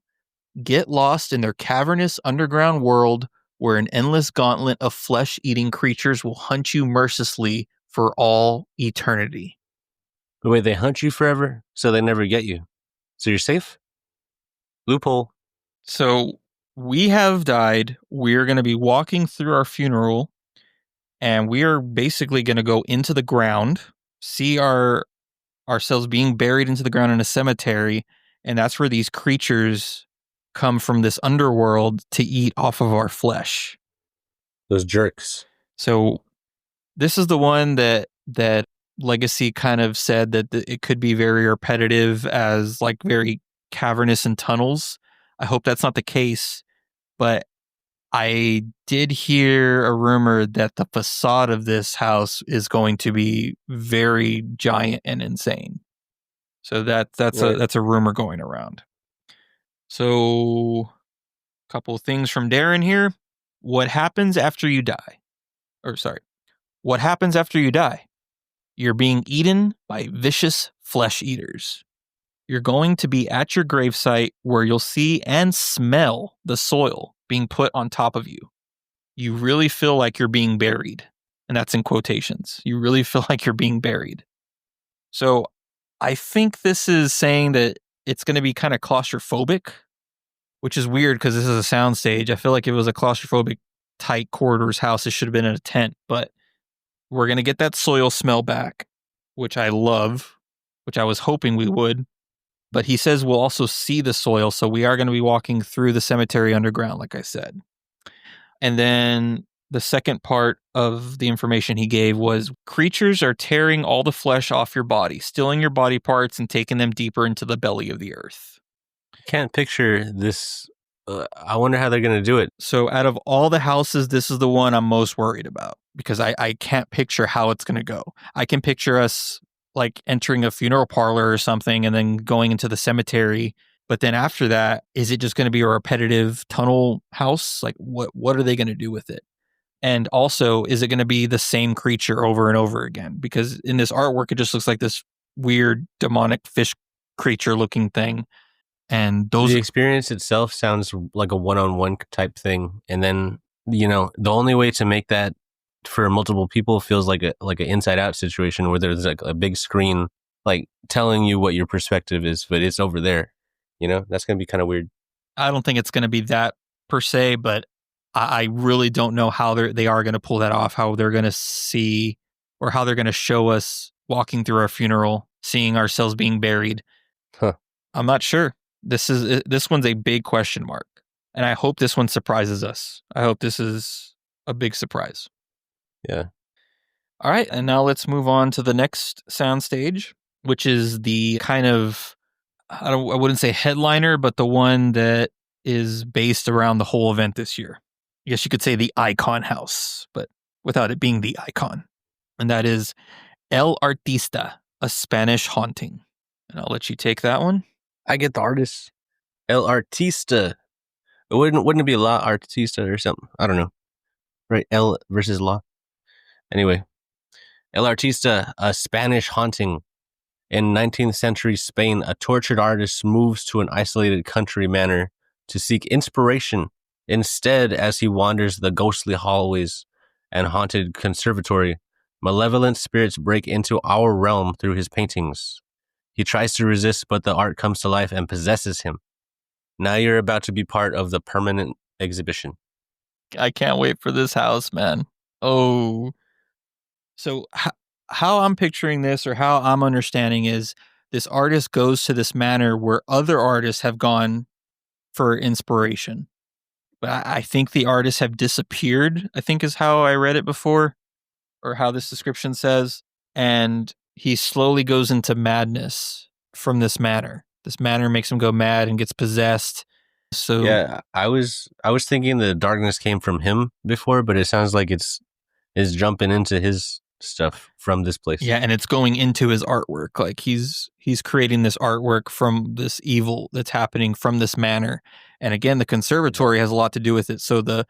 Speaker 1: Get lost in their cavernous underground world where an endless gauntlet of flesh-eating creatures will hunt you mercilessly for all eternity.
Speaker 2: Wait, they hunt you forever, so they never get you. So you're safe? Loophole.
Speaker 1: So we have died. We're going to be walking through our funeral, and we are basically going to go into the ground, see ourselves being buried into the ground in a cemetery, and that's where these creatures come from this underworld to eat off of our flesh.
Speaker 2: Those jerks.
Speaker 1: So this is the one that Legacy kind of said that it could be very repetitive as like very cavernous in tunnels. I hope that's not the case, but I did hear a rumor that the facade of this house is going to be very giant and insane. So
Speaker 2: Right.
Speaker 1: that's a rumor going around. So, a couple of things from Darren here. What happens after you die? Or sorry, what happens after you die? You're being eaten by vicious flesh eaters. You're going to be at your gravesite where you'll see and smell the soil being put on top of you. You really feel like you're being buried. And that's in quotations. You really feel like you're being buried. So I think this is saying that it's going to be kind of claustrophobic, which is weird because this is a soundstage. I feel like if it was a claustrophobic, tight corridors house, it should have been in a tent. But we're going to get that soil smell back, which I love, which I was hoping we would. But he says we'll also see the soil. So we are going to be walking through the cemetery underground, like I said. And then the second part of the information he gave was creatures are tearing all the flesh off your body, stealing your body parts and taking them deeper into the belly of the earth.
Speaker 2: Can't picture this. I wonder how they're going to do it.
Speaker 1: So out of all the houses, this is the one I'm most worried about because I can't picture how it's going to go. I can picture us like entering a funeral parlor or something and then going into the cemetery. But then after that, is it just going to be a repetitive tunnel house? Like what are they going to do with it? And also, is it going to be the same creature over and over again? Because in this artwork, it just looks like this weird demonic fish creature looking thing. And those
Speaker 2: The experience itself sounds like a one-on-one type thing, and then the only way to make that for multiple people feels like an inside-out situation where there's like a big screen like telling you what your perspective is, but it's over there. That's gonna be kind of weird.
Speaker 1: I don't think it's going to be that per se, but I really don't know how they are going to pull that off, how they're going to see or how they're going to show us walking through our funeral, seeing ourselves being buried.
Speaker 2: Huh.
Speaker 1: I'm not sure. This one's a big question mark. And I hope this one surprises us. I hope this is a big surprise.
Speaker 2: Yeah.
Speaker 1: All right, and now let's move on to the next soundstage, which is the kind of I wouldn't say headliner, but the one that is based around the whole event this year. I guess you could say the icon house, but without it being the icon. And that is El Artista, a Spanish haunting. And I'll let you take that one.
Speaker 2: I get the artist. El Artista. Wouldn't it be La Artista or something? I don't know. Right? El versus La. Anyway. El Artista, a Spanish haunting. In 19th century Spain, a tortured artist moves to an isolated country manor to seek inspiration. Instead, as he wanders the ghostly hallways and haunted conservatory, malevolent spirits break into our realm through his paintings. He tries to resist, but the art comes to life and possesses him. Now you're about to be part of the permanent exhibition.
Speaker 1: I can't wait for this house, man. Oh. So how I'm picturing this or how I'm understanding is this artist goes to this manor where other artists have gone for inspiration. But I think the artists have disappeared, I think is how I read it before, or how this description says. And he slowly goes into madness from this manor. This manor makes him go mad and gets possessed. So
Speaker 2: Yeah, I was thinking the darkness came from him before, but it sounds like it's jumping into his stuff from this place.
Speaker 1: yeah, and it's going into his artwork. Like he's creating this artwork from this evil that's happening from this manor. And again, the conservatory has a lot to do with it. So the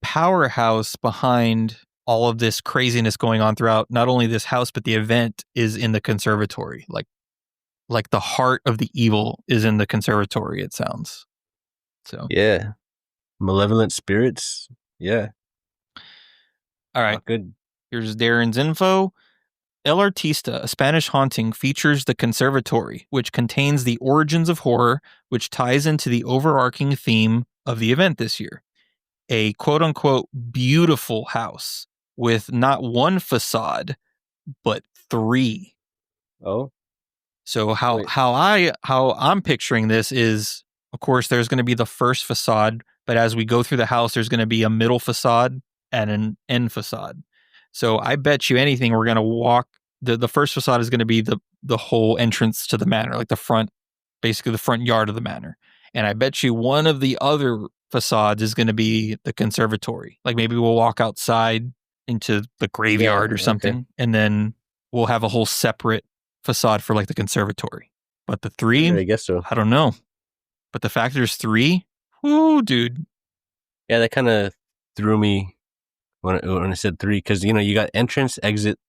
Speaker 1: powerhouse behind all of this craziness going on throughout not only this house but the event is in the conservatory. Like the heart of the evil is in the conservatory, it sounds. So
Speaker 2: Yeah. Malevolent spirits. Yeah.
Speaker 1: all right.
Speaker 2: Not good.
Speaker 1: Here's Darren's info. El Artista, a Spanish haunting, features the conservatory, which contains the origins of horror, which ties into the overarching theme of the event this year. A quote unquote beautiful house with not one facade, but three.
Speaker 2: Oh.
Speaker 1: So
Speaker 2: Wait.
Speaker 1: how I'm picturing this is, of course, there's going to be the first facade, but as we go through the house, there's going to be a middle facade and an end facade. So I bet you anything we're going to walk. The first facade is going to be the whole entrance to the manor, like the front, basically the front yard of the manor. And I bet you one of the other facades is going to be the conservatory. Like maybe we'll walk outside into the graveyard or something,
Speaker 2: okay.
Speaker 1: and then we'll have a whole separate facade for like the conservatory. But the
Speaker 2: Yeah,
Speaker 1: three,
Speaker 2: I guess so.
Speaker 1: I don't know. But the fact there's three, whoo, dude.
Speaker 2: Yeah, that kind of threw me when I said three, because you got entrance, exit.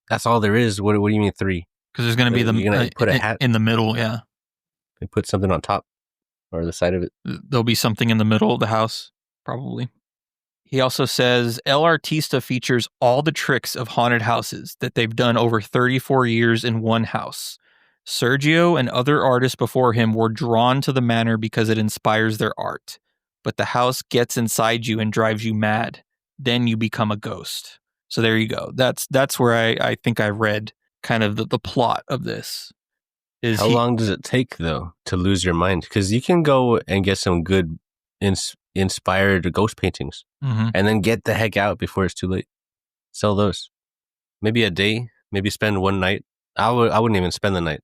Speaker 2: That's all there is. What do you mean three?
Speaker 1: Because there's going to be
Speaker 2: You're gonna put a hat
Speaker 1: in the middle, yeah.
Speaker 2: and put something on top or the side of it.
Speaker 1: There'll be something in the middle of the house, probably. He also says El Artista features all the tricks of haunted houses that they've done over 34 years in one house. Sergio and other artists before him were drawn to the manor because it inspires their art. But the house gets inside you and drives you mad. Then you become a ghost. So there you go. That's where I think I read kind of the plot of this.
Speaker 2: How long does it take, though, to lose your mind? Because you can go and get some good inspired ghost paintings and then get the heck out before it's too late. Sell those. Maybe a day, maybe spend one night. I wouldn't even spend the night.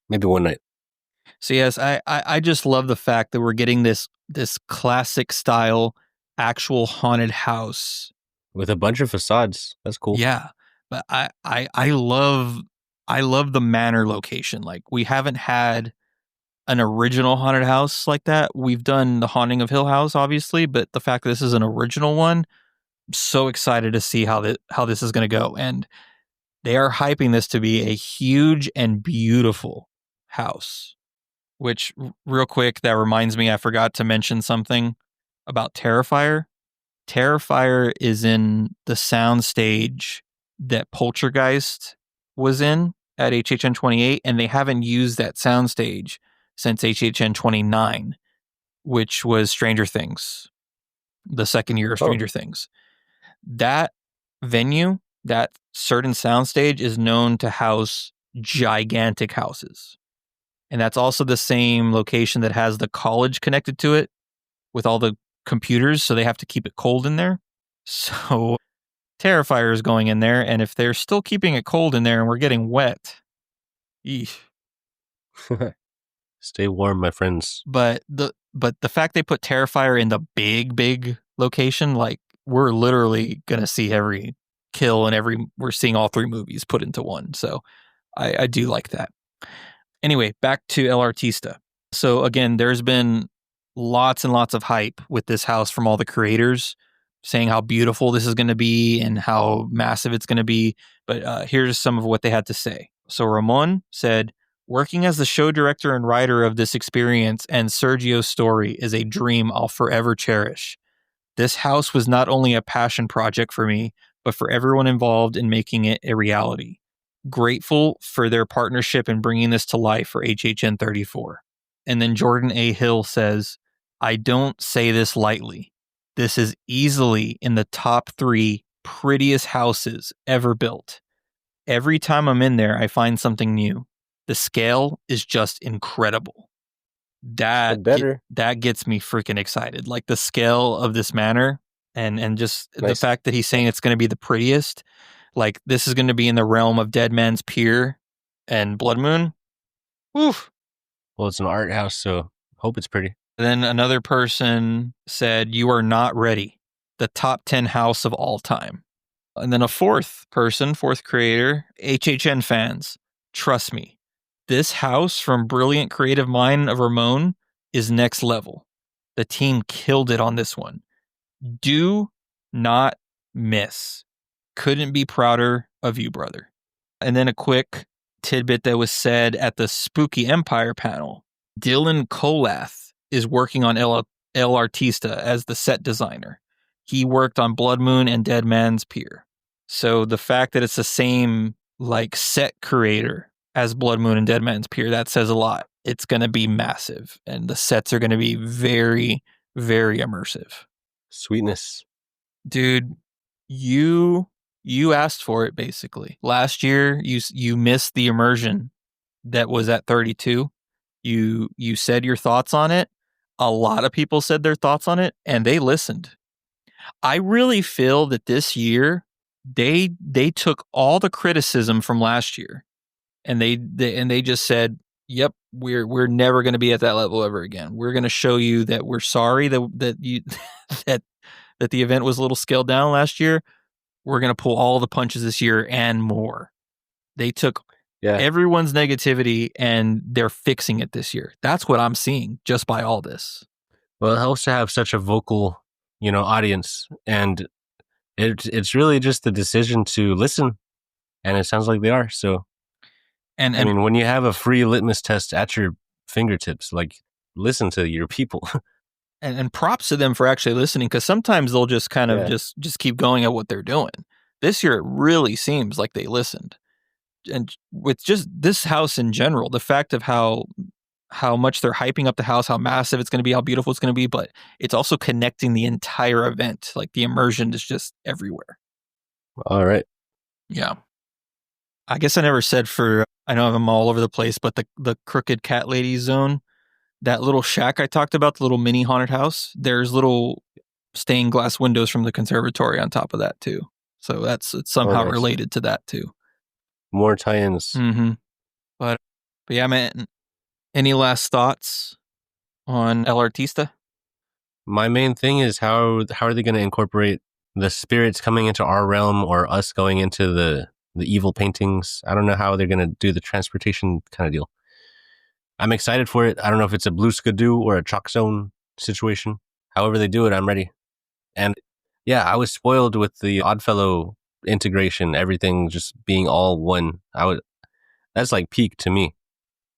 Speaker 2: Maybe one night.
Speaker 1: So yes, I just love the fact that we're getting this classic style actual haunted house
Speaker 2: With a bunch of facades. That's cool.
Speaker 1: Yeah, but I love the manor location. Like we haven't had an original haunted house like that. We've done the Haunting of Hill House, obviously, but the fact that this is an original one, I'm so excited to see how this is going to go. And they are hyping this to be a huge and beautiful house. Which, real quick, that reminds me, I forgot to mention something about Terrifier. Terrifier is in the sound stage that Poltergeist was in at HHN28, and they haven't used that sound stage since HHN29, which was Stranger Things, the second year of Stranger Things. That venue, that certain sound stage, is known to house gigantic houses. And that's also the same location that has the college connected to it with all the computers, so they have to keep it cold in there. So Terrifier is going in there, and if they're still keeping it cold in there and we're getting wet, eesh.
Speaker 2: Stay warm, my friends.
Speaker 1: But the fact they put Terrifier in the big location, like we're literally gonna see every kill and we're seeing all three movies put into one. So I do like that. Anyway, back to El Artista. So again, there's been lots and lots of hype with this house from all the creators saying how beautiful this is going to be and how massive it's going to be. But here's some of what they had to say. So Ramon said, working as the show director and writer of this experience and Sergio's story is a dream I'll forever cherish. This house was not only a passion project for me, but for everyone involved in making it a reality. Grateful for their partnership in bringing this to life for HHN34. And then Jordan A. Hill says, I don't say this lightly. This is easily in the top 3 prettiest houses ever built. Every time I'm in there, I find something new. The scale is just incredible. That gets me freaking excited. Like the scale of this manor and just the fact that he's saying it's going to be the prettiest. Like this is going to be in the realm of Dead Man's Pier and Blood Moon. Woof.
Speaker 2: Well, it's an art house, so hope it's pretty.
Speaker 1: Then another person said, you are not ready. The top 10 house of all time. And then a fourth creator, HHN fans, trust me, this house from brilliant creative mind of Ramon is next level. The team killed it on this one. Do not miss. Couldn't be prouder of you, brother. And then a quick tidbit that was said at the Spooky Empire panel. Dylan Kolath is working on El Artista as the set designer. He worked on Blood Moon and Dead Man's Pier. So the fact that it's the same like set creator as Blood Moon and Dead Man's Pier, that says a lot. It's going to be massive, and the sets are going to be very, very immersive.
Speaker 2: Sweetness.
Speaker 1: Dude, you asked for it basically. Last year, you missed the immersion that was at 32. You said your thoughts on it. A lot of people said their thoughts on it, and they listened. I really feel that this year they took all the criticism from last year, and they just said, "Yep, we're never going to be at that level ever again. We're going to show you that we're sorry that you that that the event was a little scaled down last year. We're going to pull all the punches this year and more. They took everyone's negativity and they're fixing it this year. That's what I'm seeing just by all this.
Speaker 2: Well, it helps to have such a vocal, audience, and it's really just the decision to listen, and it sounds like they are. So,
Speaker 1: and
Speaker 2: I mean, when you have a free litmus test at your fingertips, like, listen to your people.
Speaker 1: and props to them for actually listening, because sometimes they'll just kind of just keep going at what they're doing. This year, it really seems like they listened. And with just this house in general, the fact of how much they're hyping up the house, how massive it's going to be, how beautiful it's going to be, but it's also connecting the entire event. Like the immersion is just everywhere.
Speaker 2: All right.
Speaker 1: Yeah. I guess I never said I know I'm all over the place, but the Crooked Cat Lady zone, that little shack I talked about, the little mini haunted house, there's little stained glass windows from the conservatory on top of that too. So it's somehow related to that too.
Speaker 2: More tie-ins.
Speaker 1: Mm-hmm. But yeah, man, any last thoughts on El Artista?
Speaker 2: My main thing is how are they going to incorporate the spirits coming into our realm or us going into the evil paintings? I don't know how they're going to do the transportation kind of deal. I'm excited for it. I don't know if it's a Blue Skidoo or a Chalk Zone situation. However they do it, I'm ready. And yeah, I was spoiled with the Oddfellow integration, everything just being all one. That's like peak to me.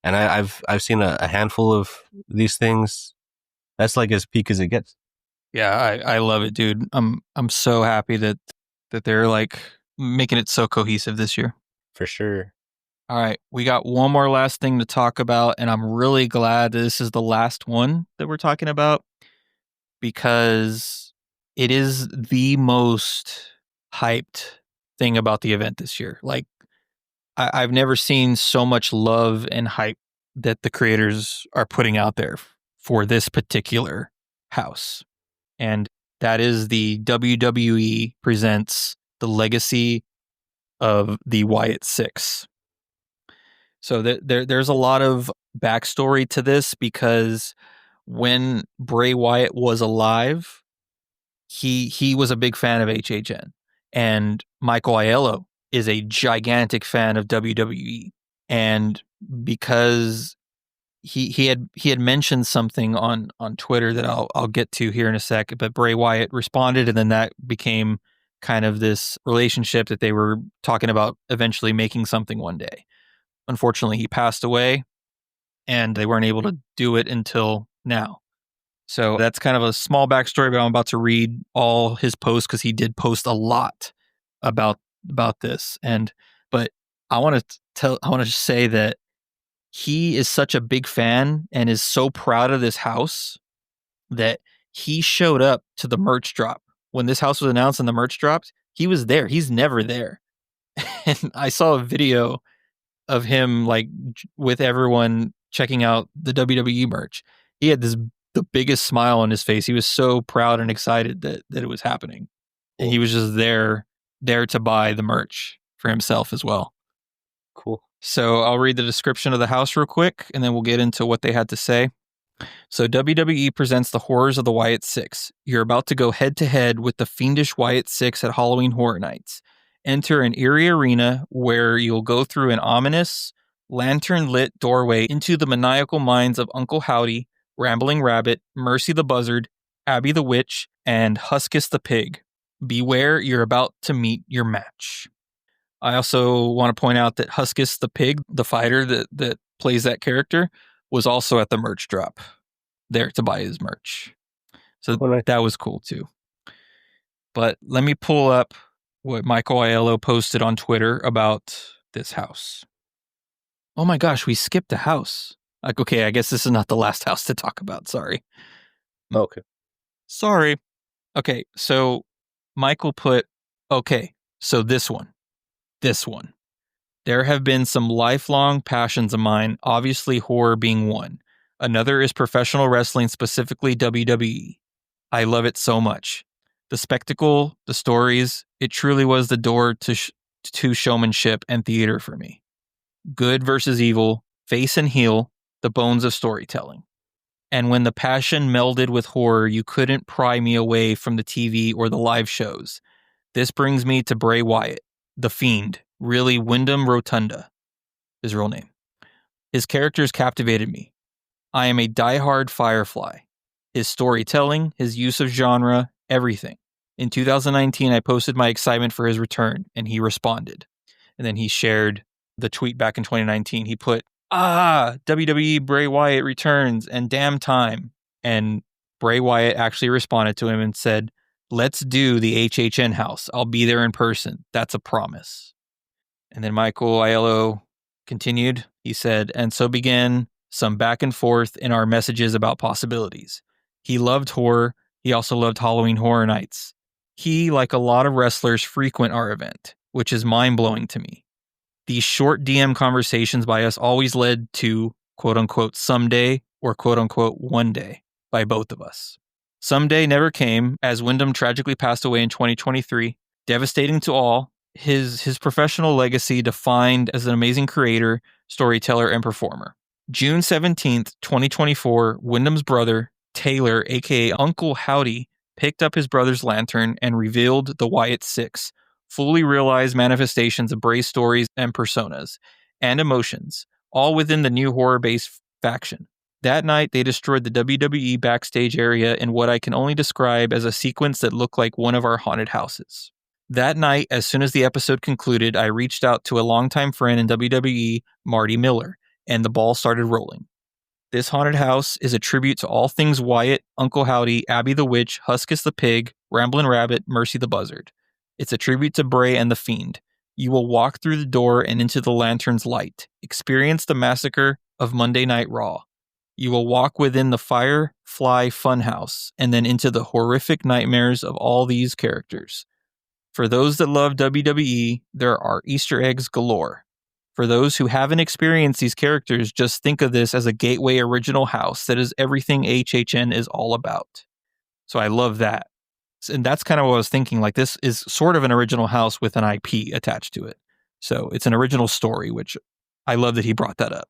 Speaker 2: And I've seen a handful of these things. That's like as peak as it gets.
Speaker 1: Yeah, I love it, dude. I'm so happy that they're like making it so cohesive this year.
Speaker 2: For sure.
Speaker 1: All right, we got one more last thing to talk about, and I'm really glad that this is the last one that we're talking about, because it is the most hyped thing about the event this year. Like, I've never seen so much love and hype that the creators are putting out there for this particular house. And that is the WWE presents the legacy of the Wyatt Six. So there's a lot of backstory to this, because when Bray Wyatt was alive, he was a big fan of HHN, and Michael Aiello is a gigantic fan of WWE. And because he had mentioned something on Twitter that I'll get to here in a sec, but Bray Wyatt responded, and then that became kind of this relationship that they were talking about eventually making something one day. Unfortunately, he passed away, and they weren't able to do it until now. So that's kind of a small backstory, but I'm about to read all his posts, because he did post a lot about this. But I want to say that he is such a big fan and is so proud of this house that he showed up to the merch drop. When this house was announced and the merch dropped, he was there. He's never there. And I saw a video of him like with everyone checking out the WWE merch. He had the biggest smile on his face. He was so proud and excited that it was happening. And he was just there to buy the merch for himself as well.
Speaker 2: Cool.
Speaker 1: So I'll read the description of the house real quick, and then we'll get into what they had to say. So WWE presents the horrors of the Wyatt Six. You're about to go head to head with the fiendish Wyatt Six at Halloween Horror Nights. Enter an eerie arena where you'll go through an ominous, lantern-lit doorway into the maniacal minds of Uncle Howdy, Rambling Rabbit, Mercy the Buzzard, Abby the Witch, and Huskus the Pig. Beware, you're about to meet your match. I also want to point out that Huskus the Pig, the fighter that plays that character, was also at the merch drop there to buy his merch. So that was cool too. But let me pull up what Michael Aiello posted on Twitter about this house. Oh my gosh, we skipped a house. Like, okay, I guess this is not the last house to talk about. Sorry.
Speaker 2: Okay.
Speaker 1: Sorry. Okay, so Michael put, okay, so this one. There have been some lifelong passions of mine, obviously horror being one. Another is professional wrestling, specifically WWE. I love it so much. The spectacle, the stories, it truly was the door to showmanship and theater for me. Good versus evil, face and heel, the bones of storytelling. And when the passion melded with horror, you couldn't pry me away from the TV or the live shows. This brings me to Bray Wyatt, the Fiend, really Wyndham Rotunda, his real name. His characters captivated me. I am a diehard Firefly. His storytelling, his use of genre, everything. In 2019, I posted my excitement for his return, and he responded. And then he shared the tweet back in 2019. He put, WWE Bray Wyatt returns, and damn time. And Bray Wyatt actually responded to him and said, let's do the HHN house. I'll be there in person. That's a promise. And then Michael Aiello continued. He said, and so began some back and forth in our messages about possibilities. He loved horror. He also loved Halloween Horror Nights. He, like a lot of wrestlers, frequent our event, which is mind-blowing to me. These short DM conversations by us always led to, quote-unquote, someday or quote-unquote, one day by both of us. Someday never came, as Wyndham tragically passed away in 2023, devastating to all. His professional legacy defined as an amazing creator, storyteller, and performer. June 17th, 2024, Wyndham's brother, Taylor, aka Uncle Howdy, picked up his brother's lantern and revealed the Wyatt Six, fully realized manifestations of Bray's stories and personas, and emotions, all within the new horror-based faction. That night, they destroyed the WWE backstage area in what I can only describe as a sequence that looked like one of our haunted houses. That night, as soon as the episode concluded, I reached out to a longtime friend in WWE, Marty Miller, and the ball started rolling. This haunted house is a tribute to all things Wyatt, Uncle Howdy, Abby the Witch, Huskus the Pig, Ramblin' Rabbit, Mercy the Buzzard. It's a tribute to Bray and the Fiend. You will walk through the door and into the lantern's light. Experience the massacre of Monday Night Raw. You will walk within the Firefly Funhouse and then into the horrific nightmares of all these characters. For those that love WWE, there are Easter eggs galore. For those who haven't experienced these characters, just think of this as a gateway original house that is everything HHN is all about. So I love that. And that's kind of what I was thinking. Like, this is sort of an original house with an IP attached to it. So it's an original story, which I love that he brought that up.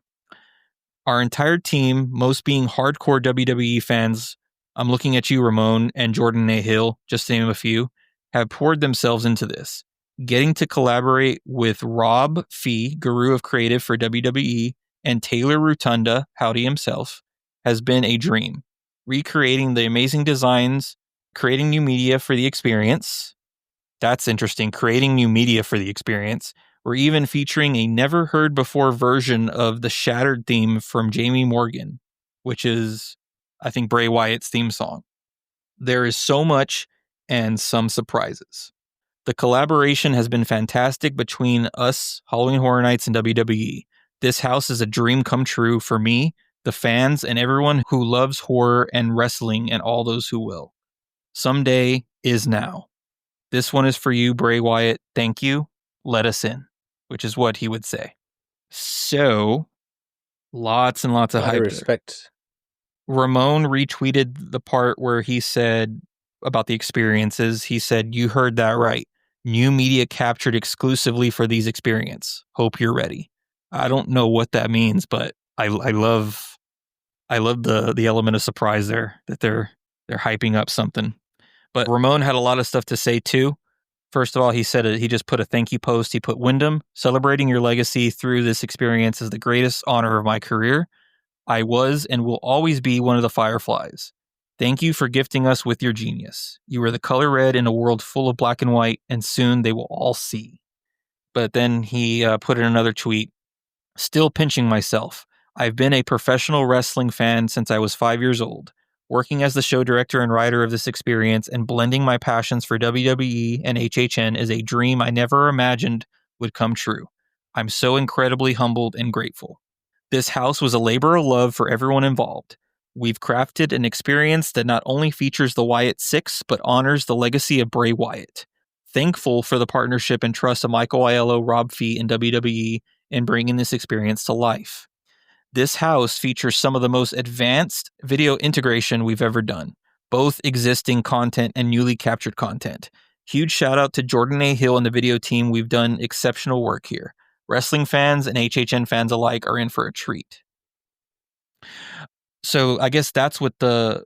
Speaker 1: Our entire team, most being hardcore WWE fans, I'm looking at you, Ramon, and Jordan A. Hill, just to name a few, have poured themselves into this. Getting to collaborate with Rob Fee, guru of creative for WWE, and Taylor Rotunda, Howdy himself, has been a dream. Recreating the amazing designs, creating new media for the experience. That's interesting. Creating new media for the experience. We're even featuring a never heard before version of the Shattered theme from Jamie Morgan, which is, I think, Bray Wyatt's theme song. There is so much and some surprises. The collaboration has been fantastic between us, Halloween Horror Nights, and WWE. This house is a dream come true for me, the fans, and everyone who loves horror and wrestling, and all those who will. Someday is now. This one is for you, Bray Wyatt. Thank you. Let us in, which is what he would say. So, lots and lots of
Speaker 2: A lot
Speaker 1: hype
Speaker 2: of
Speaker 1: there.
Speaker 2: respect.
Speaker 1: Ramon retweeted the part where he said about the experiences. He said, "You heard that right. New media captured exclusively for these experiences. Hope you're ready." I don't know what that means, but I love the element of surprise there, that they're hyping up something. But Ramon had a lot of stuff to say too. First of all, he said he just put a thank you post. He put, "Wyndham, celebrating your legacy through this experience is the greatest honor of my career. I was and will always be one of the Fireflies. Thank you for gifting us with your genius. You are the color red in a world full of black and white, and soon they will all see." But then he put in another tweet, "Still pinching myself. I've been a professional wrestling fan since I was 5 years old. Working as the show director and writer of this experience and blending my passions for WWE and HHN is a dream I never imagined would come true. I'm so incredibly humbled and grateful. This house was a labor of love for everyone involved. We've crafted an experience that not only features the Wyatt Six, but honors the legacy of Bray Wyatt. Thankful for the partnership and trust of Michael Aiello, Rob Fee, and WWE in bringing this experience to life. This house features some of the most advanced video integration we've ever done, both existing content and newly captured content. Huge shout out to Jordan A. Hill and the video team. We've done exceptional work here. Wrestling fans and HHN fans alike are in for a treat." So I guess that's what the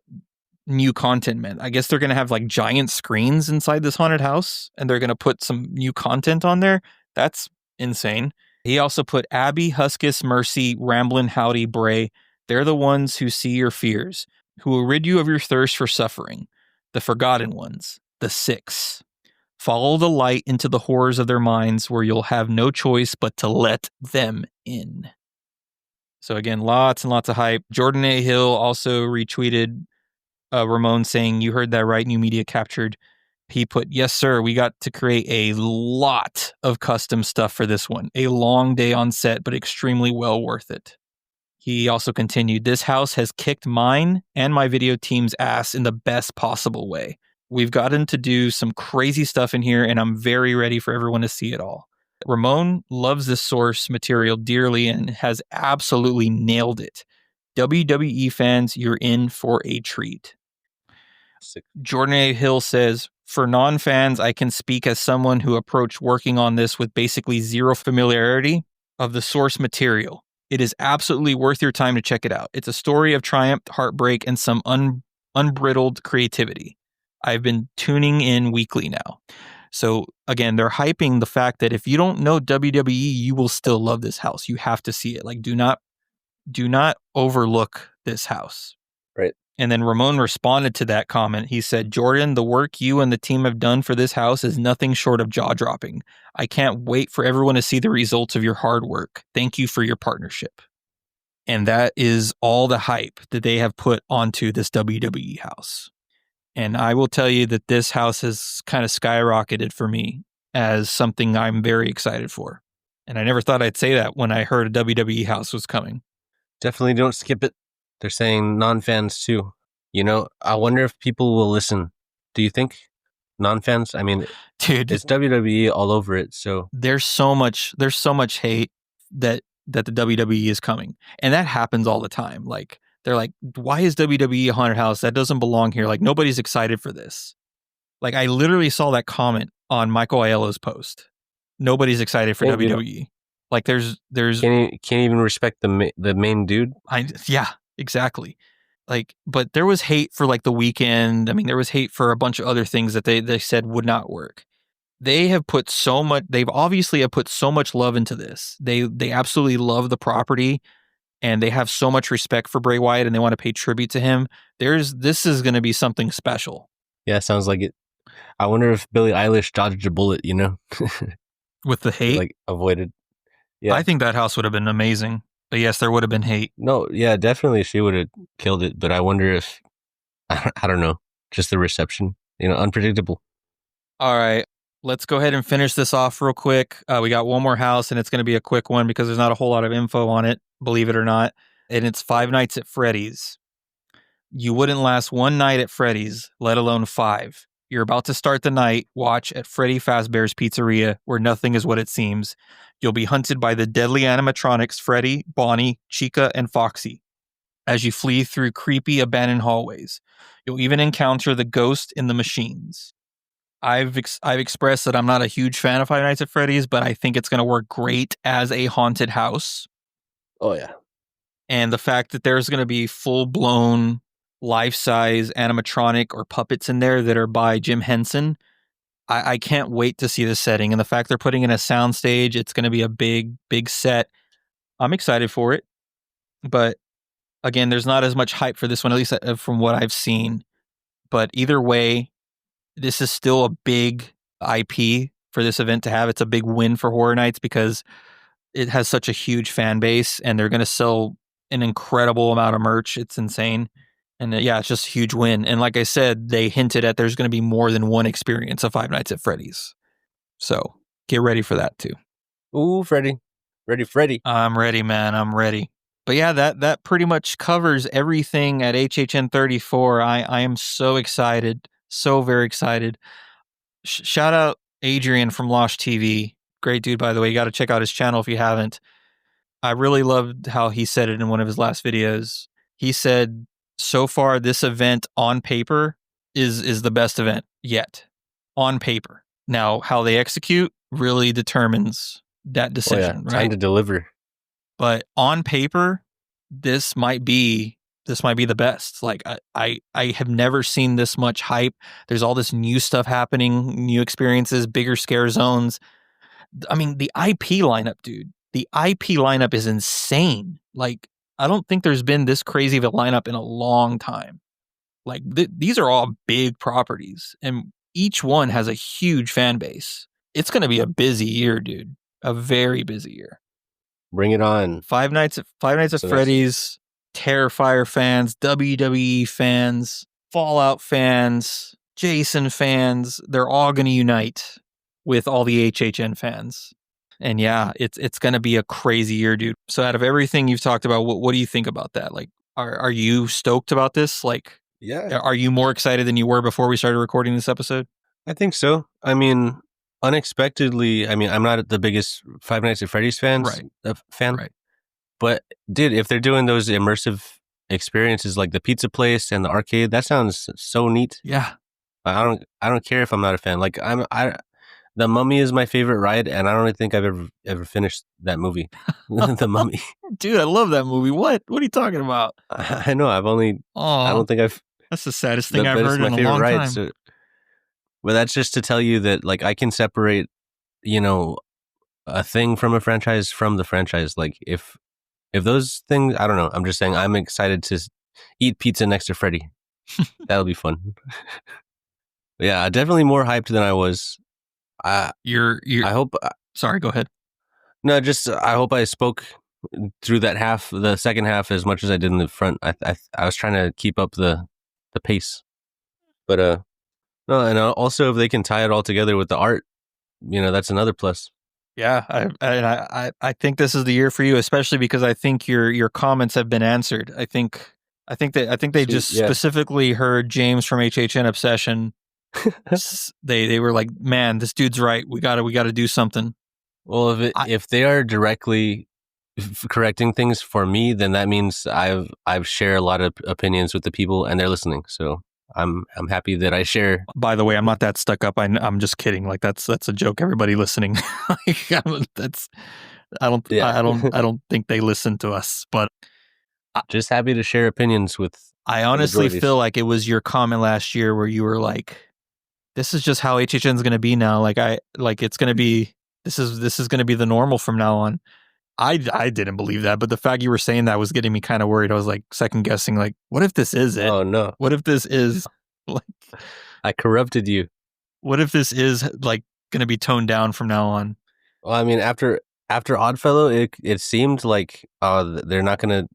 Speaker 1: new content meant. I guess they're going to have like giant screens inside this haunted house and they're going to put some new content on there. That's insane. He also put Abby, Huskus, Mercy, Ramblin', Howdy, Bray. They're the ones who see your fears, who will rid you of your thirst for suffering. The forgotten ones, the six. Follow the light into the horrors of their minds where you'll have no choice but to let them in. So again, lots and lots of hype. Jordan A. Hill also retweeted Ramon saying, "You heard that right, new media captured." He put, "Yes, sir, we got to create a lot of custom stuff for this one. A long day on set, but extremely well worth it." He also continued, "This house has kicked mine and my video team's ass in the best possible way. We've gotten to do some crazy stuff in here, and I'm very ready for everyone to see it all." Ramon loves this source material dearly and has absolutely nailed it. WWE fans, you're in for a treat. Jordan A. Hill says, "For non-fans, I can speak as someone who approached working on this with basically zero familiarity of the source material. It is absolutely worth your time to check it out. It's a story of triumph, heartbreak, and some unbridled creativity. I've been tuning in weekly now." So again, they're hyping the fact that if you don't know WWE, you will still love this house. You have to see it. Like, do not overlook this house.
Speaker 2: Right.
Speaker 1: And then Ramon responded to that comment. He said, "Jordan, the work you and the team have done for this house is nothing short of jaw-dropping. I can't wait for everyone to see the results of your hard work. Thank you for your partnership." And that is all the hype that they have put onto this WWE house. And I will tell you that this house has kind of skyrocketed for me as something I'm very excited for. And I never thought I'd say that when I heard a WWE house was coming.
Speaker 2: Definitely don't skip it. They're saying non-fans too. You know, I wonder if people will listen. Do you think non-fans? I mean,
Speaker 1: Dude,
Speaker 2: it's WWE all over it. So
Speaker 1: there's so much hate that the WWE is coming. And that happens all the time. Like, they're like, "Why is WWE a haunted house? That doesn't belong here. Like, nobody's excited for this." Like, I literally saw that comment on Michael Aiello's post. Nobody's excited for WWE. Like, there's
Speaker 2: can't even respect the main dude.
Speaker 1: yeah, exactly. Like, but there was hate for like The Weeknd. I mean, there was hate for a bunch of other things that they said would not work. They've obviously have put so much love into this. They absolutely love the property and they have so much respect for Bray Wyatt and they want to pay tribute to him. This is going to be something special.
Speaker 2: Yeah, sounds like it. I wonder if Billie Eilish dodged a bullet, you know?
Speaker 1: With the hate?
Speaker 2: Like, avoided. Yeah.
Speaker 1: I think that house would have been amazing. But yes, there would have been hate.
Speaker 2: No, yeah, definitely she would have killed it. But I wonder if, I don't know, just the reception, you know, unpredictable.
Speaker 1: All right. Let's go ahead and finish this off real quick. We got one more house, and it's going to be a quick one because there's not a whole lot of info on it, believe it or not. And it's Five Nights at Freddy's. You wouldn't last one night at Freddy's, let alone 5. You're about to start the night. Watch at Freddy Fazbear's Pizzeria, where nothing is what it seems. You'll be hunted by the deadly animatronics Freddy, Bonnie, Chica, and Foxy as you flee through creepy abandoned hallways. You'll even encounter the ghost in the machines. I've expressed that I'm not a huge fan of Five Nights at Freddy's, but I think it's going to work great as a haunted house.
Speaker 2: Oh, yeah.
Speaker 1: And the fact that there's going to be full-blown life-size animatronic or puppets in there that are by Jim Henson, I can't wait to see the setting. And the fact they're putting in a soundstage, it's going to be a big, big set. I'm excited for it. But again, there's not as much hype for this one, at least from what I've seen. But either way, this is still a big IP for this event to have. It's a big win for Horror Nights because it has such a huge fan base and they're going to sell an incredible amount of merch. It's insane. And yeah, it's just a huge win. And like I said, they hinted at there's going to be more than one experience of Five Nights at Freddy's. So get ready for that too.
Speaker 2: Ooh, Freddy. Freddy.
Speaker 1: I'm ready, man. I'm ready. But yeah, that pretty much covers everything at HHN34. I am so excited. So very excited. Shout out Adrian from Losh TV. Great dude, by the way. You got to check out his channel if you haven't. I really loved how he said it in one of his last videos. He said, so far, this event on paper is the best event yet. On paper. Now, how they execute really determines that decision, right?
Speaker 2: Time to deliver.
Speaker 1: But on paper, this might be the best. Like I have never seen this much hype. There's all this new stuff happening, new experiences, bigger scare zones. I mean, the IP lineup, dude. The IP lineup is insane. Like, I don't think there's been this crazy of a lineup in a long time. Like, these are all big properties, and each one has a huge fan base. It's going to be a busy year, dude. A very busy year.
Speaker 2: Bring it on.
Speaker 1: Five Nights at Freddy's, Terrifier fans, WWE fans, Fallout fans, Jason fans, they're all going to unite with all the HHN fans. And yeah, it's going to be a crazy year, dude. So out of everything you've talked about, what do you think about that? Like, are you stoked about this? Like,
Speaker 2: Yeah,
Speaker 1: are you more excited than you were before we started recording this episode?
Speaker 2: I think so. I mean, unexpectedly, I mean, I'm not the biggest Five Nights at Freddy's fan,
Speaker 1: Right.
Speaker 2: but dude, if they're doing those immersive experiences like the pizza place and the arcade, that sounds so neat.
Speaker 1: Yeah.
Speaker 2: I don't care if I'm not a fan. Like The Mummy is my favorite ride, and I don't think I've ever finished that movie. The Mummy.
Speaker 1: Dude, I love that movie. What are you talking about?
Speaker 2: I know. I don't think I've.
Speaker 1: That's the saddest thing I've
Speaker 2: But it's
Speaker 1: heard
Speaker 2: my
Speaker 1: in a
Speaker 2: favorite
Speaker 1: long
Speaker 2: ride.
Speaker 1: time.
Speaker 2: So, but that's just to tell you that like I can separate, a thing from a franchise from the franchise. Like if those things, I don't know. I'm just saying I'm excited to eat pizza next to Freddy. That'll be fun. Yeah, definitely more hyped than I was. I hope.
Speaker 1: Sorry, go ahead.
Speaker 2: No, just I hope I spoke through the second half, as much as I did in the front. I was trying to keep up the pace, but no, and also if they can tie it all together with the art, that's another plus.
Speaker 1: Yeah, I think this is the year for you, especially because I think your comments have been answered. I think they just specifically heard James from HHN Obsession. They were like, man, this dude's right. We gotta do something.
Speaker 2: Well, if they are directly correcting things for me, then that means I've shared a lot of opinions with the people and they're listening. So I'm happy that I share.
Speaker 1: By the way, I'm not that stuck up. I'm just kidding. Like that's a joke. Everybody listening, I don't think they listen to us. But
Speaker 2: just happy to share opinions with.
Speaker 1: I honestly feel like it was your comment last year where you were like, "This is just how HHN is going to be now. It's going to be this is going to be the normal from now on." I didn't believe that, but the fact you were saying that was getting me kind of worried. I was like second guessing, like, what if this is it?
Speaker 2: Oh no!
Speaker 1: What if this is like
Speaker 2: I corrupted you?
Speaker 1: What if this is like going to be toned down from now on?
Speaker 2: Well, I mean, after Oddfellow, it seemed like they're not going to.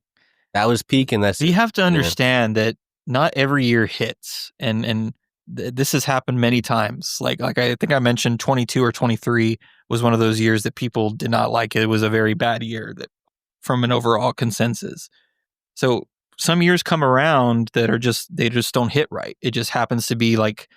Speaker 2: That was peak, and that's.
Speaker 1: You have to understand that not every year hits, and this has happened many times. Like I think I mentioned 22 or 23 was one of those years that people did not like. It was a very bad year that from an overall consensus. So some years come around that are they just don't hit right. It just happens to be like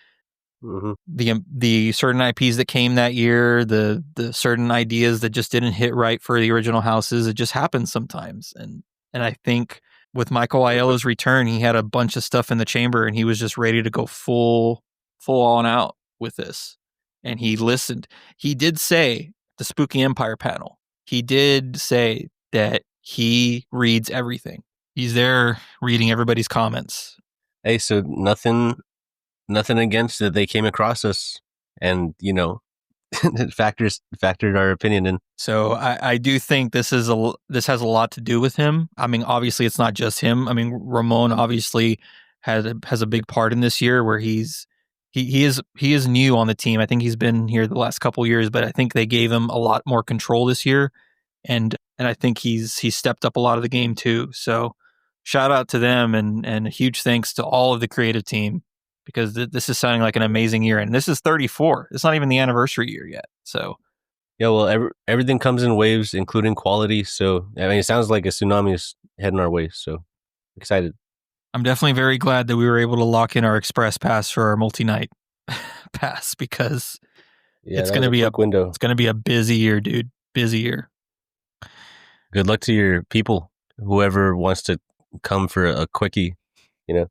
Speaker 1: the certain IPs that came that year, the certain ideas that just didn't hit right for the original houses. It just happens sometimes. And I think with Michael Aiello's return, he had a bunch of stuff in the chamber and he was just ready to go full on out with this. And he listened. He did say the Spooky Empire panel. He did say that he reads everything. He's there reading everybody's comments.
Speaker 2: Hey, so nothing against that. They came across us and, it factored our opinion in.
Speaker 1: So I do think this has a lot to do with him. I mean, obviously it's not just him. I mean, Ramon obviously has a big part in this year where he is new on the team. I think he's been here the last couple of years, but I think they gave him a lot more control this year. And I think he's stepped up a lot of the game too. So shout out to them and a huge thanks to all of the creative team because this is sounding like an amazing year. And this is 34. It's not even the anniversary year yet. So
Speaker 2: yeah, well, everything comes in waves, including quality. So I mean, it sounds like a tsunami is heading our way. So excited.
Speaker 1: I'm definitely very glad that we were able to lock in our express pass for our multi-night pass because it's going to be
Speaker 2: quick window.
Speaker 1: It's going to be a busy year, dude. Busy year.
Speaker 2: Good luck to your people, whoever wants to come for a quickie,
Speaker 1: Yeah.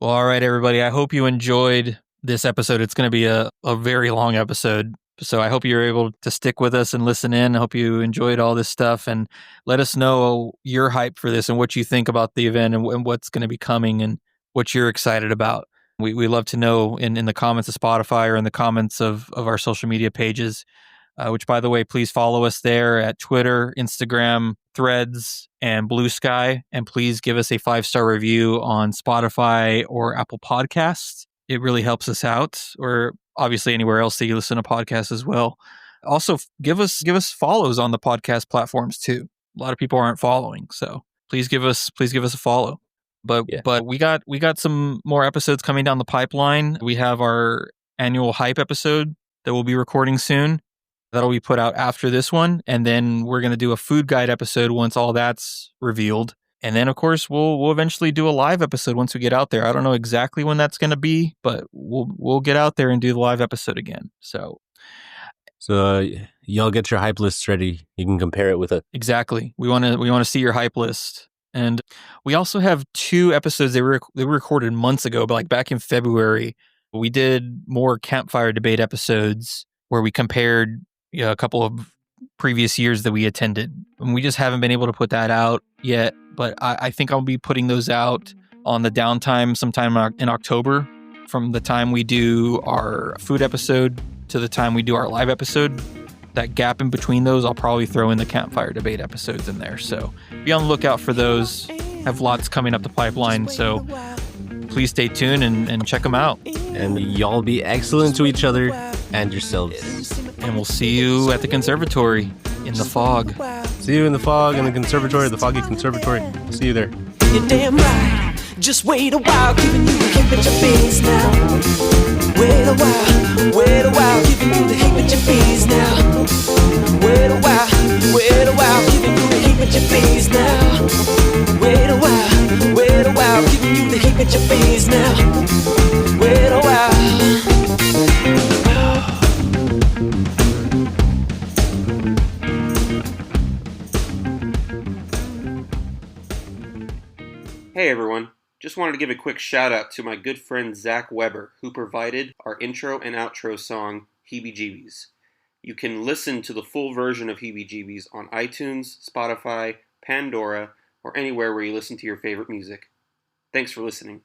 Speaker 1: Well, all right, everybody. I hope you enjoyed this episode. It's going to be a very long episode. So I hope you're able to stick with us and listen in. I hope you enjoyed all this stuff, and let us know your hype for this and what you think about the event and what's going to be coming and what you're excited about. We love to know in the comments of Spotify or in the comments of our social media pages, which, by the way, please follow us there at Twitter, Instagram, Threads, and Blue Sky. And please give us a 5-star review on Spotify or Apple Podcasts. It really helps us out, or obviously anywhere else that you listen to podcasts as well. Also, give us follows on the podcast platforms too. A lot of people aren't following, so please give us a follow. But we got some more episodes coming down the pipeline. We have our annual hype episode that we'll be recording soon. That'll be put out after this one, and then we're going to do a food guide episode once all that's revealed. And then, of course, we'll eventually do a live episode once we get out there. I don't know exactly when that's going to be, but we'll get out there and do the live episode again. So
Speaker 2: y'all get your hype lists ready. You can compare it with it.
Speaker 1: Exactly. We want to see your hype list. And we also have 2 episodes they were recorded months ago, but like back in February, we did more campfire debate episodes where we compared a couple of previous years that we attended. And we just haven't been able to put that out yet, but I think I'll be putting those out on the downtime sometime in October, from the time we do our food episode to the time we do our live episode. That gap in between those, I'll probably throw in the campfire debate episodes in there. So be on the lookout for those. Have lots coming up the pipeline. So please stay tuned and check them out.
Speaker 2: And y'all be excellent to each other and yourselves.
Speaker 1: And we'll see you at the conservatory in the fog.
Speaker 2: See you in the fog, in the conservatory, the foggy conservatory. See you there.
Speaker 3: You're damn right. Just wait a while, giving you the hip at your face now. Wait a while, giving you the hip at your face now. Wait a while, giving you the hip at your face now. Wait a while, giving you the hip at your face now. Wait a while.
Speaker 4: Hey everyone, just wanted to give a quick shout out to my good friend Zach Weber, who provided our intro and outro song, Heebie Jeebies. You can listen to the full version of Heebie Jeebies on iTunes, Spotify, Pandora, or anywhere where you listen to your favorite music. Thanks for listening.